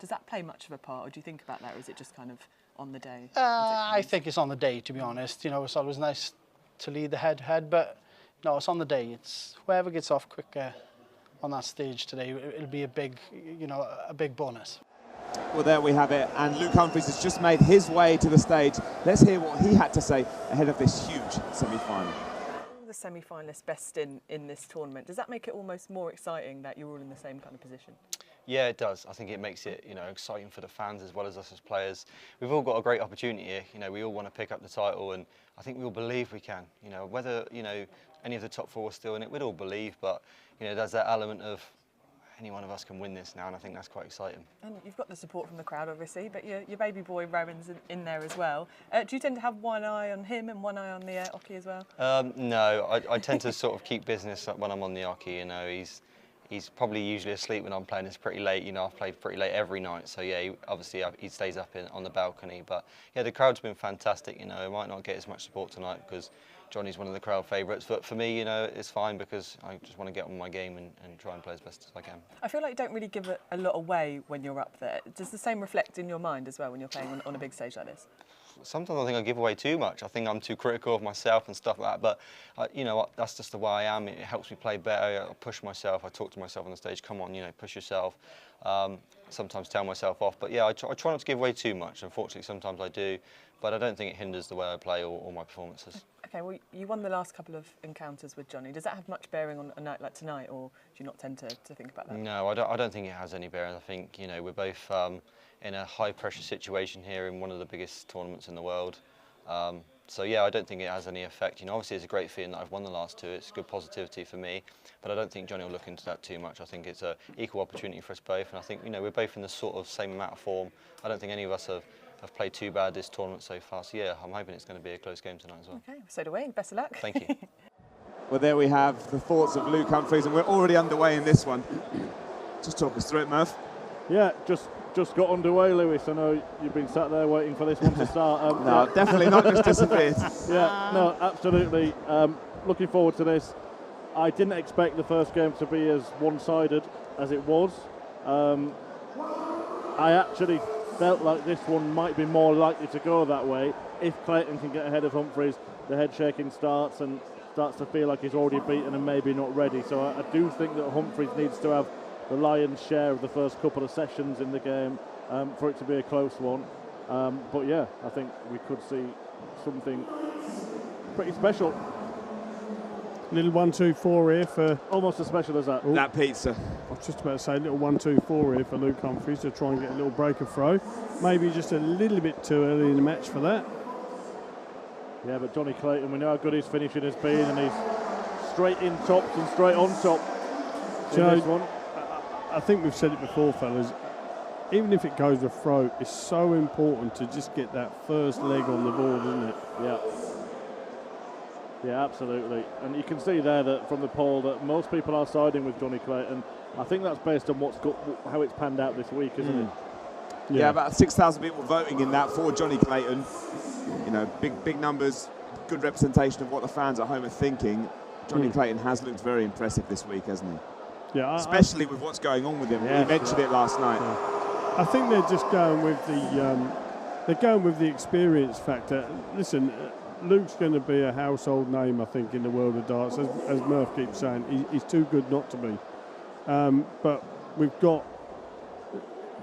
does that play much of a part, or do you think about that, or is it just kind of on the day? I think it's on the day, to be honest. You know, it's always nice to lead the head-to-head, but no, it's on the day. It's whoever gets off quicker on that stage today, it'll be a big, you know, a big bonus. Well, there we have it, and Luke Humphries has just made his way to the stage. Let's hear what he had to say ahead of this huge semi-final. The semi-finalists best in this tournament. Does that make it almost more exciting that you're all in the same kind of position? Yeah, it does. I think it makes it, you know, exciting for the fans as well as us as players. We've all got a great opportunity here. You know, we all want to pick up the title, and I think we all believe we can. You know, whether, you know, any of the top 4 are still in it, we'd all believe, but, you know, there's that element of any one of us can win this now, and I think that's quite exciting. And you've got the support from the crowd, obviously, but your baby boy Rowan's in there as well. Do you tend to have one eye on him and one eye on the Oki as well? No, I tend to sort of keep business when I'm on the Oki. You know, he's probably usually asleep when I'm playing. It's pretty late. You know, I've played pretty late every night, so yeah, he stays up on the balcony. But yeah, the crowd's been fantastic. You know, I might not get as much support tonight because Johnny's one of the crowd favourites, but for me, you know, it's fine because I just want to get on my game and try and play as best as I can. I feel like you don't really give a lot away when you're up there. Does the same reflect in your mind as well when you're playing on a big stage like this? Sometimes I think I give away too much. I think I'm too critical of myself and stuff like that, but you know, that's just the way I am. It helps me play better. I push myself. I talk to myself on the stage, come on, you know, push yourself. Sometimes tell myself off, but yeah, I try not to give away too much. Unfortunately, sometimes I do, but I don't think it hinders the way I play or my performances. Okay, well, you won the last couple of encounters with Johnny. Does that have much bearing on a night like tonight, or do you not tend to think about that? No, I don't think it has any bearing. I think, you know, we're both in a high-pressure situation here in one of the biggest tournaments in the world. So yeah, I don't think it has any effect. You know, obviously it's a great feeling that I've won the last 2. It's good positivity for me, but I don't think Johnny will look into that too much. I think it's an equal opportunity for us both, and I think, you know, we're both in the sort of same amount of form. I don't think any of us have played too bad this tournament so far. So yeah, I'm hoping it's going to be a close game tonight as well. Okay, so do we. Best of luck. Thank you. Well, there we have the thoughts of Luke Humphries, and we're already underway in this one. Just talk us through it, Murph. Yeah, just got underway, Lewis. I know you've been sat there waiting for this one to start. No, definitely not just disappeared. Yeah, no, absolutely. Looking forward to this. I didn't expect the first game to be as one-sided as it was. I actually felt like this one might be more likely to go that way if Clayton can get ahead of Humphries. The head shaking starts and starts to feel like he's already beaten and maybe not ready. So I do think that Humphries needs to have the lion's share of the first couple of sessions in the game for it to be a close one. But yeah, I think we could see something pretty special. Little 1-2-4 here for... Almost as special as that. Oh, That pizza. I was just about to say, little 1-2-4 here for Luke Humphries to try and get a little breaker throw. Maybe just a little bit too early in the match for that. Yeah, but Johnny Clayton, we know how good his finishing has been, and he's straight in tops and straight on top. This one. I think we've said it before, fellas. Even if it goes to throw, it's so important to just get that first leg on the board, isn't it? Yeah. Yeah, absolutely. And you can see there that from the poll that most people are siding with Johnny Clayton. I think that's based on how it's panned out this week, isn't it? Yeah, about 6,000 people voting in that for Johnny Clayton. You know, big numbers, good representation of what the fans at home are thinking. Johnny Clayton has looked very impressive this week, hasn't he? Yeah, especially with what's going on with him. Yeah, we mentioned it last night. I think they're just going with the experience factor. Listen, Luke's going to be a household name, I think, in the world of darts, as Murph keeps saying. He's too good not to be. But we've got.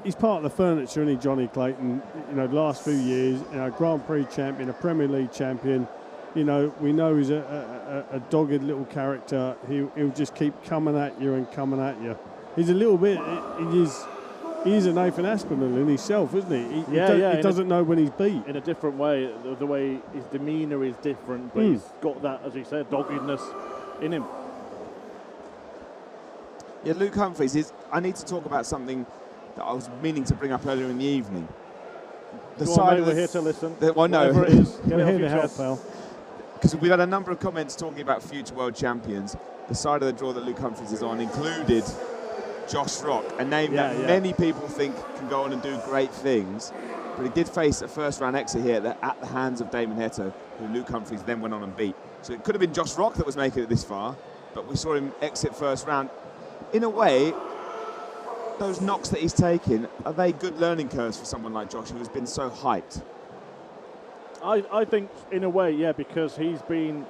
He's part of the furniture, isn't he, Johnny Clayton? You know, the last few years, Grand Prix champion, a Premier League champion. You know, we know he's a dogged little character. He'll just keep coming at you and coming at you. He's a little bit. He's a Nathan Aspinall in himself, isn't he? He doesn't know when he's beat. In a different way, the way his demeanour is different, but he's got that, as you said, doggedness in him. Yeah, Luke Humphries I need to talk about something that I was meaning to bring up earlier in the evening. We're here to listen. Well, no. Whatever it is, get we're it here to off your help, chest. pal. Because we've had a number of comments talking about future world champions. The side of the draw that Luke Humphries is on included Josh Rock, a name that many people think can go on and do great things. But he did face a first-round exit here at the hands of Damon Hetto, who Luke Humphries then went on and beat. So it could have been Josh Rock that was making it this far, but we saw him exit first round. In a way, those knocks that he's taken, are they good learning curves for someone like Josh, who has been so hyped? I think, in a way, yeah, because he's been...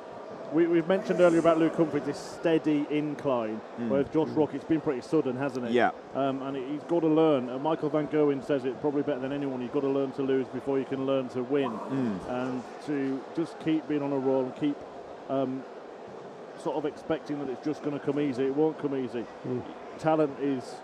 We've mentioned earlier about Luke Humphries, this steady incline, whereas Josh Rock, it's been pretty sudden, hasn't it? Yeah. And he's got to learn. Michael Van Gerwen says it probably better than anyone. You've got to learn to lose before you can learn to win. And to just keep being on a roll and keep sort of expecting that it's just going to come easy. It won't come easy. Talent is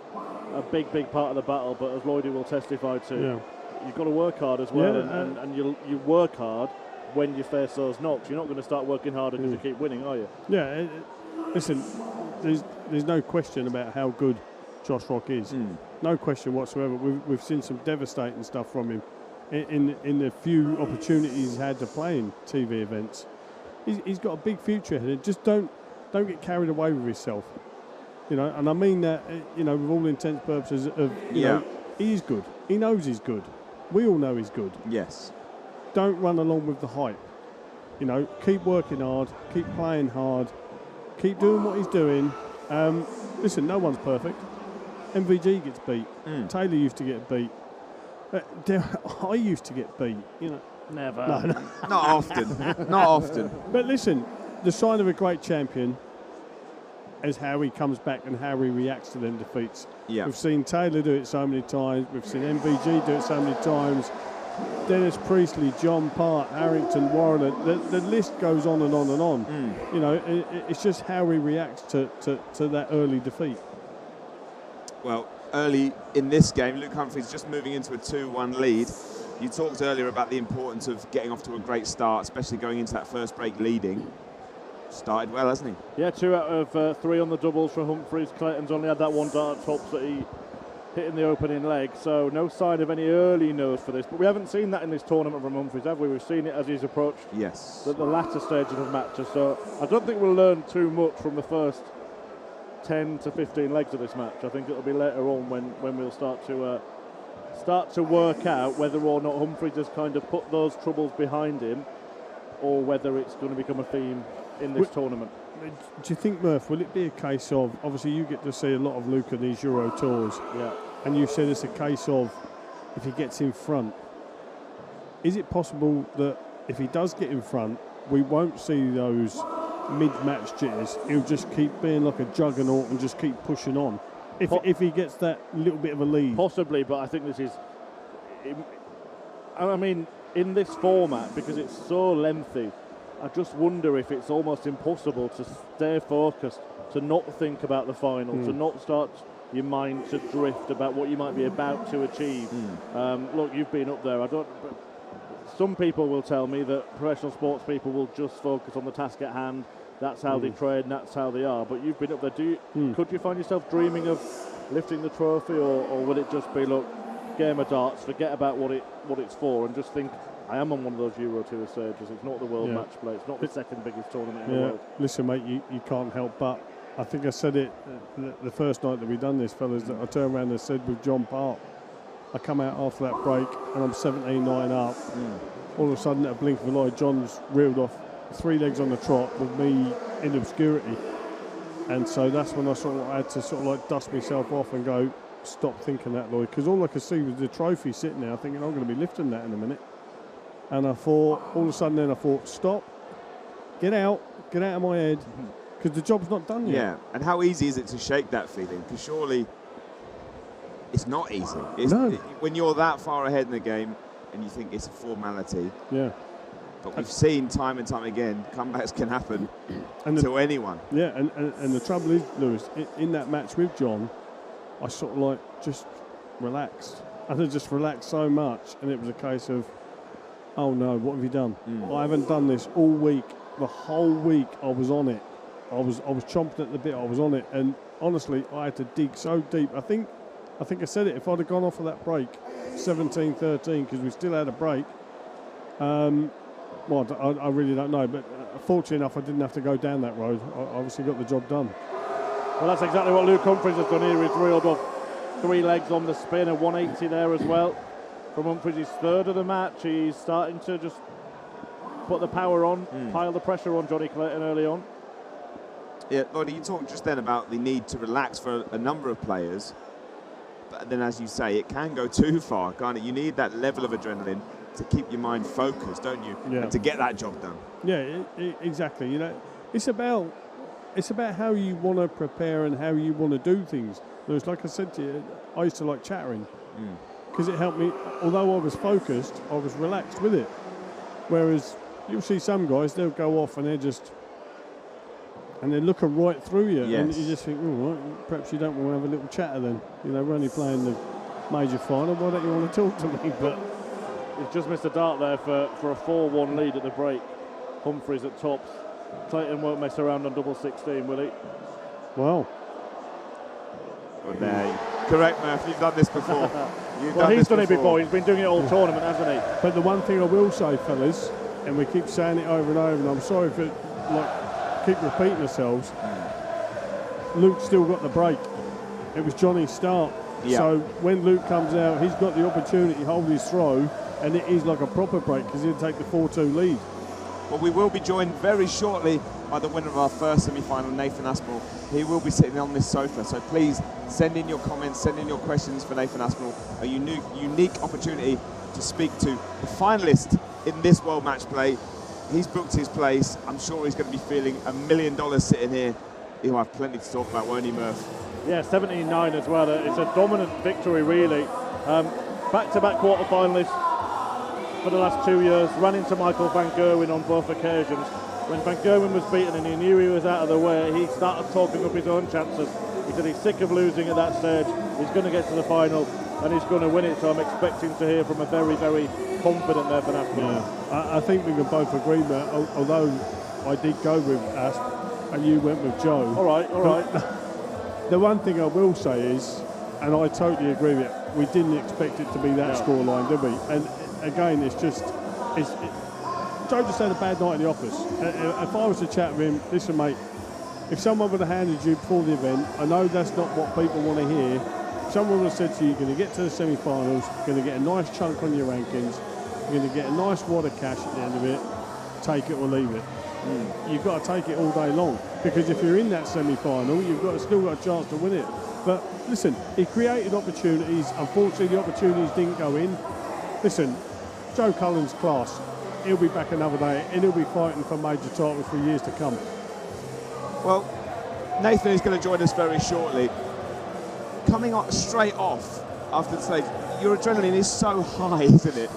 a big part of the battle, but as Lloyd will testify to, you've got to work hard as well, and you work hard when you face those knocks. You're not going to start working harder because you keep winning, are you? Yeah, listen, there's no question about how good Josh Rock is. No question whatsoever. We've seen some devastating stuff from him in the few opportunities he's had to play in TV events. He's got a big future ahead. Just don't get carried away with himself. You know, and I mean that, you know, with all intents and purposes of, you know, he's good. He knows he's good. We all know he's good. Yes. Don't run along with the hype. You know, keep working hard, keep playing hard, keep doing what he's doing. Listen, no one's perfect. MVG gets beat. Taylor used to get beat. I used to get beat, you know. Never. No. Not often. Not often. But listen, the sign of a great champion is how he comes back and how he reacts to them defeats. Yeah. We've seen Taylor do it so many times. We've seen MVG do it so many times. Dennis Priestley, John Part, Harrington, Warren. The list goes on and on and on. You know, it's just how he reacts to that early defeat. Well, early in this game, Luke Humphries just moving into a 2-1 lead. You talked earlier about the importance of getting off to a great start, especially going into that first break leading. Started well, hasn't he? Yeah, 2 out of 3 on the doubles for Humphries. Clayton's only had that one dart tops that he hit in the opening leg, so no sign of any early nose for this. But we haven't seen that in this tournament from Humphries, have we? We've seen it as he's approached the latter stages of matches. So I don't think we'll learn too much from the first 10 to 15 legs of this match. I think it'll be later on when we'll start to work out whether or not Humphries has kind of put those troubles behind him, or whether it's going to become a theme in this tournament. Do you think, Murph, will it be a case of, obviously you get to see a lot of Luke in these Euro tours, and you said it's a case of if he gets in front, is it possible that if he does get in front, we won't see those mid-match jitters? He'll just keep being like a juggernaut and just keep pushing on if he gets that little bit of a lead? Possibly, but I think this is... I mean, in this format, because it's so lengthy, I just wonder if it's almost impossible to stay focused, to not think about the final, to not start your mind to drift about what you might be about to achieve. Look, you've been up there. Some people will tell me that professional sports people will just focus on the task at hand. That's how they train, that's how they are. But you've been up there. Could you find yourself dreaming of lifting the trophy, or would it just be, look, game of darts, forget about what it's for, and just think, I am on one of those Euro Tour stages. It's not the World Match Play. It's not the second biggest tournament in the world. Listen, mate, you can't help but. I think I said it the first night that we done this, fellas, that I turned around and said with John Park, I come out after that break and I'm 17-9 up. All of a sudden, at a blink of an eye, John's reeled off 3 legs on the trot with me in obscurity. And so that's when I had to dust myself off and go, stop thinking that, Lloyd, because all I could see was the trophy sitting there, thinking I'm going to be lifting that in a minute. And I thought, all of a sudden then I thought, stop, get out of my head, because the job's not done yet. Yeah, and how easy is it to shake that feeling? Because surely it's not easy. When you're that far ahead in the game and you think it's a formality. Yeah. But we've seen time and time again, comebacks can happen to anyone. Yeah, and the trouble is, Lewis, in that match with John, I sort of just relaxed. And I just relaxed so much, and it was a case of, oh no, what have you done? I haven't done this all week. The whole week I was on it. I was chomping at the bit. I was on it, and honestly, I had to dig so deep. I think I said it. If I'd have gone off of that break, 17-13, because we still had a break. Well, I really don't know, but fortunately enough, I didn't have to go down that road. I obviously got the job done. Well, that's exactly what Luke Humphries has done here. He's reeled off 3 legs on the spin, and 180 there as well. From Humphries, his third of the match. He's starting to just put the power on, pile the pressure on Johnny Clayton early on. Yeah, Lloyd, you talked just then about the need to relax for a number of players. But then, as you say, it can go too far, can't it? You need that level of adrenaline to keep your mind focused, don't you? Yeah. And to get that job done. Yeah, exactly. You know, it's about how you want to prepare and how you want to do things. There's, like I said to you, I used to like chattering because it helped me. Although I was focused, I was relaxed with it. Whereas you'll see some guys, they'll go off and they're looking right through you, and you just think, oh, right, perhaps you don't want to have a little chatter then. You know, we're only playing the major final. Why don't you want to talk to me? But he's just missed a dart there for a 4-1 lead at the break. Humphries at tops. Clayton won't mess around on double 16, will he? Well. Good day. Correct, Murph. You've done this before. He's done it before. He's been doing it all tournament, hasn't he? But the one thing I will say, fellas, and we keep saying it over and over, and I'm sorry for keep repeating ourselves. Luke still got the break. It was Johnny's start. Yeah. So when Luke comes out, he's got the opportunity to hold his throw, and it is like a proper break because he'll take the 4-2 lead. Well, we will be joined very shortly by the winner of our first semi-final, Nathan Aspinall. He will be sitting on this sofa, so please send in your comments, send in your questions for Nathan Aspinall. A unique opportunity to speak to the finalist in this World Match Play. He's booked his place. I'm sure he's going to be feeling $1 million sitting here. He'll have plenty to talk about, won't he, Murph? Yeah, 17-9 as well. It's a dominant victory, really. Back-to-back quarter-finalists for the last 2 years. Ran into Michael van Gerwen on both occasions. When Van Gerwen was beaten and he knew he was out of the way, he started talking up his own chances. He said he's sick of losing at that stage. He's going to get to the final and he's going to win it. So I'm expecting to hear from a very, very confident Nathan Aspinall. Yeah. I think we can both agree, Matt, although I did go with Asp and you went with Joe. All right. The one thing I will say is, and I totally agree with it, we didn't expect it to be that scoreline, did we? And again, Joe just had a bad night in the office. If I was to chat with him, listen, mate, if someone would have handed you before the event, I know that's not what people want to hear. If someone would have said to you, you're going to get to the semi-finals, you're going to get a nice chunk on your rankings, you're going to get a nice wad of cash at the end of it, take it or leave it. You've got to take it all day long, because if you're in that semi-final, you've still got a chance to win it. But listen, he created opportunities. Unfortunately, the opportunities didn't go in. Listen, Joe Colin's class. He'll be back another day, and he'll be fighting for major titles for years to come. Well, Nathan is going to join us very shortly. Coming straight off after the stage, your adrenaline is so high, isn't it?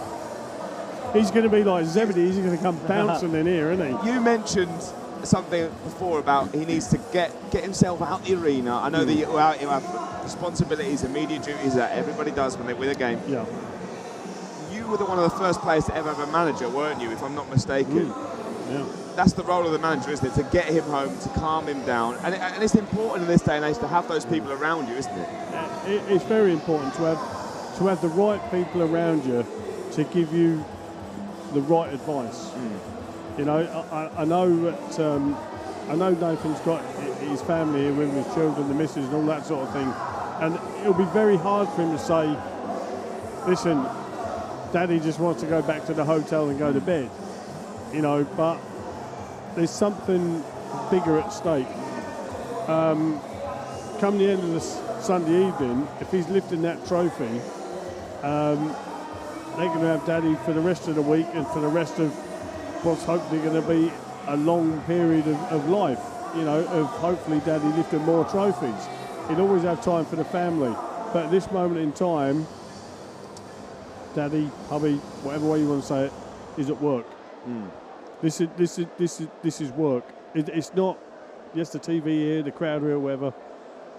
He's going to be like Zebedee. He's going to come bouncing in here, isn't he? You mentioned something before about he needs to get himself out the arena. I know that you have responsibilities and media duties that everybody does when they win a game. Yeah. You were one of the first players to ever have a manager, weren't you, if I'm not mistaken? Yeah. That's the role of the manager, isn't it? To get him home, to calm him down. And it's important in this day and age to have those people around you, isn't it? It's very important to have the right people around you to give you the right advice. You know, I know that I know Nathan's got his family here with his children, the missus, and all that sort of thing. And it'll be very hard for him to say, listen, Daddy just wants to go back to the hotel and go to bed. You know, but there's something bigger at stake. Come the end of the Sunday evening, if he's lifting that trophy, they're going to have Daddy for the rest of the week and for the rest of what's hopefully going to be a long period of life, you know, of hopefully Daddy lifting more trophies. He'd always have time for the family. But at this moment in time, Daddy, hubby, whatever way you want to say it, is at work. This is work. It's not, yes, the TV here, the crowd here, whatever.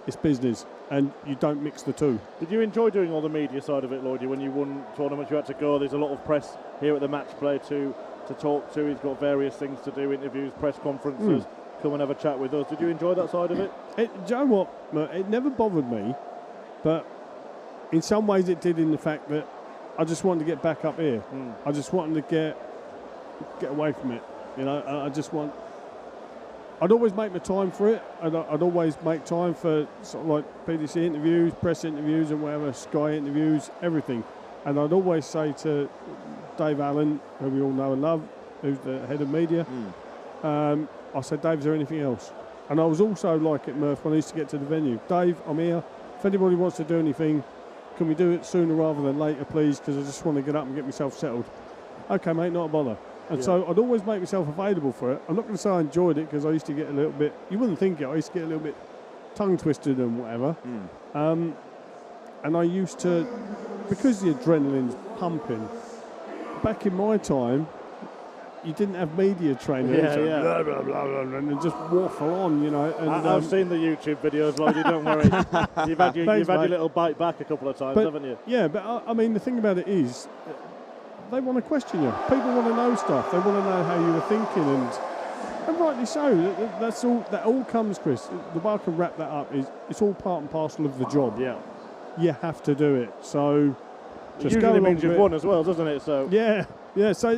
It's business, and you don't mix the two. Did you enjoy doing all the media side of it, Lloyd? When you won tournaments, you had to go. There's a lot of press here at the Matchplay to talk to. He's got various things to do, interviews, press conferences. Come and have a chat with us. Did you enjoy that side of it? Do you know what? It never bothered me, but in some ways it did in the fact that I just wanted to get back up here. I just wanted to get away from it. You know, I'd always make my time for it. I'd always make time for sort of like PDC interviews, press interviews and whatever, Sky interviews, everything. And I'd always say to Dave Allen, who we all know and love, who's the head of media, I said, Dave, is there anything else? And I was also like it, Murph, when I used to get to the venue. Dave, I'm here. If anybody wants to do anything, can we do it sooner rather than later, please? Because I just want to get up and get myself settled. Okay, mate, not a bother. And so I'd always make myself available for it. I'm not going to say I enjoyed it because I used to get a little bit, you wouldn't think it, I used to get a little bit tongue twisted and whatever. And I used to, because the adrenaline's pumping, back in my time, you didn't have media training. Blah, blah, blah, blah, and just waffle on, you know. And, I've seen the YouTube videos, Lloyd, don't worry. You've had your little bite back a couple of times, haven't you? Yeah, but I mean, the thing about it is, they want to question you. People want to know stuff. They want to know how you were thinking, and rightly so. That all comes, Chris. The way I can wrap that up is it's all part and parcel of the job. Yeah. You have to do it. So just usually means you've won as well, doesn't it? So yeah. So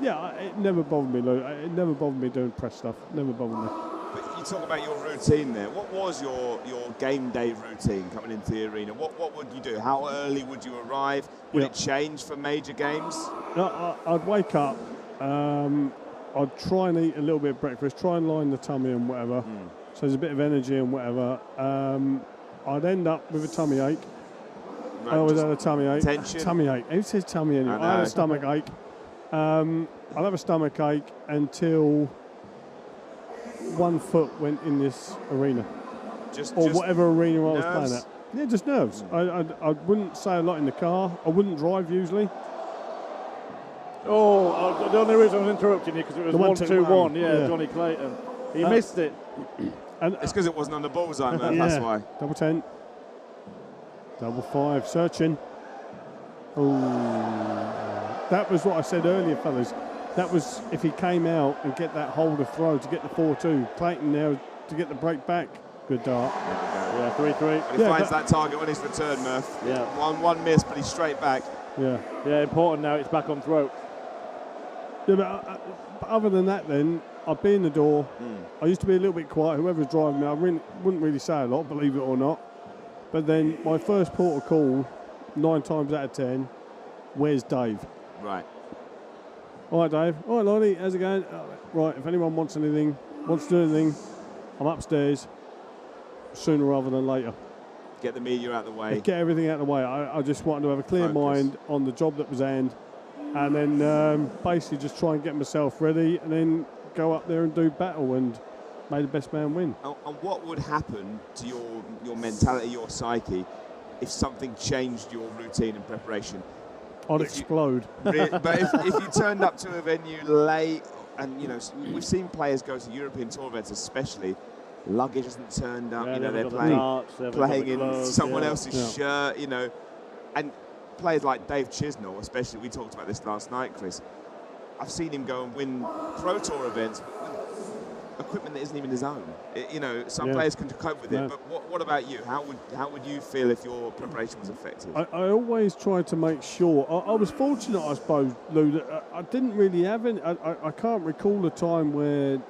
it never bothered me, Lou. It never bothered me doing press stuff. Never bothered me. But you talk about your routine there. What was your game day routine coming into the arena? What would you do? How early would you arrive? Would it change for major games? No, I'd wake up. I'd try and eat a little bit of breakfast, try and line the tummy and whatever. So there's a bit of energy and whatever. I'd end up with a tummy ache. Right, I always had a tummy ache. Tension. Tummy ache. Who says tummy anyway? I had a stomach ache. I'd have a stomach ache until one foot went in this arena. Just whatever arena I was playing at. Yeah, just nerves. I wouldn't say a lot in the car. I wouldn't drive usually. Oh, the only reason I was interrupting you because it was 1-2-1. Yeah, Johnny Clayton. He missed it. And it's because it wasn't on the bullseye, man. That's why. Double 10. Double 5. Searching. Oh, that was what I said earlier, fellas. That was if he came out and get that holder throw to get the 4-2. Clayton now to get the break back. Good dart. Yeah, 3-3. He finds that target when he's returned, Murph. Yeah. One miss, but he's straight back. Yeah. Yeah, important now. It's back on throat. Yeah, but other than that, then I'd be in the door. I used to be a little bit quiet. Whoever's driving me, I wouldn't really say a lot, believe it or not. But then my first port of call, 9 times out of 10, where's Dave? Right. All right, Dave. All right, Lloydie, how's it going? Right, if anyone wants to do anything, I'm upstairs sooner rather than later. Get the media out of the way. Get everything out of the way. I just wanted to have a clear mind on the job that was at hand, and then basically just try and get myself ready and then go up there and do battle and may the best man win. And what would happen to your mentality, your psyche, if something changed your routine and preparation? I'd explode. But if you turned up to a venue late, and you know, we've seen players go to European tour events, especially. Luggage hasn't turned up. Yeah, you know, they're playing in clothes, someone else's shirt. You know, and players like Dave Chisnell, especially. We talked about this last night, Chris. I've seen him go and win Pro Tour events with equipment that isn't even his own. You know, some players can cope with it, but what about you? How would you feel if your preparation was affected? I always try to make sure. I was fortunate, I suppose, Lou, that I didn't really have any. I can't recall a time where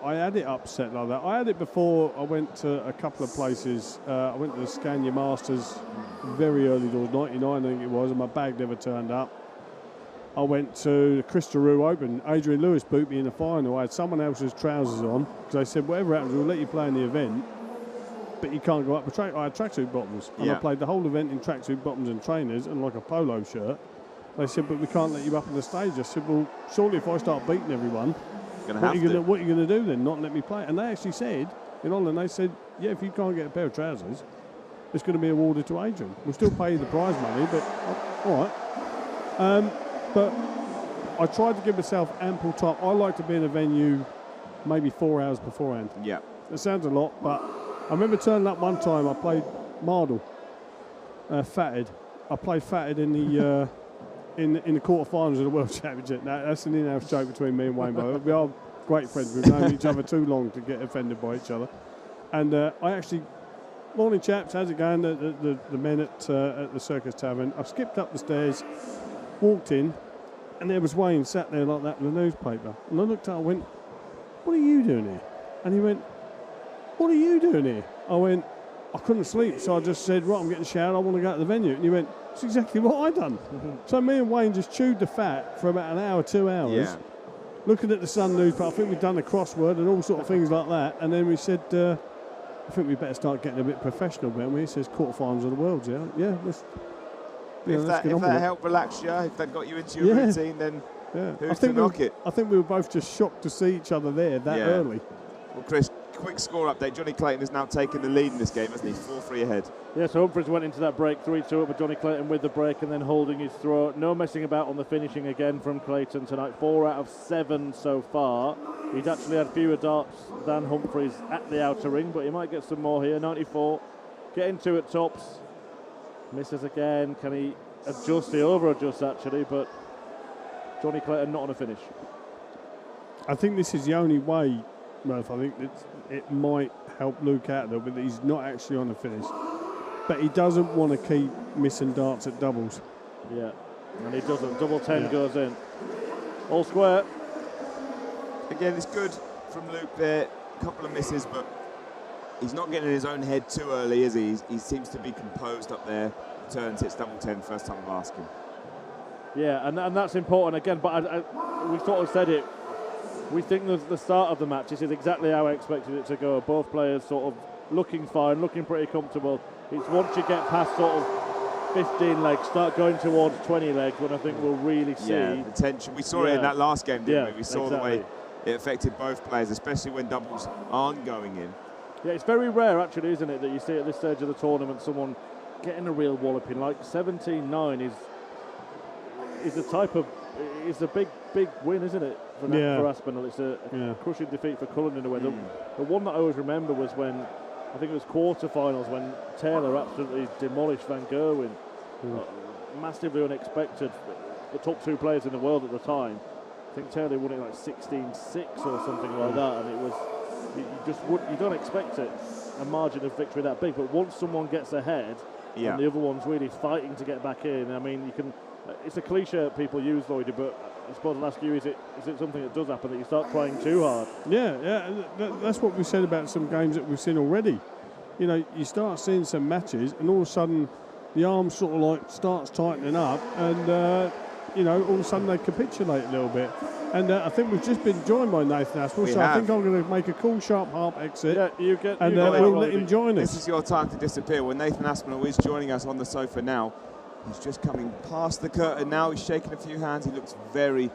I had it upset like that. I had it before. I went to a couple of places. I went to the Scania Masters very early doors, 99 I think it was, and my bag never turned up. I went to the Chris Roux Open. Adrian Lewis beat me in the final. I had someone else's trousers on because they said, whatever happens, we'll let you play in the event, but you can't go up the track. I had tracksuit bottoms, and I played the whole event in tracksuit bottoms and trainers and like a polo shirt. They said, but we can't let you up on the stage. I said, well, surely if I start beating everyone, what are you going to do then? Not let me play? And they actually said, in Holland, they said, yeah, if you can't get a pair of trousers, it's going to be awarded to Adrian. We'll still pay you the prize money, but all right. But I tried to give myself ample time. I like to be in a venue maybe 4 hours beforehand. Yeah. It sounds a lot, but I remember turning up one time. I played Mardle, Fatted. I played Fatted in the in the quarterfinals of the World Championship. Now, that's an in-house joke between me and Wayne. We are great friends. We've known each other too long to get offended by each other. And I actually, morning chaps, how's it going? The men at the Circus Tavern. I skipped up the stairs, walked in, and there was Wayne sat there like that with a newspaper. And I looked at him and went, what are you doing here? And he went, what are you doing here? I went, I couldn't sleep, so I just said, right, I'm getting showered, I want to go to the venue. And he went, that's exactly what I done. So me and Wayne just chewed the fat for about an hour, 2 hours, looking at the Sun newspaper. I think we'd done a crossword and all sort of things like that. And then we said, I think we better start getting a bit professional, don't we? He says quarterfinals of the world, yeah. If that helped relax you, if that got you into your routine, then who's to knock it? I think we were both just shocked to see each other there that early. Well, Chris, quick score update. Johnny Clayton has now taken the lead in this game, hasn't he? 4-3 ahead. Yeah, so Humphries went into that break 3-2 up with Johnny Clayton with the break and then holding his throw. No messing about on the finishing again from Clayton tonight. 4 out of 7 so far. He's actually had fewer darts than Humphries at the outer ring, but he might get some more here. 94, getting 2 at tops. Misses again. Can he adjust? He over-adjusts actually, but Johnny Clayton not on a finish. I think this is the only way, Murph. I think that it might help Luke out a little bit that he's not actually on a finish. But he doesn't want to keep missing darts at doubles. Yeah, and he doesn't. Double 10 goes in. All square. Again, it's good from Luke there. A couple of misses, but he's not getting in his own head too early, is he? He seems to be composed up there. Turns, hits double 10, first time I've asked him. Yeah, and that's important again, but we sort of said it. We think the start of the match, this is exactly how I expected it to go. Both players sort of looking fine, looking pretty comfortable. It's once you get past sort of 15 legs, start going towards 20 legs, when I think we'll really see. Yeah, the tension. We saw it in that last game, didn't we? We saw the way it affected both players, especially when doubles aren't going in. Yeah, it's very rare actually, isn't it, that you see at this stage of the tournament someone getting a real walloping. Like 17-9 is the type of, it's a big win, isn't it, for Aspinall. It's a crushing defeat for Cullen in a way. The one that I always remember was when, I think it was quarterfinals, when Taylor absolutely demolished Van Gerwen. Massively unexpected. The top 2 players in the world at the time. I think Taylor won it like 16-6 or something like that, and it was, you don't expect it, a margin of victory that big, but once someone gets ahead and the other one's really fighting to get back in, I mean, you can, it's a cliche people use, Lloyd, but I suppose I'll ask you, is it something that does happen, that you start trying too hard? Yeah, that's what we said about some games that we've seen already. You know, you start seeing some matches and all of a sudden the arm sort of like starts tightening up and, you know, all of a sudden they capitulate a little bit. And I think we've just been joined by Nathan Aspinall, so I think I'm going to make a cool, sharp harp exit. Yeah, we'll let him join us. This is your time to disappear. Well, Nathan Aspinall is joining us on the sofa now. He's just coming past the curtain now. He's shaking a few hands. He looks very,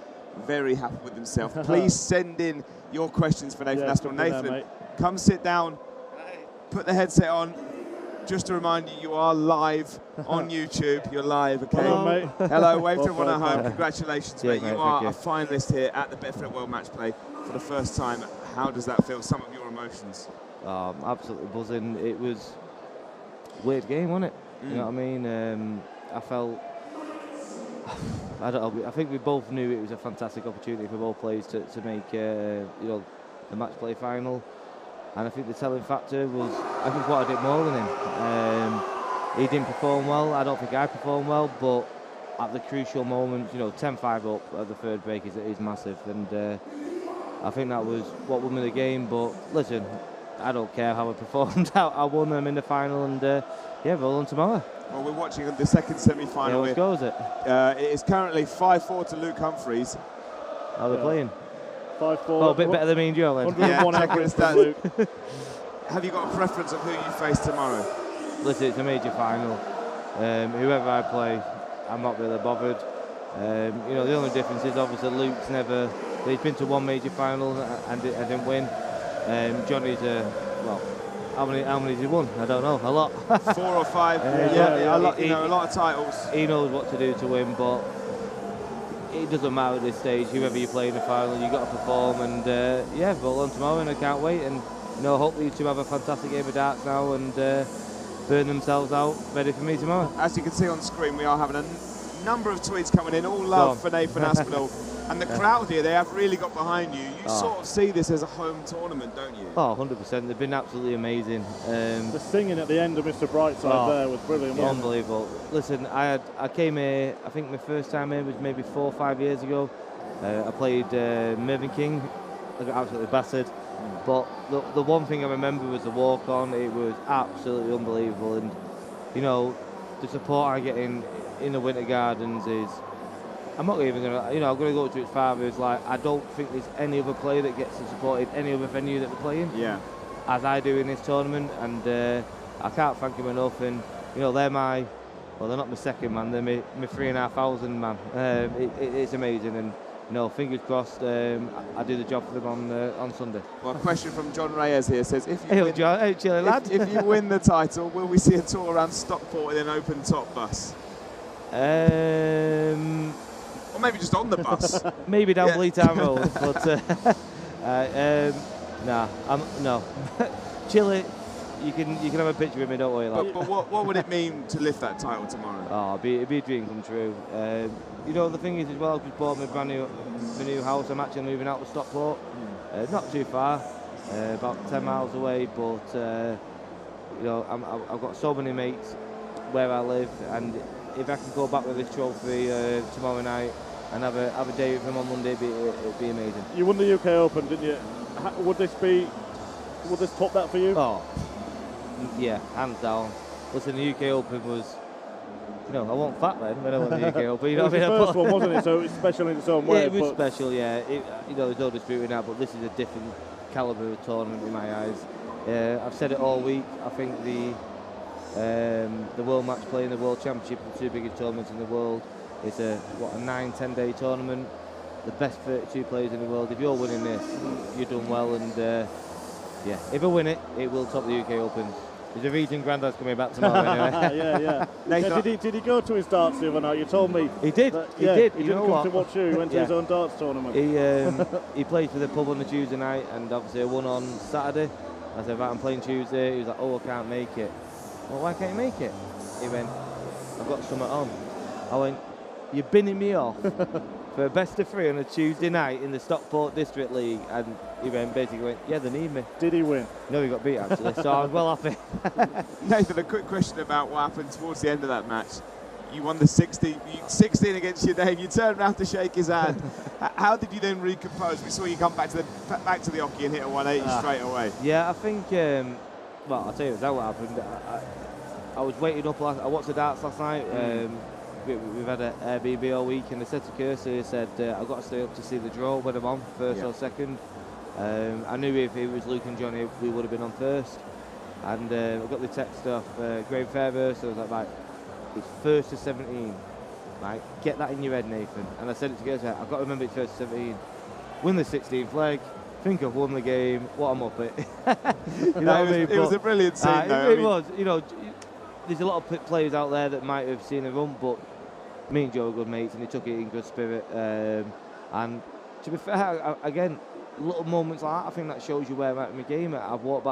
very happy with himself. Please send in your questions for Nathan Aspinall. Nathan, come sit down, put the headset on, Just to remind you, you are live on YouTube. You're live, okay? Hello, mate. Hello, wave to Well everyone at played, home. pal. Congratulations, Cheers, mate. You mate, are thank a finalist here at the Betfred World Match Play for the first time. How does that feel? Some of your emotions? Absolutely buzzing. It was a weird game, wasn't it? You know what I mean? I felt. I don't know. I think we both knew it was a fantastic opportunity for both players to make the match play final. And I think the telling factor was I think what I did more than him. He didn't perform well. I don't think I performed well, but at the crucial moments, 10-5 up at the third break is massive, and I think that was what won me the game. But listen, I don't care how I performed. I won them in the final, and roll on tomorrow. Well, we're watching the second semi-final. What score is it? It is currently 5-4 to Luke Humphreys. How are they playing? 5-4. Oh, a bit better than me and Joe then. 101 average from Luke. Have you got a preference of who you face tomorrow? Listen, it's a major final. Whoever I play, I'm not really bothered. The only difference is obviously Luke's never. He's been to one major final and didn't win. Johnny's how many has he won? I don't know. A lot. 4 or 5. A lot of titles. He knows what to do to win, but it doesn't matter at this stage. Whoever you play in the final, you've got to perform. And roll on tomorrow, and I can't wait. And hopefully you two have a fantastic game of darts now and burn themselves out, ready for me tomorrow. As you can see on screen, we are having a number of tweets coming in, all love for Nathan Aspinall. And the crowd here, they have really got behind you. You sort of see this as a home tournament, don't you? Oh, 100%. They've been absolutely amazing. The singing at the end of Mr. Brightside there was brilliant. Unbelievable. Listen, I came here, I think my first time here was maybe 4 or 5 years ago. I played Mervyn King. I got absolutely battered. But the one thing I remember was the walk-on. It was absolutely unbelievable. And, the support I get in the Winter Gardens is... I'm not even going to, I'm going to go to its father. It's like, I don't think there's any other player that gets the support in any other venue that we're playing. Yeah. As I do in this tournament. And I can't thank him enough. And, they're they're not my second man. They're my 3,500 man. It's amazing. And, fingers crossed, I do the job for them on Sunday. Well, a question from John Reyes here says, if you win the title, will we see a tour around Stockport in an open top bus? Or maybe just on the bus. Maybe down Bleetown Road, but no. Chile, you can have a picture with me, don't worry. But what would it mean to lift that title tomorrow? Oh, it'd be a dream come true. The thing is as well, I've just bought my new house. I'm actually moving out to Stockport. Not too far, about 10 miles away, but I've got so many mates where I live, and if I can go back with this trophy tomorrow night and have a day with him on Monday, it'd be amazing. You won the UK Open, didn't you? Would this top that for you? Oh, yeah, hands down. Listen, the UK Open was, I wasn't fat then when I won the UK Open. It was the first one, wasn't it? So it's special in its own way. Yeah, it was special, yeah. There's no disputing that, but this is a different calibre of tournament in my eyes. I've said it all week. I think the World Match Play and the World Championship are the two biggest tournaments in the world. It's a 9-10 day tournament. The best 32 players in the world. If you're winning this, you've done well. And if I win it, it will top the UK Open. There's a reason Grandad's coming back tomorrow anyway. Yeah. Did he go to his darts the other night? You told me. He did. He did. He didn't come to watch you. He went to his own darts tournament. He played for the pub on the Tuesday night, and obviously I won on Saturday. I said, right, I'm playing Tuesday. He was like, I can't make it. Well, why can't you make it? He went, I've got something on. I went, you're binning me off for a best of 3 on a Tuesday night in the Stockport District League. And he basically went, yeah, they need me. Did he win? No, he got beat actually, so I was well happy. Nathan, a quick question about what happened towards the end of that match. You won the 16 against your name. You turned around to shake his hand. How did you then recompose? We saw you come back to the hockey and hit a 180 straight away. Yeah, I think. I'll tell you what happened. I was waiting up. I watched the darts last night. We've had an Airbnb all week, and I said to Kirsty, I said, I've got to stay up to see the draw when I'm on, first or second. I knew if it was Luke and Johnny, we would have been on first. And I got the text off Graham Fairburst, so I was like, right, it's first to 17. Right, get that in your head, Nathan. And I said it to Kirsty, I've got to remember it's first to 17. Win the 16th leg. Think I've won the game. What I'm up at. It was a brilliant scene, though. It was. there's a lot of players out there that might have seen a run, but me and Joe are good mates, and he took it in good spirit. And to be fair, again, little moments like that, I think that shows you where I'm at in my game. I've walked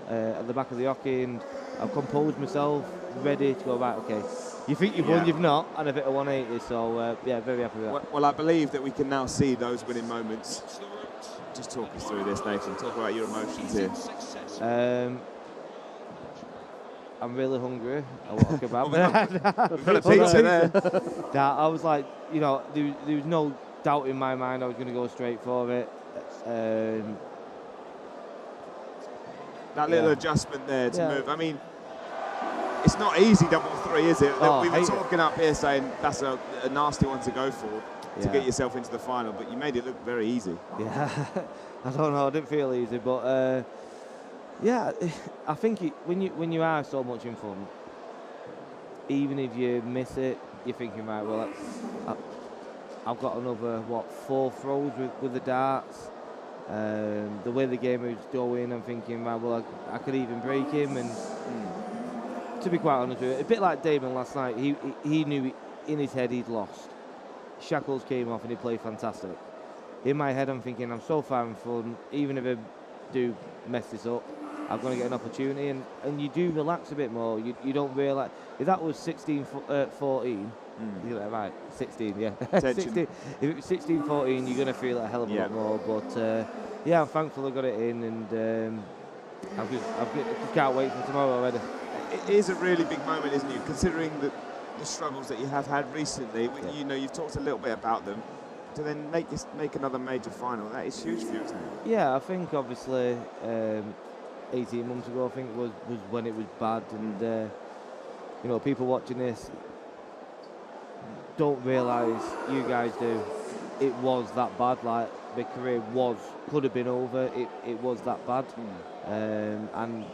at the back of the hockey, and I've composed myself, ready to go, right, okay. You think you've won, you've not, and a bit of 180, so yeah, very happy with that. Well, I believe that we can now see those winning moments. Just talk us through this, Nathan. Talk about your emotions here. I'm really hungry. I walk about. We've got a pizza there. I was like, you know, there was no doubt in my mind I was going to go straight for it. That little adjustment there to move. I mean, it's not easy double three, is it? We were talking up here saying that's a nasty one to go for to get yourself into the final, but you made it look very easy. Yeah, I don't know. I didn't feel easy, but yeah, I think when you are so much in front, even if you miss it, you're thinking, right, well, I've got another 4 throws with the darts. The way the game was going, I'm thinking, right, well, I could even break him. And to be quite honest with you, a bit like Damon last night, he knew in his head he'd lost. Shackles came off and he played fantastic. In my head, I'm thinking, I'm so far in front, even if I do mess this up, I'm going to get an opportunity. And you do relax a bit more. You don't realise. If that was 16-14, you know, right, 16, yeah. 16, if it was 16-14, you're going to feel a hell of a lot more. But yeah, I'm thankful I got it in, and I just can't wait for tomorrow already. It is a really big moment, isn't it? Considering the struggles that you have had recently, you know, you've talked a little bit about them. To then make another major final, that is huge for you, isn't it? Yeah, I think obviously 18 months ago, I think was when it was bad, and you know, people watching this don't realise, you guys do, it was that bad. Like, my career could have been over. It was that bad, and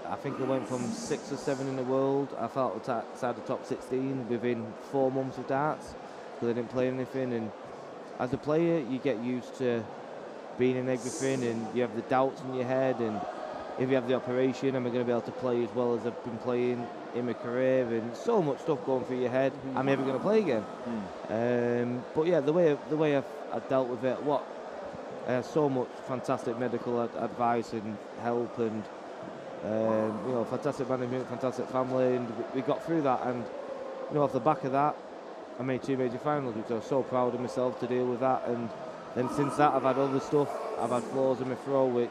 I think I went from 6 or 7 in the world. I felt outside the top 16 within 4 months of darts because I didn't play anything. And as a player, you get used to being in everything, and you have the doubts in your head. And if you have the operation, am I going to be able to play as well as I've been playing in my career? And so much stuff going through your head. Am I ever going to play again? But yeah, the way I've dealt with it, I have so much fantastic medical advice and help, and you know, fantastic management, fantastic family, and we got through that. And you know, off the back of that, I made 2 major finals, which I was so proud of myself to deal with that. And then since that, I've had other stuff. I've had flaws in my throw, which,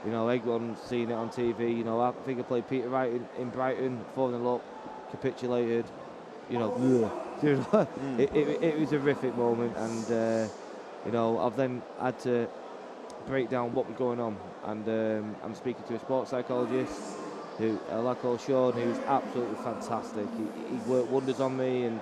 you know, everyone's seen it on TV. You know, I think I played Peter Wright in Brighton, 4-0 up, capitulated. You know, it was a horrific moment, and you know, I've then had to break down what was going on. And I'm speaking to a sports psychologist, a lad called Sean, who's absolutely fantastic. He worked wonders on me, and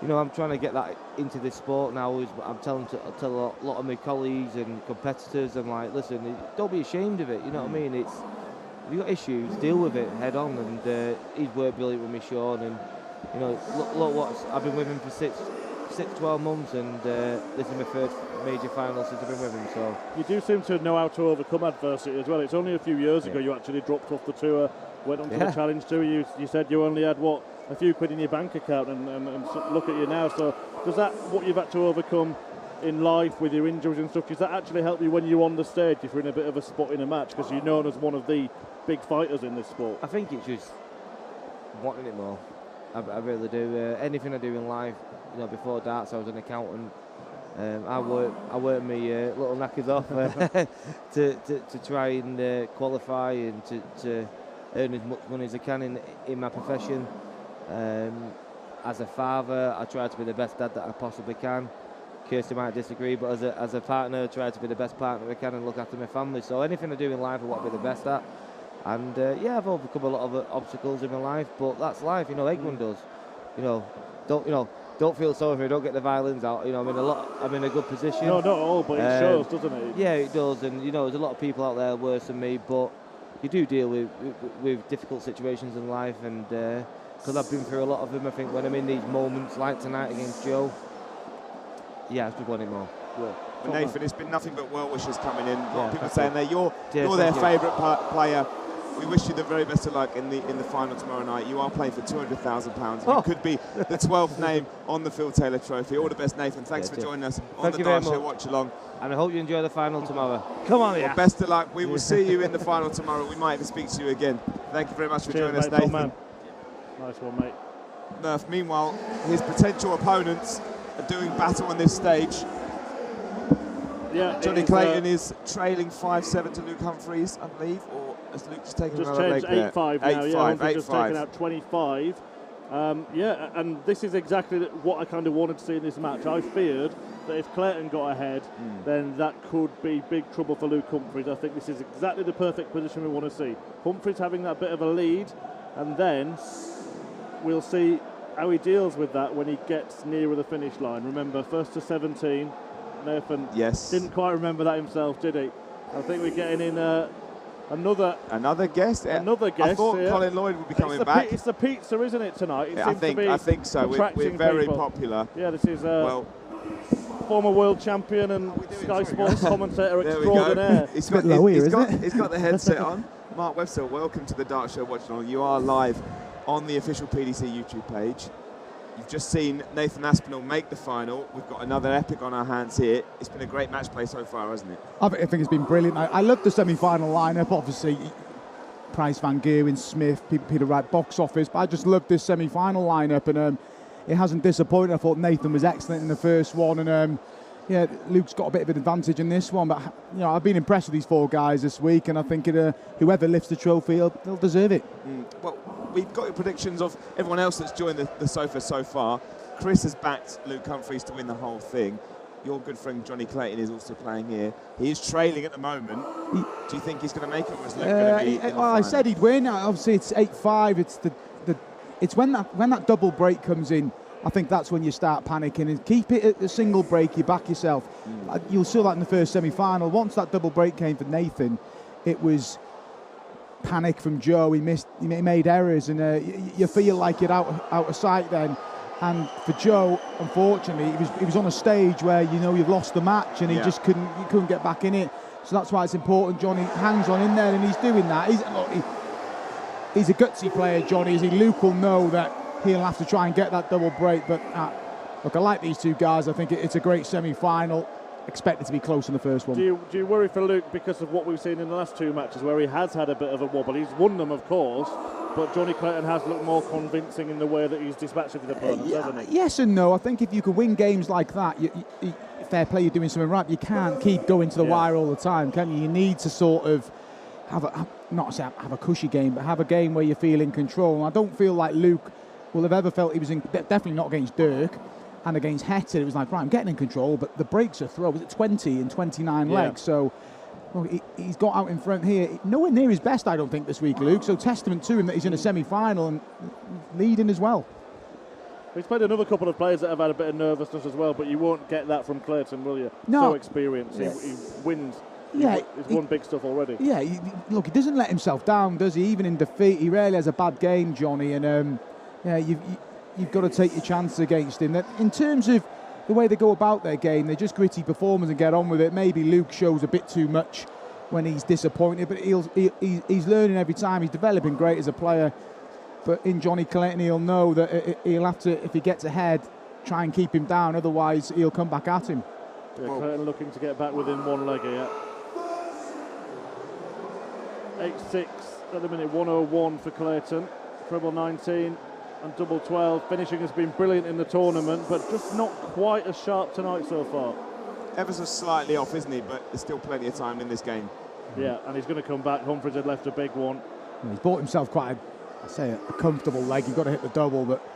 you know, I'm trying to get that into this sport now. I'm telling a lot of my colleagues and competitors, I'm like, listen, don't be ashamed of it. You know what I mean? If you've got issues, deal with it head on. And he's worked brilliant with me, Sean. And you know, look what I've been with him for 12 months, and this is my first major final since I've been with him. So you do seem to know how to overcome adversity as well. It's only a few years ago you actually dropped off the tour, went on to the Challenge Tour. You said you only had a few quid in your bank account, and look at you now. So does that, what you've had to overcome in life with your injuries and stuff, does that actually help you when you're on the stage if you're in a bit of a spot in a match, because you're known as one of the big fighters in this sport? I think it's just wanting it more. I really do. Anything I do in life, you know, before darts I was an accountant. I work my little knackers off to try and qualify and to earn as much money as I can in my profession. As a father, I try to be the best dad that I possibly can. Kirsty might disagree, but as a partner, I try to be the best partner I can and look after my family. So anything I do in life, I want to be the best at. And yeah, I've overcome a lot of obstacles in my life, but that's life. You know, everyone does. You know, don't feel sorry for me. Don't get the violins out. You know, I'm in a good position. No, not all, but it shows, doesn't it? Yeah, it does. And you know, there's a lot of people out there worse than me, but you do deal with difficult situations in life, and because I've been through a lot of them, I think when I'm in these moments like tonight against Joe, yeah, I just want it more. Yeah. Well, Nathan, it's been nothing but well wishes coming in. A lot of people thank saying you. you're their favourite player. we wish you the very best of luck in the final tomorrow night. You are playing for £200,000. Oh. You could be the 12th name on the Phil Taylor Trophy. All the best, Nathan. Thanks for joining us on the Dart Show Watch Along. And I hope you enjoy the final tomorrow. Come on, Well, best of luck. We will see you in the final tomorrow. We might even speak to you again. Thank you very much for joining us, mate, Nathan. Nice one, mate. Murph, meanwhile, his potential opponents are doing battle on this stage. Yeah, Johnny Clayton is trailing 5-7 to Luke Humphries, I believe, or has Luke just taken another leg there? 8-5 now, 8-5, yeah, Humphries just 8-5. taken out 25. Yeah, and this is exactly what I kind of wanted to see in this match. I feared that if Clayton got ahead, then that could be big trouble for Luke Humphries. I think this is exactly the perfect position we want to see. Humphries having that bit of a lead, and then we'll see how he deals with that when he gets nearer the finish line. Remember, 1st to 17. Nathan didn't quite remember that himself, did he? I think we're getting in another guest. Another guest. I thought Colin Lloyd would be coming back. It's the pizza, isn't it, tonight? I think so. We're very popular. Yeah, this is former world champion and Sky Sports commentator extraordinaire. He's got the headset on. Mark Webster, welcome to the Dart Show Watch Along. You are live on the official PDC YouTube page. You've just seen Nathan Aspinall make the final. We've got another epic on our hands here. It's been a great match play so far, hasn't it? I think it's been brilliant. I love the semi-final lineup. Obviously, Price, Van Geeren, Smith, Peter Wright, box office. But I just love this semi-final lineup, and it hasn't disappointed. I thought Nathan was excellent in the first one, and yeah, Luke's got a bit of an advantage in this one. But you know, I've been impressed with these four guys this week, and I think whoever lifts the trophy, they'll deserve it. Well, we've got your predictions of everyone else that's joined the sofa so far. Chris has backed Luke Humphries to win the whole thing. Your good friend Johnny Clayton is also playing here. He is trailing at the moment. Do you think he's going to make it, or is Luke going to be in the final? I said he'd win. Obviously, it's 8-5. It's when that double break comes in. I think that's when you start panicking. And keep it at a single break, you back yourself. You'll see that in the first semi-final. Once that double break came for Nathan, it was panic from Joe. He made errors, and you feel like you're out of sight then. And for Joe, unfortunately, he was on a stage where you've lost the match, and he just couldn't get back in it. So that's why it's important. Johnny hangs on in there, and he's doing that. He's a gutsy player, Johnny. Luke will know that he'll have to try and get that double break. But look, I like these two guys. I think it's a great semi-final. Expect it to be close in the first one. Do you worry for Luke because of what we've seen in the last two matches where he has had a bit of a wobble? He's won them, of course, but Johnny Clayton has looked more convincing in the way that he's dispatched his opponents, hasn't he? Yes and no. I think if you can win games like that, fair play, you're doing something right. You can't keep going to the wire all the time, can you? You need to sort of have a cushy game, but have a game where you feel in control. And I don't feel like Luke will have ever felt he was definitely not against Dirk. And against Hector, it was like, right, I'm getting in control, but the breaks are throw. Was it 20 and 29 legs? So he's got out in front here. Nowhere near his best, I don't think, this week, Luke. So testament to him that he's in a semi-final and leading as well. He's played another couple of players that have had a bit of nervousness as well, but you won't get that from Clayton, will you? No. So experienced. He wins. Yeah, he's won big stuff already. Yeah, look, he doesn't let himself down, does he? Even in defeat, he rarely has a bad game, Johnny. And you've got to take your chance against him. That in terms of the way they go about their game, they're just gritty performers and get on with it. Maybe Luke shows a bit too much when he's disappointed, but he's learning every time. He's developing great as a player. But in Johnny Clayton, he'll know that he'll have to, if he gets ahead, try and keep him down. Otherwise, he'll come back at him. Yeah, Clayton looking to get back within one leg here. 8-6 at the minute, 101 for Clayton. Treble 19 and double 12. Finishing has been brilliant in the tournament, but just not quite as sharp tonight so far. Ever so slightly off, isn't he? But there's still plenty of time in this game. Yeah, and he's going to come back. Humphries had left a big one. He's bought himself quite a comfortable leg. You've got to hit the double, but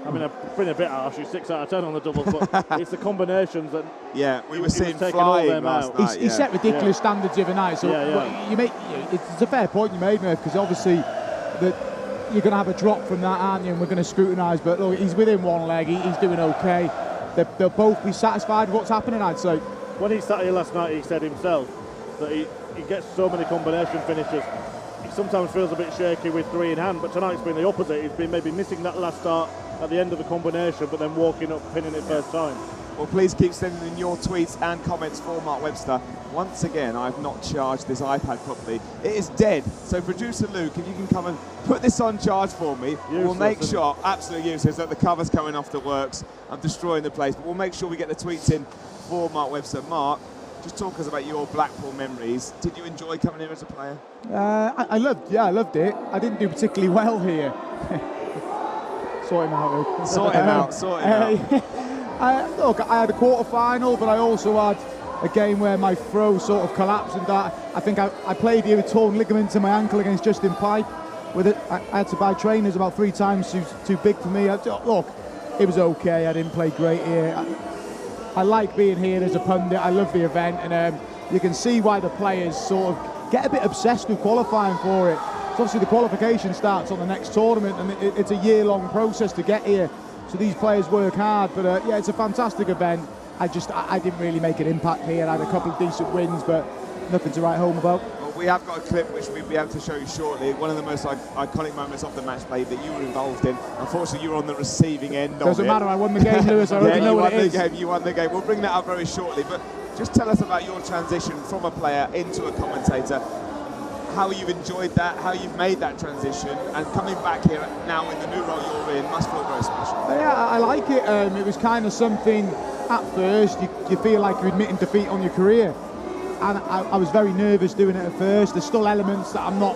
I mean, I've been a bit harsh. He's 6 out of 10 on the doubles, but it's the combinations that. Yeah, we were seeing flying last night. He set ridiculous standards the other night. So it's a fair point you made, Murph, because obviously you're going to have a drop from that, aren't you? And we're going to scrutinise. But look, he's within one leg. He's doing okay. They'll both be satisfied with what's happening, I'd say. When he sat here last night, he said himself that he gets so many combination finishes. He sometimes feels a bit shaky with 3 in hand, but tonight's been the opposite. He's been maybe missing that last start at the end of the combination, but then walking up, pinning it first time. Well, please keep sending in your tweets and comments for Mark Webster once again, I've not charged this iPad properly. It is dead. So producer Luke, if you can come and put this on charge for me, we'll make sure, absolutely useless, that the cover's coming off the works. I'm destroying the place, but we'll make sure we get the tweets in for Mark Webster. Mark, just talk us about your Blackpool memories. Did you enjoy coming here as a player? I loved it. I didn't do particularly well here. Sort him out, Luke. Sort him out. Look, I had a quarter-final, but I also had a game where my throw sort of collapsed, and I think I played here with torn ligaments in my ankle against Justin Pipe. I had to buy trainers about 3 times too big for me. Look, it was okay. I didn't play great here. I like being here as a pundit. I love the event, and you can see why the players sort of get a bit obsessed with qualifying for it. So obviously the qualification starts on the next tournament, and it's a year-long process to get here. So these players work hard, but yeah, it's a fantastic event. I didn't really make an impact here. I had a couple of decent wins, but nothing to write home about. Well, we have got a clip which we'll be able to show you shortly. One of the most iconic moments of the match play that you were involved in. Unfortunately, you were on the receiving end of it. Doesn't matter. I won the game, Lewis. I already know what it is. You won the game. We'll bring that up very shortly. But just tell us about your transition from a player into a commentator. How you've enjoyed that, how you've made that transition, and coming back here now in the new role you're in must feel very special. Yeah, I like it. It was kind of something, at first, you feel like you're admitting defeat on your career. And I was very nervous doing it at first. There's still elements that I'm not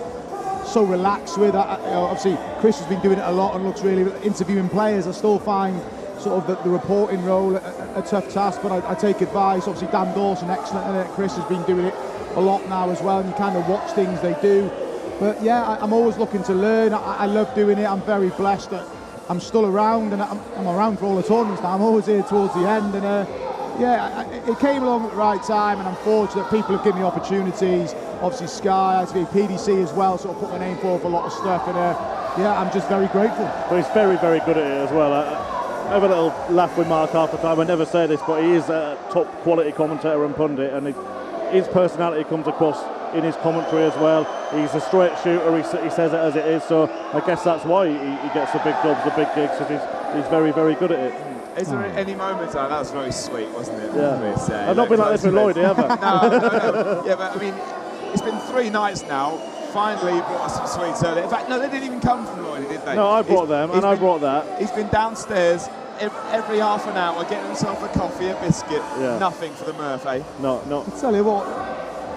so relaxed with. Obviously, Chris has been doing it a lot and looks really interviewing players. I still find sort of the reporting role a tough task, but I take advice. Obviously, Dan Dawson, excellent at it. Chris has been doing it a lot now as well, and you kind of watch things they do. But yeah, I'm always looking to learn. I love doing it. I'm very blessed that I'm still around, and I'm around for all the tournaments now. I'm always here towards the end, and yeah, it came along at the right time, and I'm fortunate people have given me opportunities. Obviously Sky, ITV, PDC as well, sort of put my name forward for a lot of stuff, and yeah, I'm just very grateful. But he's very, very good at it as well. I have a little laugh with Mark half the time. I never say this, but he is a top quality commentator and pundit, and his personality comes across in his commentary as well. He's a straight shooter, he says it as it is, so I guess that's why he gets the big jobs, the big gigs, because he's very, very good at it. Is there any moments? Oh, that was very sweet, wasn't it? Yeah. I've not been like this with Lloyd, have I? No. Yeah, but I mean, it's been 3 nights now. Finally, you brought us some sweets earlier. In fact, no, they didn't even come from Lloyd, did they? No, I brought them, and I brought that. He's been downstairs every half an hour getting himself a coffee, a biscuit. Yeah. Nothing for the Murph, eh? No. I'll tell you what,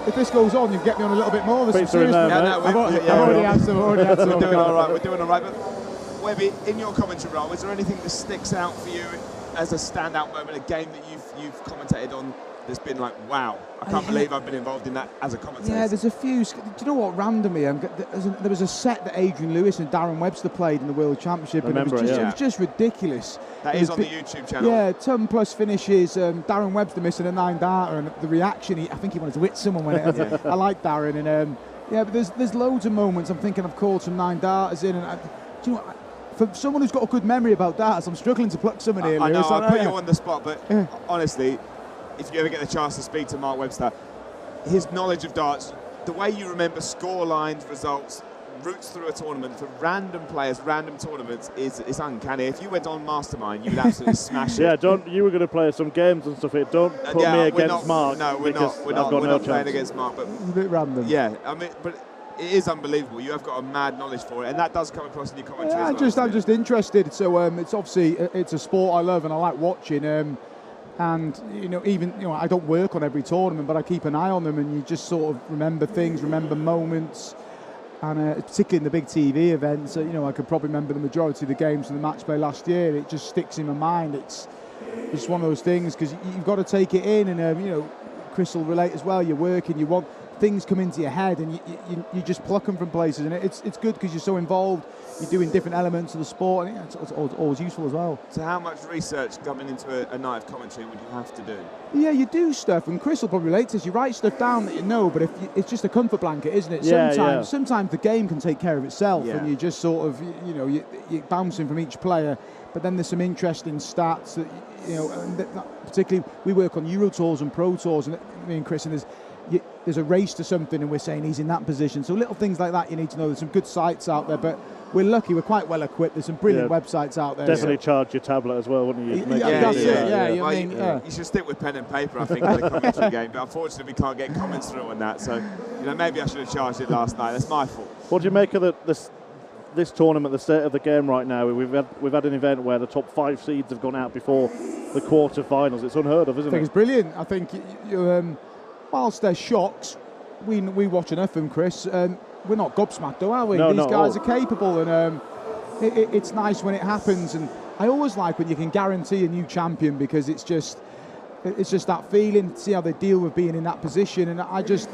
if this goes on, you get me on a little bit more. I've already had some. We're doing all right. We're doing all right. But Webby, in your commentary role, is there anything that sticks out for you as a standout moment, a game that you've commentated on that's been like, wow, I can't believe I've been involved in that as a commentator? Yeah, there's a few. Do you know what, randomly, there was a set that Adrian Lewis and Darren Webster played in the World Championship, and it was just ridiculous. That is on the YouTube channel. Yeah, 10 plus finishes, Darren Webster missing a 9-darter, and the reaction, I think he wanted to hit someone when it. I like Darren, and yeah, but there's loads of moments. I'm thinking I've called some 9-darters in, and do you know what, for someone who's got a good memory about darts, I'm struggling to pluck someone here. I know, I put you on the spot, but honestly, if you ever get the chance to speak to Mark Webster, his knowledge of darts, the way you remember score lines, results, routes through a tournament for random players, random tournaments, is uncanny. If you went on Mastermind, you would absolutely smash it. Yeah, you were going to play some games and stuff here. Don't put me against Mark. No, we're not playing against Mark. But it's a bit random. Yeah, I mean, but it is unbelievable. You have got a mad knowledge for it, and that does come across in your commentary as well. I'm just interested. So it's obviously it's a sport I love and I like watching. And I don't work on every tournament, but I keep an eye on them, and you just sort of remember things, remember moments, and particularly in the big TV events. I could probably remember the majority of the games from the match play last year. It just sticks in my mind. It's one of those things because you've got to take it in, and Chris will relate as well. You're working, you want things come into your head, and you just pluck them from places, and it's good because you're so involved. You're doing different elements of the sport, and it's always useful as well. So how much research coming into a night of commentary would you have to do? Yeah, you do stuff, and Chris will probably relate to this. You write stuff down that you know, but it's just a comfort blanket, isn't it? Sometimes the game can take care of itself, and you just sort of, you're bouncing from each player. But then there's some interesting stats that, particularly we work on Euro Tours and Pro Tours, and me and Chris, and there's a race to something and we're saying he's in that position. So little things like that you need to know. There's some good sites out there, but we're lucky, we're quite well equipped. There's some brilliant websites out there. Definitely charge your tablet as well, wouldn't you? You should stick with pen and paper, I think, in the commentary game. But unfortunately, we can't get comments through on that. So, maybe I should have charged it last night. That's my fault. What do you make of this tournament, the state of the game right now? We've had an event where the top 5 seeds have gone out before the quarter-finals. It's unheard of, isn't it? I think it's brilliant. I think, whilst there's shocks, we watch enough of them, Chris. We're not gobsmacked, though, are we? No, These guys are capable, and it's nice when it happens. And I always like when you can guarantee a new champion, because it's just that feeling. See how they deal with being in that position, and I just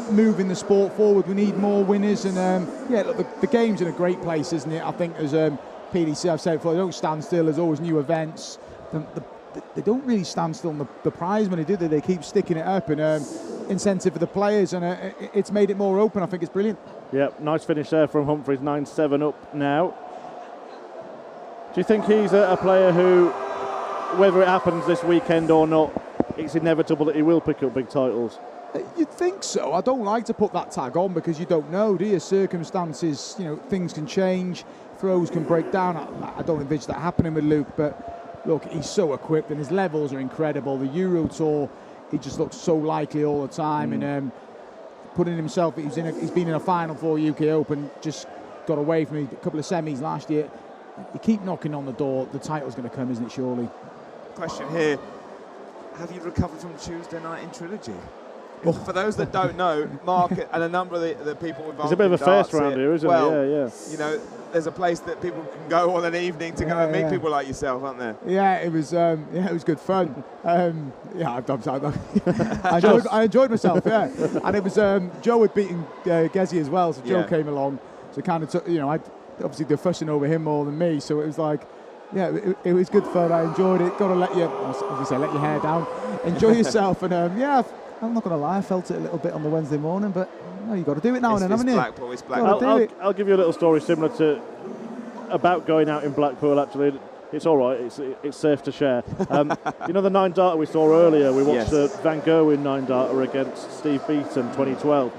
moving the sport forward. We need more winners, and look, the game's in a great place, isn't it? I think as PDC, I've said before, they don't stand still. There's always new events. They don't really stand still on the prize money, do they? They keep sticking it up, and incentive for the players, and it's made it more open. I think it's brilliant. Yep, nice finish there from Humphreys, 9-7 up now. Do you think he's a player who, whether it happens this weekend or not, it's inevitable that he will pick up big titles? You'd think so. I don't like to put that tag on, because you don't know, do you? Circumstances, things can change, throws can break down. I don't envisage that happening with Luke, but look, he's so equipped and his levels are incredible. The Euro Tour, he just looks so likely all the time, and putting himself, he's been in a final for UK Open, just got away from a couple of semis last year. You keep knocking on the door, the title's going to come, isn't it, surely? Question here, have you recovered from Tuesday night in Trilogy? For those that don't know, Mark and a number of the people involved. It's a bit of a first round here, isn't it? Yeah. There's a place that people can go on an evening to go and meet people like yourself, aren't there? Yeah, it was good fun. I enjoyed myself, yeah. And it was Joe had beaten Gezi as well, so Joe came along. So kind of took, obviously they're fussing over him more than me, so it was like, it was good fun. I enjoyed it. Got to let your hair down, enjoy yourself, and I'm not going to lie, I felt it a little bit on the Wednesday morning, but you've got to do it now and then, haven't you? It's Blackpool. I'll give you a little story similar to about going out in Blackpool. Actually, it's all right. It's safe to share. The 9-darter we saw earlier. We watched the Van Gerwen 9-darter against Steve Beaton 2012.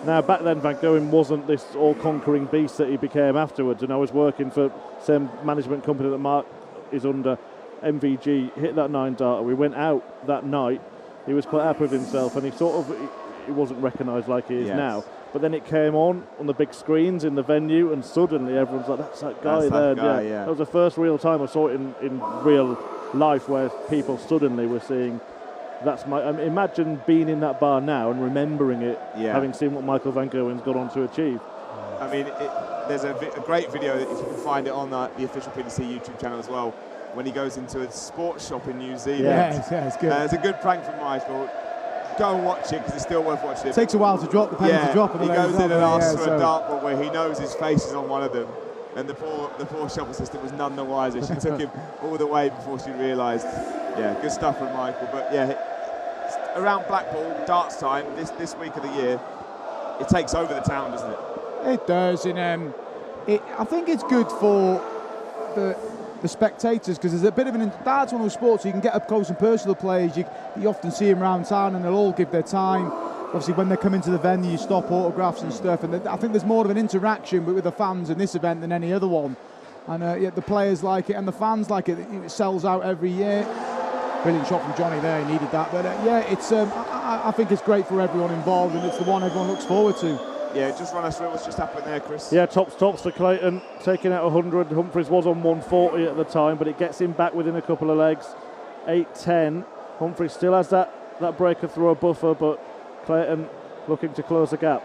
Now, back then, Van Gerwen wasn't this all-conquering beast that he became afterwards, and I was working for the same management company that Mark is under, MVG. Hit that 9-darter. We went out that night. He was quite happy with himself, and he wasn't recognised like he is now. But then it came on the big screens in the venue, and suddenly everyone's like, that's that guy there. That was the first real time I saw it in real life, where people suddenly were seeing, that's my... imagine being in that bar now and remembering it, having seen what Michael Van Gerwen's gone on to achieve. I mean, there's a great video, if you can find it on the official PDC YouTube channel as well, when he goes into a sports shop in New Zealand. Yeah, it's good. It's a good prank from Michael. Go and watch it, because it's still worth watching. It takes a while to drop the penny to drop. He goes in and asks for a dartboard where he knows his face is on one of them, and the poor shop assistant was none the wiser. She took him all the way before she realised. Yeah, good stuff from Michael. But around Blackpool, darts time, this week of the year, it takes over the town, doesn't it? It does, and I think it's good for the spectators, because there's a bit of darts one of those sports you can get up close and personal players. You often see them around town, and they'll all give their time. Obviously, when they come into the venue, you stop autographs and stuff, and I think there's more of an interaction with the fans in this event than any other one. And the players like it, and the fans like it. It sells out every year. Brilliant shot from Johnny there. He needed that, but it's. I think it's great for everyone involved, and it's the one everyone looks forward to. Yeah, just run us through what's just happened there, Chris. Yeah, tops for Clayton, taking out 100. Humphreys was on 140 at the time, but it gets him back within a couple of legs. 8-10. Humphreys still has that breaker through a buffer, but Clayton looking to close the gap.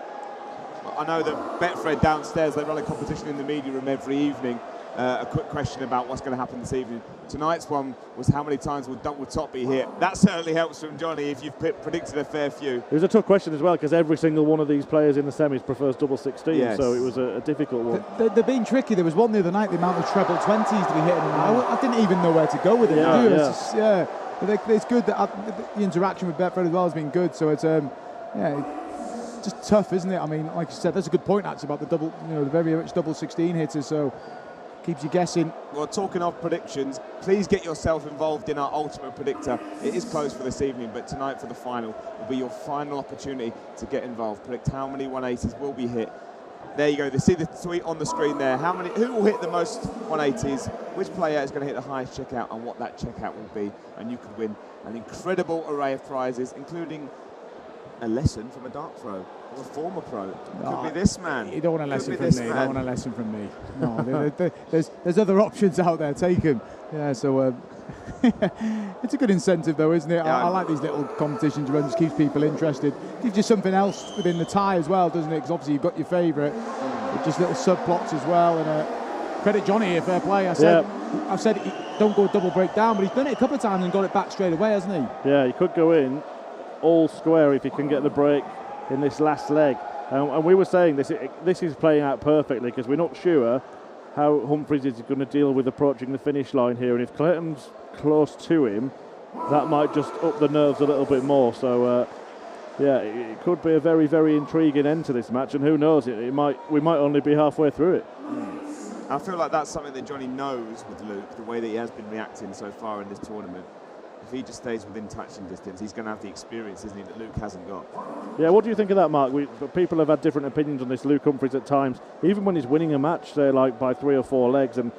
I know that Betfred downstairs, they run a competition in the media room every evening. A quick question about what's going to happen this evening. Tonight's one was how many times will top be hit. That certainly helps from Johnny if you've predicted a fair few. It was a tough question as well, because every single one of these players in the semis prefers double 16, so it was a difficult one. They're being tricky. There was one the other night, the amount of treble 20s to be hitting. I didn't even know where to go with it. It's good that the interaction with Betfred as well has been good. So it's just tough, isn't it? I mean, like you said, that's a good point actually about the double, the very much double 16 hitters. So keeps you guessing. Well, talking of predictions, please get yourself involved in our Ultimate Predictor. It is closed for this evening, but tonight for the final will be your final opportunity to get involved. Predict how many 180s will be hit. There you go. They see the tweet on the screen there. Who will hit the most 180s? Which player is going to hit the highest checkout, and what that checkout will be? And you could win an incredible array of prizes, including a lesson from a dart pro, or a former pro. Could be this man. You don't want a lesson from me. You don't want a lesson from me. No, there's other options out there. Take them. Yeah, so it's a good incentive, though, isn't it? I like these little competitions where it just keeps people interested. Gives you something else within the tie as well, doesn't it? Because obviously you've got your favourite, just little subplots as well. And credit Johnny here, fair play. I've said don't go double break down, but he's done it a couple of times and got it back straight away, hasn't he? Yeah, he could go in all square if he can get the break in this last leg. And we were saying this is playing out perfectly, because we're not sure how Humphries is going to deal with approaching the finish line here. And if Clayton's close to him, that might just up the nerves a little bit more. So, yeah, it could be a very, very intriguing end to this match. And who knows, we might only be halfway through it. I feel like that's something that Johnny knows with Luke, the way that he has been reacting so far in this tournament. If he just stays within touching distance, he's going to have the experience, isn't he, that Luke hasn't got. Yeah, what do you think of that, Mark? People have had different opinions on this Luke Humphries at times. Even when he's winning a match, say, like by 3 or 4 legs, and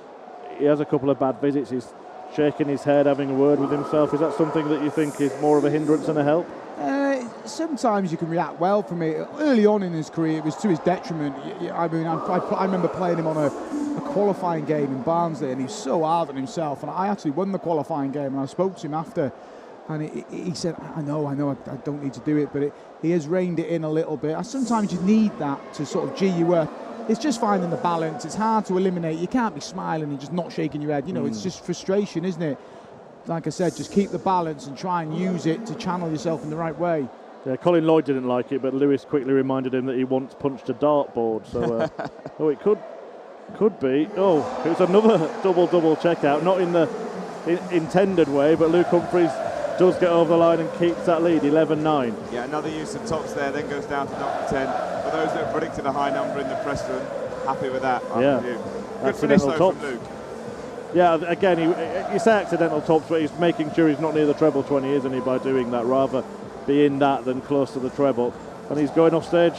he has a couple of bad visits, he's shaking his head, having a word with himself. Is that something that you think is more of a hindrance than a help? Sometimes you can react well from it. Early on in his career, it was to his detriment. I mean, I remember playing him on a qualifying game in Barnsley, and he's so hard on himself. And I actually won the qualifying game, and I spoke to him after, and he said, I know, I don't need to do it, but he has reined it in a little bit. Sometimes you need that to sort of G you up. It's just finding the balance. It's hard to eliminate. You can't be smiling and just not shaking your head. You know, it's just frustration, isn't it? Like I said, just keep the balance and try and use it to channel yourself in the right way. Yeah, Colin Lloyd didn't like it, but Lewis quickly reminded him that he once punched a dartboard. So, it could be. Oh, it was another double checkout, not in the intended way, but Luke Humphries does get over the line and keeps that lead, 11-9. Yeah, another use of tops there, then goes down to number 10. For those that have predicted a high number in the press room, happy with that. Good finish though from Luke. Yeah, again, you say accidental tops, but he's making sure he's not near the treble 20, isn't he, by doing that? Rather be in that than close to the treble. And he's going off stage,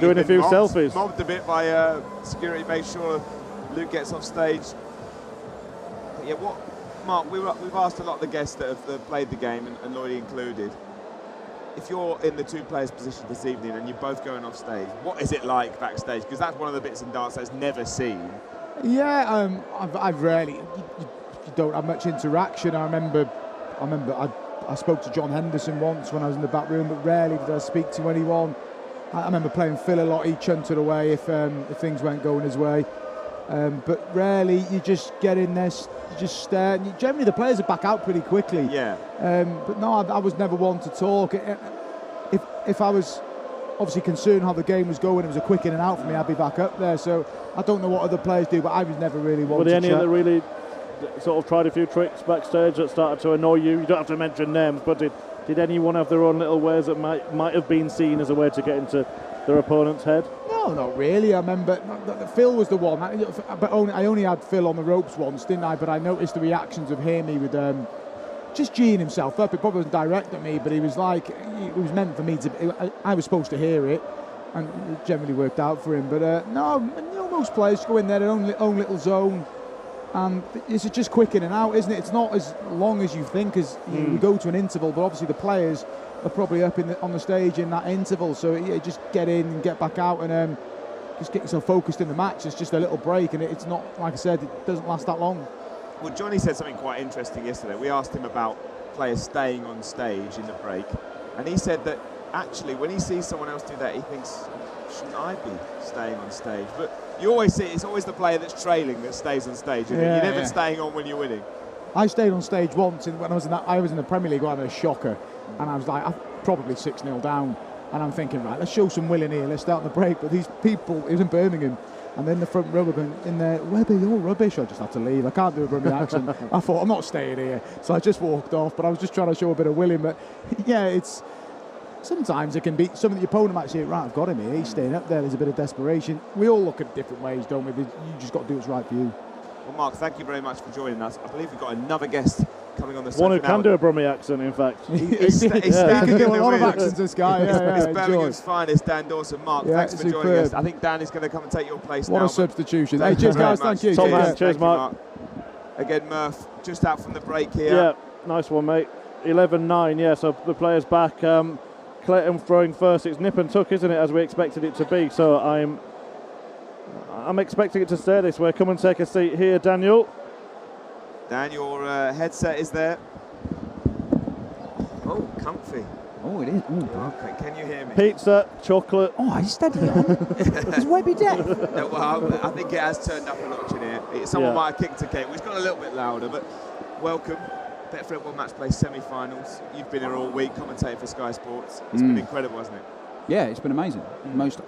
doing a few selfies. Mobbed a bit by security, made sure Luke gets off stage. But yeah, Mark, we've asked a lot of the guests that have played the game, and Lloyd included. If you're in the two players' position this evening and you're both going off stage, what is it like backstage? Because that's one of the bits in darts that's never seen. Yeah, I've rarely. You don't have much interaction. I remember I spoke to John Henderson once when I was in the back room, but rarely did I speak to anyone. I remember playing Phil a lot. He chunted away if things weren't going his way. But rarely you just get in there, you just stare. And generally the players are back out pretty quickly. Yeah. But no, I was never one to talk. If I was obviously concerned how the game was going, it was a quick in and out for me, I'd be back up there. So I don't know what other players do, but I was never really one to chat. Were there any that really sort of tried a few tricks backstage that started to annoy you? You don't have to mention names, but did anyone have their own little ways that might have been seen as a way to get into their opponent's head? No, not really. I remember Phil was the one, but I only had Phil on the ropes once, didn't I? But I noticed the reactions of him. He would just geeing himself up. It probably wasn't direct at me, but he was like, it was meant for me to. I was supposed to hear it, and it generally worked out for him. But no, most players go in their own little zone, and it's just quick in and out, isn't it? It's not as long as you think. As we go to an interval, but obviously the players are probably up on the stage in that interval. So just get in and get back out, and just get yourself focused in the match. It's just a little break, and it's not, like I said, it doesn't last that long. Well, Johnny said something quite interesting yesterday. We asked him about players staying on stage in the break, and he said that actually when he sees someone else do that, he thinks, shouldn't I be staying on stage? But you always see it's always the player that's trailing that stays on stage. You're never staying on when you're winning. I stayed on stage once when I was in the Premier League. I had a shocker, and I was like, I'm probably 6-0 down, and I'm thinking, right, let's show some will in here. Let's start the break. But these people, it was in Birmingham. And then the front row were going in there, Webby, you're rubbish. I just had to leave. I can't do a Brummie accent. I thought, I'm not staying here. So I just walked off, but I was just trying to show a bit of willing. But yeah, it's sometimes it can be something that your opponent might say, right, I've got him here. He's staying up there. There's a bit of desperation. We all look at different ways, don't we? You just got to do what's right for you. Well, Mark, thank you very much for joining us. I believe we've got another guest coming on the One who Saturday can now. do a Brummie accent, in fact. He's He standing can in do a the lot of wings. accents, this guy. It's Yeah, Birmingham's finest, Dan Dawson. Mark, Yeah, thanks for joining superb. us. I think Dan is going to come and take your place What now. a substitution. Hey, Thank you cheers, very guys. much. Thank you. Top man. Thank Cheers, you, Mark. Again, Murph, just out from the break here. Yeah, nice one, mate. 11-9, yeah, so the players back. Clayton throwing first. It's nip and tuck, isn't it, as we expected it to be. So I'm expecting it to stay this way. Come and take a seat here, Daniel. Dan, your headset is there. Oh, comfy. Oh, it is. Oh, Okay, can you hear me? Pizza, chocolate. oh he's steady on. It's way be deaf. No, well, I think it has turned up a notch in here. Someone Yeah. might have kicked a cake. It's got a little bit louder, but welcome. Betfred World Matchplay semi-finals. You've been here all week commentating for Sky Sports. It's been incredible, hasn't it? Yeah, it's been amazing. Most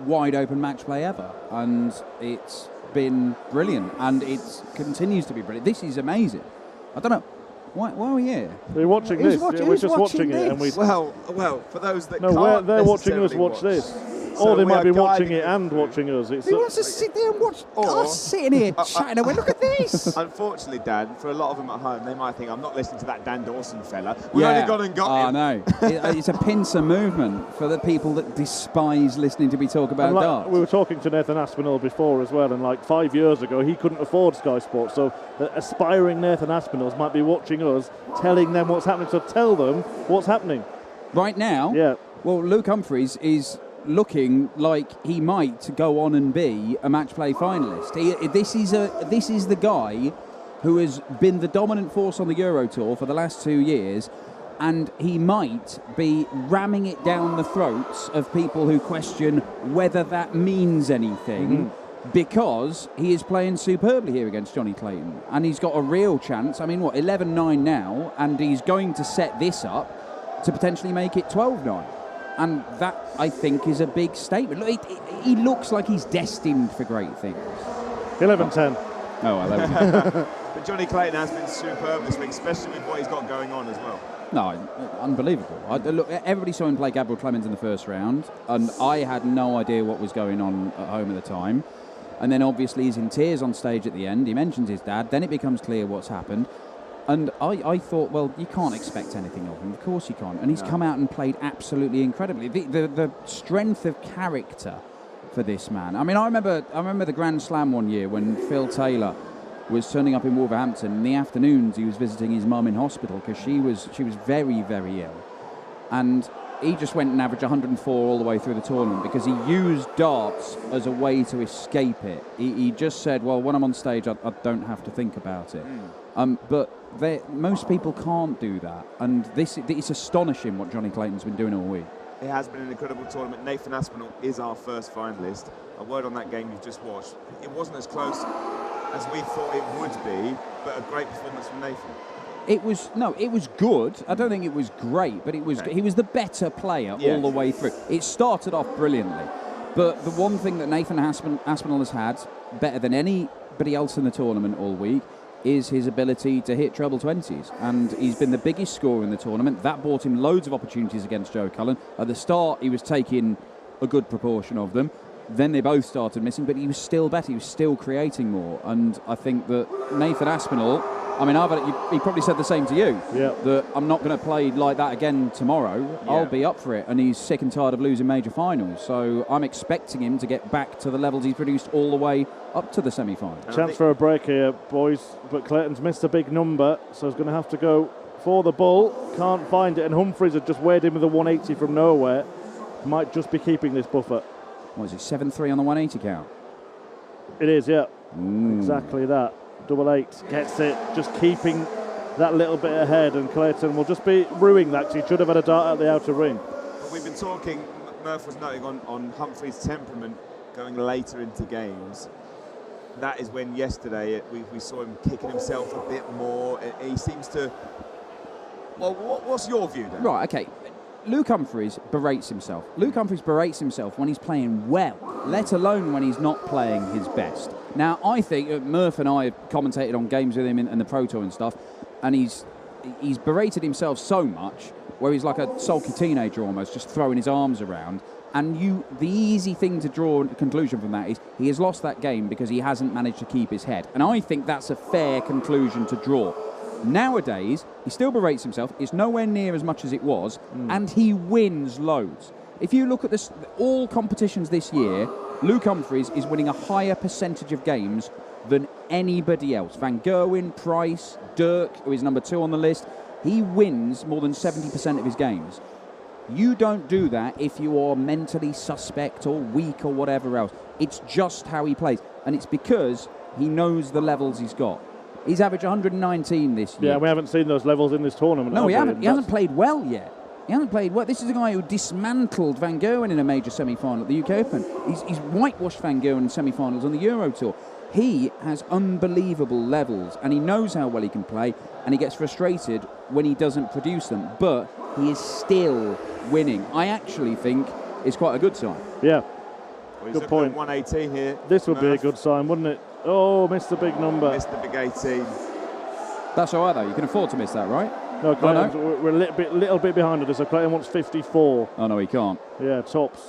wide open match play ever. And it's been brilliant. And it continues to be brilliant. This is amazing. I don't know. Why are we here? We're watching Who's this. watching- We're who's just watching watching it. And we. this? Well, for those that No, can't they're watching us necessarily watch this. So Or they we might are be watching guiding it you and through. watching us. It's Who wants to sit there and watch Or- us sitting here chatting away? Look at this. Unfortunately, Dan, for a lot of them at home, they might think I'm not listening to that Dan Dawson fella. We've only gone and got him. I know. It's a pincer movement for the people that despise listening to me talk about And like, darts. we were talking to Nathan Aspinall before as well, and like 5 years ago he couldn't afford Sky Sports, so the aspiring Nathan Aspinalls might be watching us, telling them what's happening. So tell them what's happening. Right now, Yeah. well, Luke Humphries is looking like he might go on and be a match play finalist. This is the guy who has been the dominant force on the Euro Tour for the last 2 years, and he might be ramming it down the throats of people who question whether that means anything. Because he is playing superbly here against Johnny Clayton, and he's got a real chance. I mean, 11-9 now, and he's going to set this up to potentially make it 12-9. And that, I think, is a big statement. Look, he looks like he's destined for great things. 11-10. Oh, well, there we go. But Johnny Clayton has been superb this week, especially with what he's got going on as well. No, unbelievable. Look, everybody saw him play Gabriel Clemens in the first round, and I had no idea what was going on at home at the time. And then obviously he's in tears on stage at the end. He mentions his dad. Then it becomes clear what's happened. And I thought, well, you can't expect anything of him. Of course you can't. And he's come out and played absolutely incredibly. The strength of character for this man. I mean, I remember the Grand Slam one year when Phil Taylor was turning up in Wolverhampton. In the afternoons, he was visiting his mum in hospital because she was very, very ill. And he just went and averaged 104 all the way through the tournament because he used darts as a way to escape it. He just said, well, when I'm on stage, I don't have to think about it. But most people can't do that. And it's astonishing what Johnny Clayton's been doing all week. It has been an incredible tournament. Nathan Aspinall is our first finalist. A word on that game you've just watched. It wasn't as close as we thought it would be, but a great performance from Nathan. It was good. I don't think it was great, but he was the better player all the way through. It started off brilliantly, but the one thing that Nathan Aspinall has had better than anybody else in the tournament all week is his ability to hit treble 20s, and he's been the biggest scorer in the tournament. That bought him loads of opportunities against Joe Cullen. At the start, he was taking a good proportion of them. Then they both started missing, but he was still better. He was still creating more, and I think that Nathan Aspinall, I mean, he probably said the same to you, that I'm not going to play like that again tomorrow. Yeah. I'll be up for it. And he's sick and tired of losing major finals. So I'm expecting him to get back to the levels he's produced all the way up to the semi-final. Chance for a break here, boys. But Clayton's missed a big number, so he's going to have to go for the ball. Can't find it. And Humphries had just weighed in with a 180 from nowhere. Might just be keeping this buffer. What is it, 7-3 on the 180 count? It is, yeah. Exactly that. 8-8 gets it, just keeping that little bit ahead, and Clayton will just be ruining that because he should have had a dart at the outer ring. But we've been talking, Murph was noting on Humphrey's temperament going later into games. That is when yesterday we saw him kicking himself a bit more. He seems to... Well, what's your view then? Right, okay. Luke Humphries berates himself. Luke Humphries berates himself when he's playing well, let alone when he's not playing his best. Now, I think Murph and I have commentated on games with him in the Pro Tour and stuff, and he's berated himself so much where he's like a sulky teenager almost, just throwing his arms around. And the easy thing to draw a conclusion from that is he has lost that game because he hasn't managed to keep his head. And I think that's a fair conclusion to draw. Nowadays, he still berates himself. It's nowhere near as much as it was, and he wins loads. If you look at all competitions this year, Luke Humphries is winning a higher percentage of games than anybody else. Van Gerwen, Price, Dirk, who is number 2 on the list, he wins more than 70% of his games. You don't do that if you are mentally suspect or weak or whatever else. It's just how he plays, and it's because he knows the levels he's got. He's averaged 119 this year. Yeah, we haven't seen those levels in this tournament. No, we haven't. He hasn't played well yet. He hasn't played well. This is a guy who dismantled Van Gerwen in a major semi-final at the UK Open. He's whitewashed Van Gerwen in semi-finals on the Euro Tour. He has unbelievable levels, and he knows how well he can play, and he gets frustrated when he doesn't produce them. But he is still winning. I actually think it's quite a good sign. Yeah, Well, good point. 118 here. This would be a good sign, wouldn't it? Oh, missed the big number. Missed the big 18. That's all right, though. You can afford to miss that, right? No, Clayton's, we're a little bit behind us, so Clayton wants 54. Oh, no, he can't. Yeah, tops.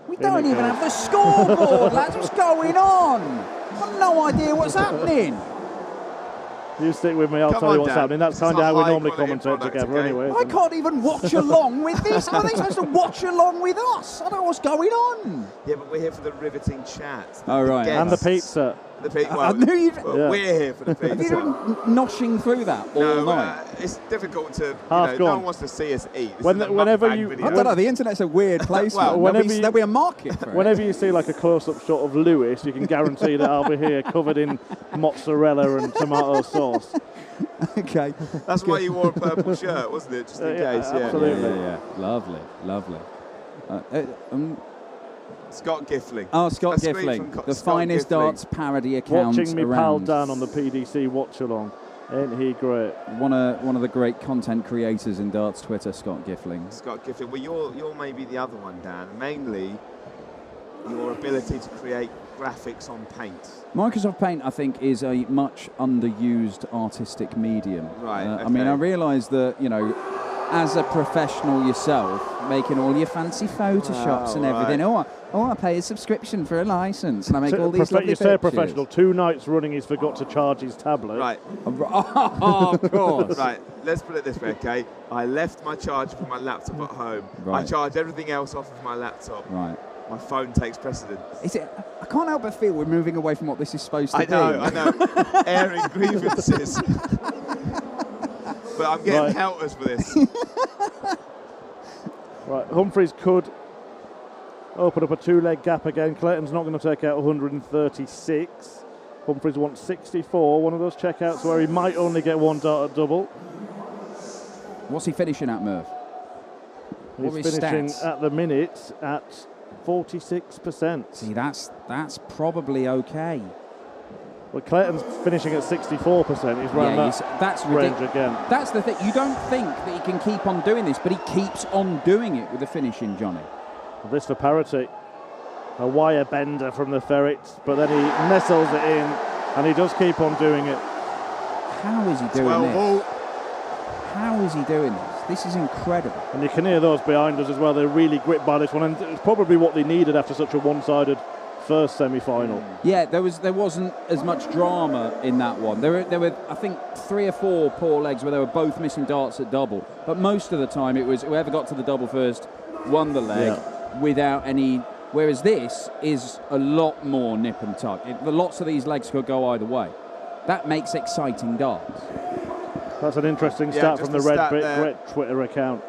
We don't even have the scoreboard, lads. What's going on? I've got no idea what's happening. You stick with me, I'll tell you what's happening. That's kind of how we normally commentate together anyway. I can't even watch along with this. How are they supposed to watch along with us? I don't know what's going on. Yeah, but we're here for the riveting chat. Oh, right. And the pizza. I knew you'd... We're here for the pizza. Have you been noshing through that all night? It's difficult to... Half no one wants to see us eat. Whenever you... I don't know, the internet's a weird place. There'll be a market for it. Whenever you see like a close-up shot of Lewis, you can guarantee that I'll be here covered in mozzarella and tomato sauce. Okay. That's why you wore a purple shirt, wasn't it? Just in case, yeah. Absolutely. Yeah. Lovely, lovely. Scott Giffling. Oh, Scott Giffling, the finest darts parody account watching me around. pal Dan on the PDC watch-along. Ain't he great? One of the great content creators in darts Twitter, Scott Giffling. Scott Giffling. Well, you're maybe the other one, Dan. Mainly your ability to create graphics on Paint. Microsoft Paint, I think, is a much underused artistic medium. Right. I mean, I realise that, as a professional yourself, making all your fancy photoshops and everything. Right. I pay a subscription for a license, and I make all these lovely You pictures. say professional. 2 nights running, he's forgot to charge his tablet. Right. Oh, of course. Right. Let's put it this way, okay? I left my charger for my laptop at home. Right. I charge everything else off of my laptop. Right. My phone takes precedence. I can't help but feel we're moving away from what this is supposed to be. I know. Airing grievances. But I'm getting helters for this. Right, Humphries could open up a 2-leg gap again. Clayton's not going to take out 136. Humphries wants 64. One of those checkouts where he might only get 1 dart at double. What's he finishing at, Murph? He's finishing at the minute at 46%. See, that's probably okay. Well, Clayton's finishing at 64%. He's around that's range again. That's the thing. You don't think that he can keep on doing this, but he keeps on doing it with the finishing, Johnny. Well, this for parity. A wire bender from the ferret, but then he nestles it in, and he does keep on doing it. How is he doing this? How is he doing this? This is incredible. And you can hear those behind us as well. They're really gripped by this one, and it's probably what they needed after such a one-sided first semi-final. Yeah, there wasn't as much drama in that one. There were I think 3 or 4 poor legs where they were both missing darts at double, but most of the time it was whoever got to the double first won the leg without any. Whereas this is a lot more nip and tuck. Lots of these legs could go either way. That makes exciting darts. That's an interesting stat from the Red Twitter account.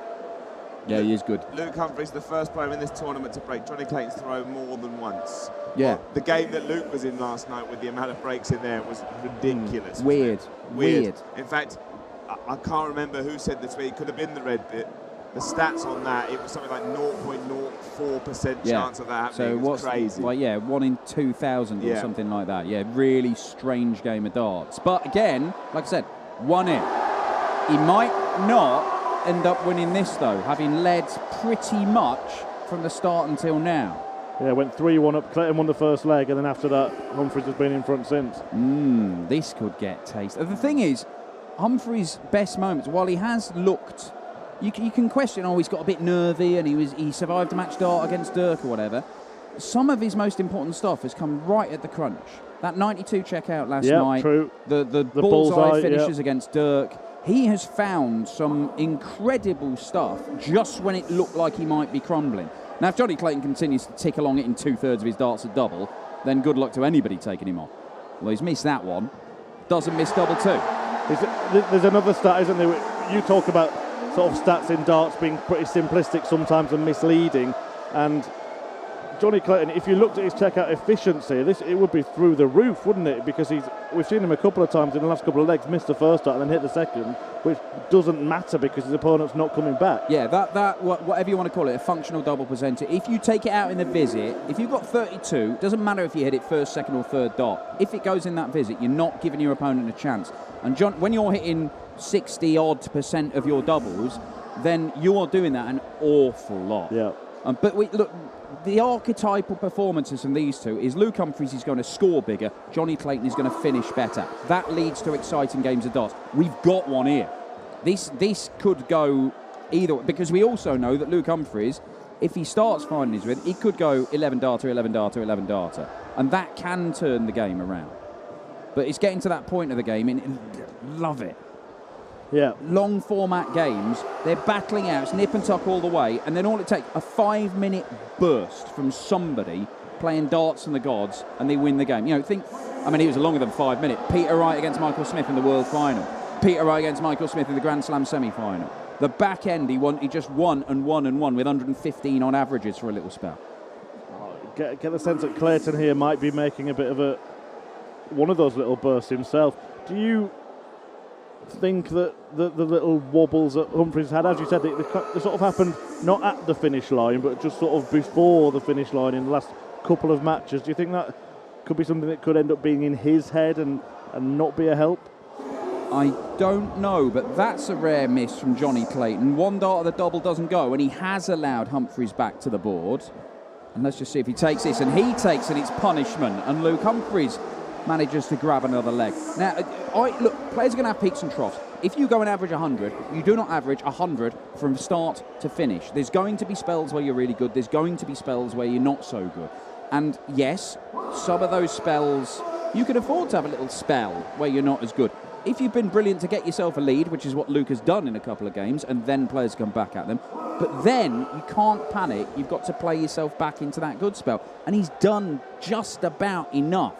Yeah, he is good. Luke Humphries, the first player in this tournament to break Johnny Clayton's throw more than once. Yeah. Well, the game that Luke was in last night with the amount of breaks in there was ridiculous. Weird. In fact, I can't remember who said this, but it could have been the red bit. The stats on that, it was something like 0.04% chance of that happening. So it was crazy. 1 in 2,000 or something like that. Yeah, really strange game of darts. But again, like I said, 1 in. He might not end up winning this though, having led pretty much from the start until now. Yeah, went 3-1 up. Clayton won the first leg, and then after that, Humphries has been in front since. This could get tasty. The thing is, Humphries' best moments, while he has looked you can question, he's got a bit nervy and he survived a match dart against Dirk or whatever. Some of his most important stuff has come right at the crunch. That 92 checkout last night, true. The bullseye finishes against Dirk. He has found some incredible stuff just when it looked like he might be crumbling. Now, if Johnny Clayton continues to tick along hitting 2/3 of his darts at double, then good luck to anybody taking him off. Well, he's missed that one. Doesn't miss double two. There's another stat, isn't there? You talk about sort of stats in darts being pretty simplistic sometimes and misleading, and Johnny Clayton, if you looked at his checkout efficiency, it would be through the roof, wouldn't it? Because we've seen him a couple of times in the last couple of legs miss the first dart and then hit the second, which doesn't matter because his opponent's not coming back. Yeah, whatever you want to call it, a functional double presenter. If you take it out in the visit, if you've got 32, it doesn't matter if you hit it first, second or third dart. If it goes in that visit, you're not giving your opponent a chance. And when you're hitting 60-odd% of your doubles, then you are doing that an awful lot. Yeah. But look, the archetypal performances from these two is Luke Humphries is going to score bigger, Johnny Clayton is going to finish better. That leads to exciting games of darts. We've got one here. This could go either way, because we also know that Luke Humphries, if he starts finding his rhythm, he could go 11 darter, 11 darter, 11 darter, and that can turn the game around. But it's getting to that point of the game, and love it. Yeah. Long format games, they're battling out, it's nip and tuck all the way, and then all it takes, a 5-minute burst from somebody playing darts and the gods, and they win the game. It was a longer than 5 minutes. Peter Wright against Michael Smith in the World Final. Peter Wright against Michael Smith in the Grand Slam semi-final. The back end, he just won and won and won with 115 on averages for a little spell. Get the sense that Clayton here might be making a bit of one of those little bursts himself. Do you think that the little wobbles that Humphries had, as you said, they sort of happened not at the finish line, but just sort of before the finish line in the last couple of matches? Do you think that could be something that could end up being in his head and not be a help? I don't know, but that's a rare miss from Johnny Clayton. One dart of the double doesn't go, and he has allowed Humphries back to the board. And let's just see if he takes this, and he takes it, it's punishment, and Luke Humphries manages to grab another leg. Now, look, players are going to have peaks and troughs. If you go and average 100, you do not average 100 from start to finish. There's going to be spells where you're really good. There's going to be spells where you're not so good. And yes, some of those spells, you can afford to have a little spell where you're not as good. If you've been brilliant to get yourself a lead, which is what Luke has done in a couple of games, and then players come back at them, but then you can't panic. You've got to play yourself back into that good spell. And he's done just about enough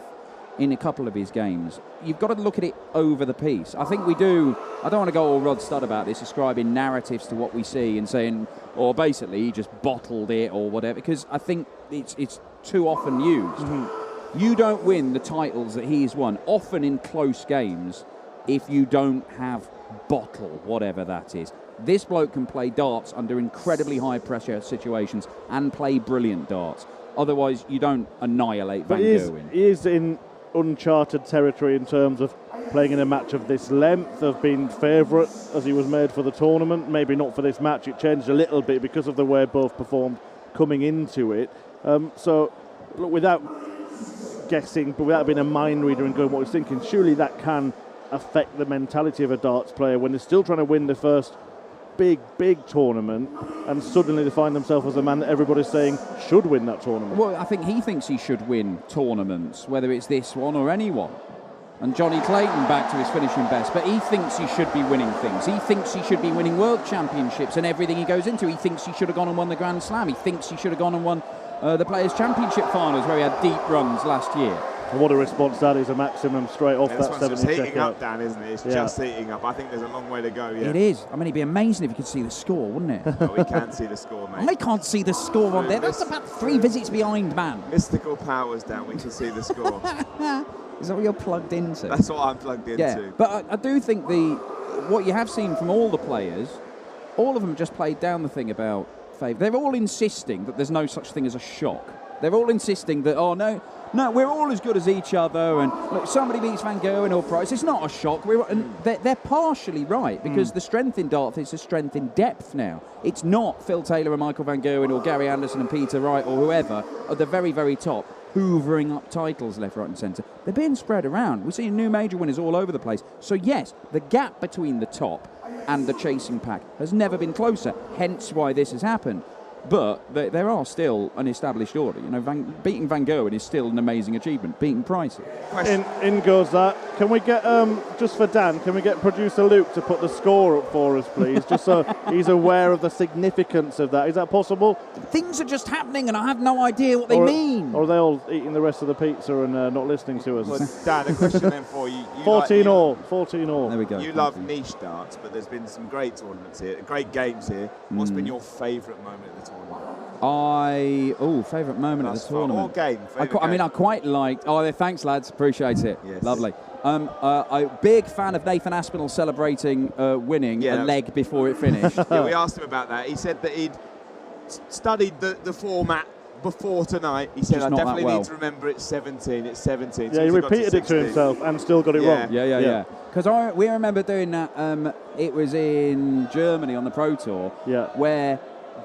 in a couple of his games. You've got to look at it over the piece. I think we do. I don't want to go all Rod Stud about this, ascribing narratives to what we see and saying, or basically he just bottled it or whatever, because I think it's too often used. Mm-hmm. You don't win the titles that he's won, often in close games, if you don't have bottle, whatever that is. This bloke can play darts under incredibly high pressure situations and play brilliant darts. Otherwise, you don't annihilate Van Gerwen. He is in uncharted territory in terms of playing in a match of this length, of being favourite as he was made for the tournament. Maybe not for this match. It changed a little bit because of the way both performed coming into it. So, look, without guessing, but without being a mind reader and going what he's thinking, surely that can affect the mentality of a darts player when they're still trying to win the first big tournament, and suddenly they find themselves as a man that everybody's saying should win that tournament. Well, I think he thinks he should win tournaments, whether it's this one or any one. And Johnny Clayton back to his finishing best, but he thinks he should be winning things. He thinks he should be winning world championships and everything he goes into. He thinks he should have gone and won the Grand Slam. He thinks he should have gone and won the Players' Championship finals, where he had deep runs last year. And what a response that is, a maximum straight off that 70 It's heating checkout. up, Dan, isn't it? It's just heating up. I think there's a long way to go, yeah. It is. I mean, it'd be amazing if you could see the score, wouldn't it? But we can't see the score, mate. I can't see the score on there. That's about 3 visits behind, man. Mystical powers, Dan. We can see the score. Is that what you're plugged into? That's what I'm plugged into. Yeah, but I do think what you have seen from all the players, all of them just played down the thing about favour. They're all insisting that there's no such thing as a shock. They're all insisting that, oh, no, we're all as good as each other, and look, somebody beats Van Gerwen or Price. It's not a shock. And they're partially right, because the strength in darts is a strength in depth now. It's not Phil Taylor and Michael Van Gerwen or Gary Anderson and Peter Wright or whoever at the very, very top, hoovering up titles left, right and centre. They're being spread around. We're seeing new major winners all over the place. So yes, the gap between the top and the chasing pack has never been closer, hence why this has happened. But there are still an established order. You know, beating Van Gerwen is still an amazing achievement. Beating Price. In goes that. Can we get, just for Dan, can we get producer Luke to put the score up for us, please? Just so he's aware of the significance of that. Is that possible? Things are just happening and I have no idea what they mean. Or are they all eating the rest of the pizza and not listening to us? Well, Dan, a question then for you. 14 all. 14 all. There we go. You love niche darts, but there's been some great tournaments here, great games here. What's been your favourite moment of the tournament? Favourite moment of the tournament. Or game. I quite liked. Thanks, lads. Appreciate it. Yes. Lovely. A big fan of Nathan Aspinall celebrating winning a leg before it finished. Yeah, we asked him about that. He said that he'd studied the format before tonight. He said, I definitely need to remember it's 17. It's 17. Yeah, he repeated it to himself and still got it wrong. Yeah. Because we remember doing that. It was in Germany on the Pro Tour, where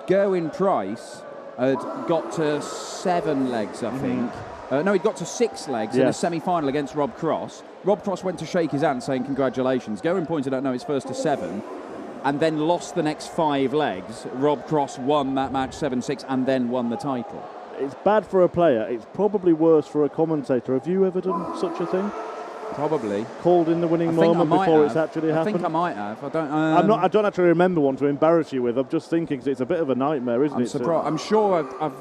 Gerwin Price had got to 7 legs, I think. No, he'd got to 6 legs in a semi-final against Rob Cross. Rob Cross went to shake his hand saying congratulations. Gerwin pointed out, no, it's first to 7. And then lost the next 5 legs. Rob Cross won that match 7-6 and then won the title. It's bad for a player. It's probably worse for a commentator. Have you ever done such a thing? Probably. Called in the winning moment before it's actually happened? I think I might have. I don't actually remember one to embarrass you with. I'm just thinking because it's a bit of a nightmare, isn't it? I'm surprised. I'm sure I've...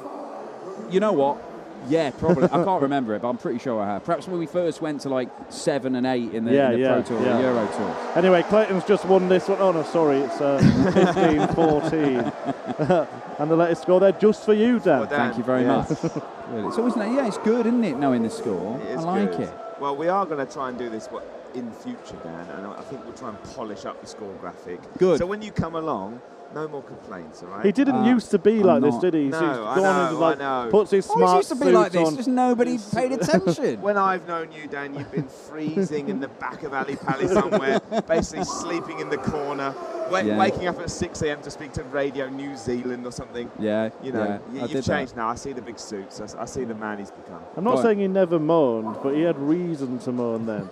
You know what? Yeah, probably. I can't remember it, but I'm pretty sure I have. Perhaps when we first went to like 7 and 8 in the Pro Tour, the Euro Tour. Anyway, Clayton's just won this one. Oh no, sorry, it's 15-14. And the latest score there just for you, Dan. Well, Dan, thank you very much. It's always it's good, isn't it, knowing the score? I like it. Well, we are going to try and do this in future, Dan, and I think we'll try and polish up the score graphic. Good. So when you come along, no more complaints, all right? He didn't used to be like this, did he? No, I know. Puts his smart used to be like this, on. just nobody paid attention. When I've known you, Dan, you've been freezing in the back of Ali Pali somewhere, basically sleeping in the corner, waking up at 6 a.m. to speak to Radio New Zealand or something. Yeah, you've changed now. I see the big suits. I see the man he's become. I'm not saying he never moaned, but he had reason to moan then.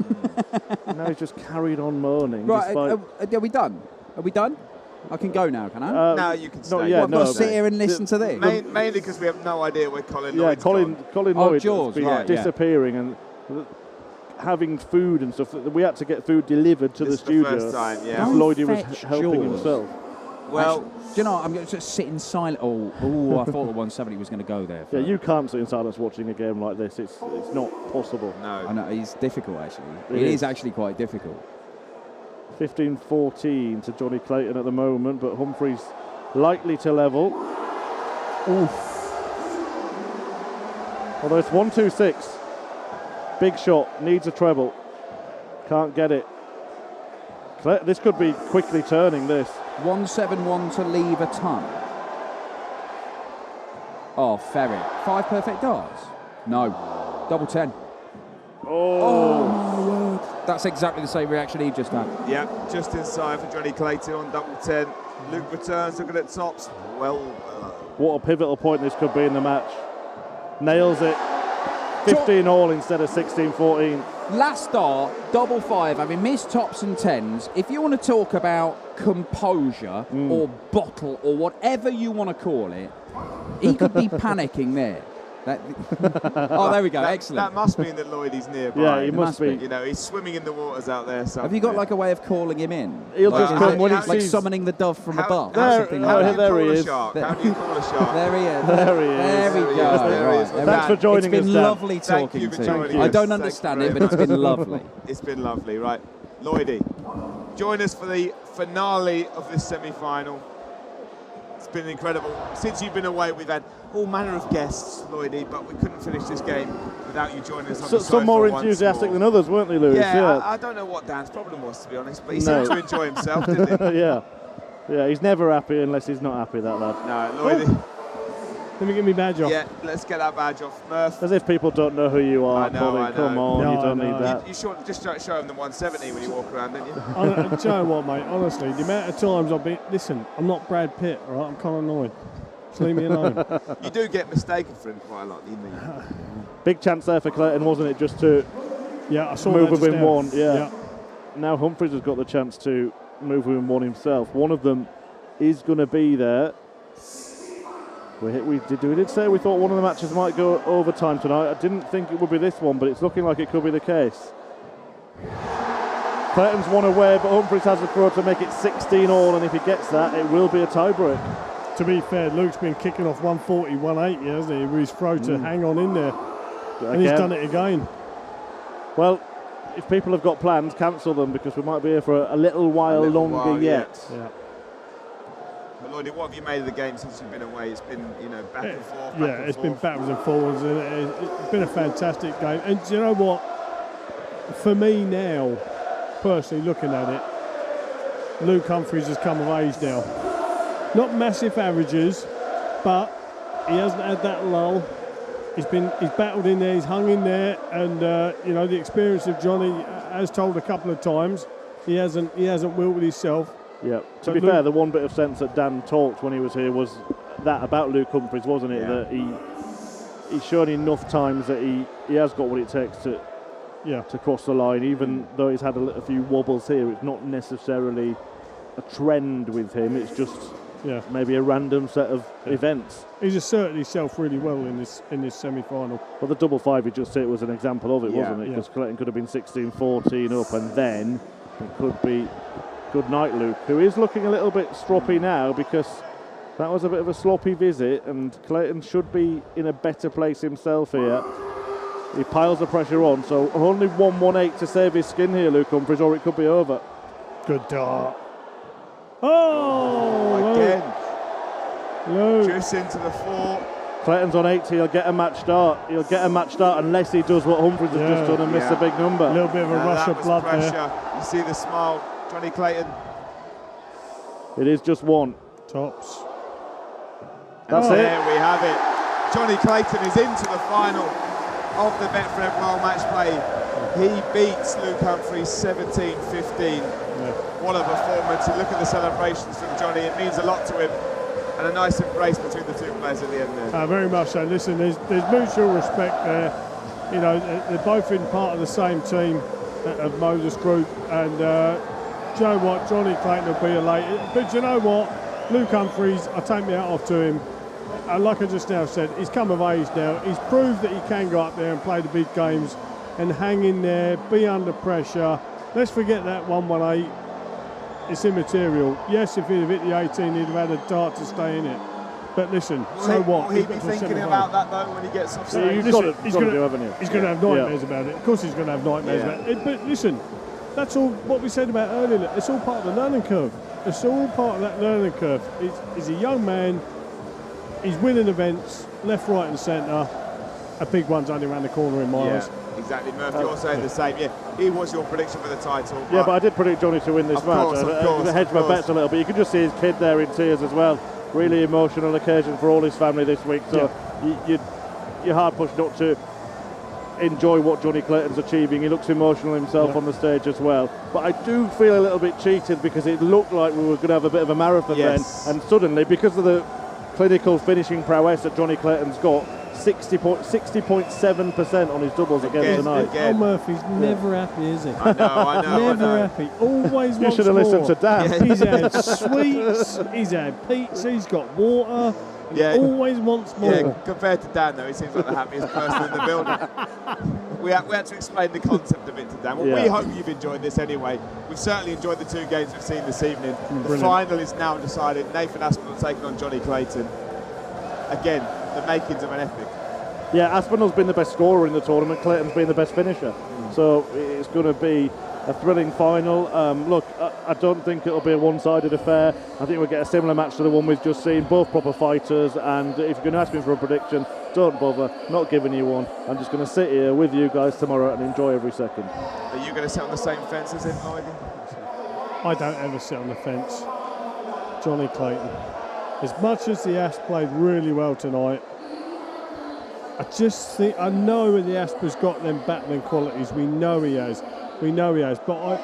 Now he's just carried on moaning. Right, are we done? Are we done? I can go now, can I? No, you can stay. I've got to sit here and listen to this? Mainly because we have no idea where Colin Lloyd's Colin Lloyd Jaws, has been disappearing and having food and stuff. We had to get food delivered to the studio. The first time, Lloydie was helping himself. Well, do you know, I'm going to sit in silence. Oh, I thought the 170 was going to go there. Yeah, you can't sit in silence watching a game like this. It's not possible. No. I know, it's difficult, actually. It is actually quite difficult. 15-14 to Johnny Clayton at the moment, but Humphreys likely to level. Oof. Although it's 1-2-6. Big shot, needs a treble. Can't get it. This could be quickly turning this. 171 to leave a ton. Oh, Ferret. 5 perfect darts? No. Double 10. Oh my word. That's exactly the same reaction he just had. Yeah, just inside for Johnny Clayton on double 10. Luke returns, looking at tops. Well below. What a pivotal point this could be in the match. Nails it. 15 all instead of 16-14. Last start, double 5, having missed tops and 10s. If you want to talk about composure or bottle or whatever you want to call it, he could be panicking there. Oh, there we go. Excellent. That must mean that Lloyd is nearby. Yeah, he must be. You know, he's swimming in the waters out there somewhere. Have you got like a way of calling him in? He'll just come when he like sees... summoning the dove from above. There he is. How do you call a shark? There he is. There he is. There we go. Thanks for joining us, It's been Dan. lovely talking to you. I don't understand it, but it's been lovely. It's been lovely, right? Lloydie, join us for the finale of this semi-final. It's been incredible. Since you've been away, we've had all manner of guests, Lloydie, but we couldn't finish this game without you joining us on the sofa. Some more enthusiastic than others, weren't they, Lewis? Yeah. I don't know what Dan's problem was, to be honest, but he seemed to enjoy himself, didn't he? Yeah, he's never happy unless he's not happy, that lad. No, Lloydie. Let me get my badge off. Yeah, let's get that badge off. Murph. As if people don't know who you are, Colin. Come on, No, you don't no. need that. You should just show him the 170 when you walk around, don't you? Do you know what, mate? Honestly, the amount of times I've been... Listen, I'm not Brad Pitt, all right? I'm Colin Lloyd. Just leave me alone. You do get mistaken for him quite a lot, didn't you? Big chance there for Clayton, wasn't it? Just to I saw move that within just now. one. Yeah. Now Humphreys has got the chance to move within one himself. One of them is going to be there. We did say we thought one of the matches might go overtime tonight. I didn't think it would be this one, but it's looking like it could be the case. Clayton's one away, but Humphries has the throw to make it 16-all, and if he gets that, it will be a tie-break. To be fair, Luke's been kicking off 140, 180, hasn't he? With his throw to hang on in there. And he's done it again. Well, if people have got plans, cancel them, because we might be here for a little while longer yet. Yeah. But Lloyd, what have you made of the game since you've been away? It's been, back and forth. It's been backwards and forwards, and it's been a fantastic game. And do you know what? For me now, personally looking at it, Luke Humphries has come of age now. Not massive averages, but he hasn't had that lull. He's battled in there, he's hung in there, and the experience of Johnny, as told a couple of times, he hasn't wilted himself. Yeah. To be fair, the one bit of sense that Dan talked when he was here was that about Luke Humphries, wasn't it? Yeah. That he's shown enough times that he has got what it takes to cross the line. Even though he's had a few wobbles here, it's not necessarily a trend with him. It's just maybe a random set of events. He's asserted himself really well in this semi-final. Well, the double five he just said was an example of it, wasn't it? Because Clayton could have been 16-14 up, and then it could be good night, Luke, who is looking a little bit stroppy now because that was a bit of a sloppy visit, and Clayton should be in a better place himself here. He piles the pressure on, so only 1-1-8 to save his skin here, Luke Humphries, or it could be over. Good dart. Oh, again. Luke. Just into the 4. Clayton's on 80, he'll get a match start. He'll get a match start unless he does what Humphries has just done and miss a big number. A little bit of a rush of blood pressure there. You see the smile, Johnny Clayton. It is just one. Tops. That's it. There we have it. Johnny Clayton is into the final of the Betfred World Match Play. He beats Luke Humphries 17-15. What a performance. And look at the celebrations from Johnny. It means a lot to him. And a nice embrace between the two players at the end there. Very much so. Listen, there's mutual respect there. They're both in part of the same team of Moses Group. And do you know what? Johnny Clayton will be elated. But you know what? Luke Humphries, I take my hat off to him. And like I just now said, he's come of age now. He's proved that he can go up there and play the big games and hang in there, be under pressure. Let's forget that 1-1-8. It's immaterial. Yes, if he'd have hit the 18, he'd have had a dart to stay in it. But listen, so what? Will he be thinking about that though when he gets off stage? He's going to have nightmares about it. Of course he's going to have nightmares about it. But listen, that's all what we said about earlier. It's all part of the learning curve. It's all part of that learning curve. He's a young man. He's winning events, left, right and centre. A big one's only around the corner in miles. Yeah, exactly. Murph, you're saying the same. Yeah, he was your prediction for the title. Yeah, but I did predict Johnny to win this match. I hedged my bets a little bit. You could just see his kid there in tears as well. Really emotional occasion for all his family this week. So you're hard pushed not to enjoy what Johnny Clayton's achieving. He looks emotional himself on the stage as well. But I do feel a little bit cheated because it looked like we were going to have a bit of a marathon then. And suddenly, because of the clinical finishing prowess that Johnny Clayton's got, 60.7% on his doubles again tonight. Oh, Murphy's never happy, is he? I know. Never happy. Always you wants should have more. listened to Dan. He's had sweets, he's had pizza, he's got water. He always wants more. Yeah, compared to Dan, though, he seems like the happiest person in the building. We had to explain the concept a bit to Dan. Well, we hope you've enjoyed this anyway. We've certainly enjoyed the 2 games we've seen this evening. The final is now decided. Nathan Aspinall taking on Johnny Clayton. Again, the makings of an epic. Yeah, Aspinall's been the best scorer in the tournament. Clayton's been the best finisher. So it's going to be a thrilling final. Look, I don't think it'll be a one-sided affair. I think we'll get a similar match to the one we've just seen. Both proper fighters. And if you're going to ask me for a prediction, don't bother. Not giving you one. I'm just going to sit here with you guys tomorrow and enjoy every second. Are you going to sit on the same fence as him, Lloyd? I don't ever sit on the fence. Johnny Clayton. As much as the Asp played really well tonight, I just think, I know the Asp has got them battling qualities. We know he has. But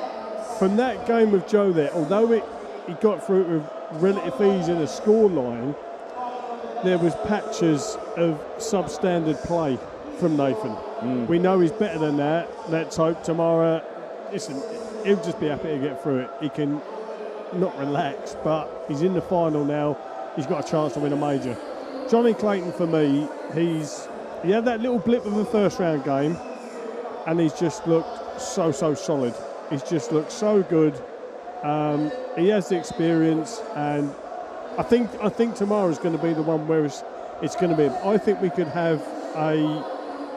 from that game with Joe there, although he got through it with relative ease in a scoreline, there was patches of substandard play from Nathan. We know he's better than that. Let's hope tomorrow. Listen, he'll just be happy to get through it. not relaxed, but he's in the final now. He's got a chance to win a major. Johnny Clayton, for me, he had that little blip of a first round game, and he's just looked so solid. He's just looked so good. He has the experience, and I think tomorrow's going to be the one where it's going to be. I think we could have a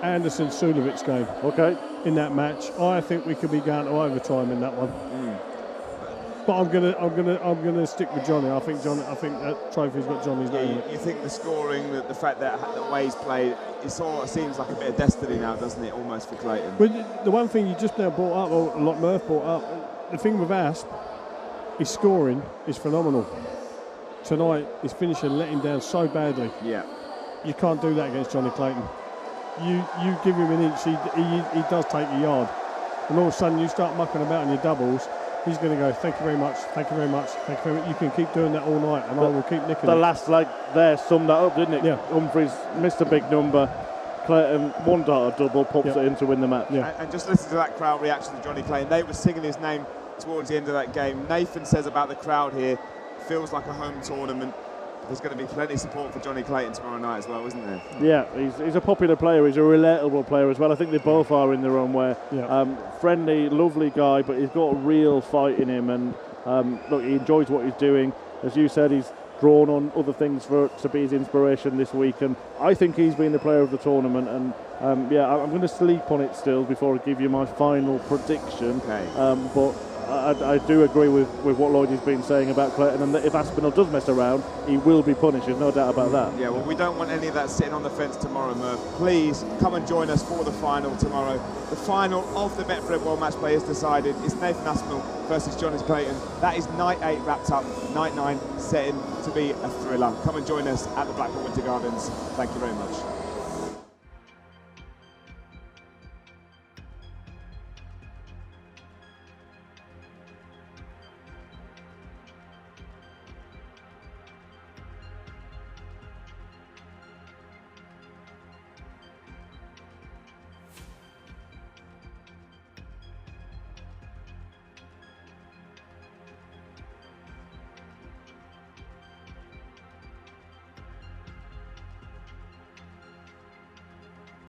Anderson Sulovic game. Okay. In that match, I think we could be going to overtime in that one. But I'm gonna stick with Johnny. I think that trophy's got Johnny's name in it. You think the scoring, the fact that the way he's played, it sort of seems like a bit of destiny now, doesn't it? Almost for Clayton. But the one thing you just now brought up, or like Murph brought up, the thing with Asp, his scoring is phenomenal. Tonight, his finisher let him down so badly. Yeah. You can't do that against Johnny Clayton. You give him an inch, he does take a yard. And all of a sudden you start mucking about in your doubles, he's going to go, thank you very much, thank you very much, thank you very much. You can keep doing that all night and I will keep nicking the it. last leg there summed that up, didn't it? Yeah. Humphreys missed a big number. Clayton, one dart double, pops it in to win the match. Yeah. And just listen to that crowd reaction to Johnny Clayton. They were singing his name towards the end of that game. Nathan says about the crowd here, feels like a home tournament. There's going to be plenty of support for Johnny Clayton tomorrow night as well, isn't there? Yeah, he's a popular player. He's a relatable player as well. I think they both are in their own way. Yeah. Friendly, lovely guy, but he's got a real fight in him. And look, he enjoys what he's doing. As you said, he's drawn on other things to be his inspiration this week. And I think he's been the player of the tournament. And I'm going to sleep on it still before I give you my final prediction. Okay. But I do agree with what Lloyd has been saying about Clayton, and that if Aspinall does mess around, he will be punished. There's no doubt about that. Yeah, well, we don't want any of that sitting on the fence tomorrow, Murph. Please come and join us for the final tomorrow. The final of the Betfred World Match Play is decided. It's Nathan Aspinall versus Johnny Clayton. That is night 8 wrapped up. Night 9 setting to be a thriller. Come and join us at the Blackpool Winter Gardens. Thank you very much.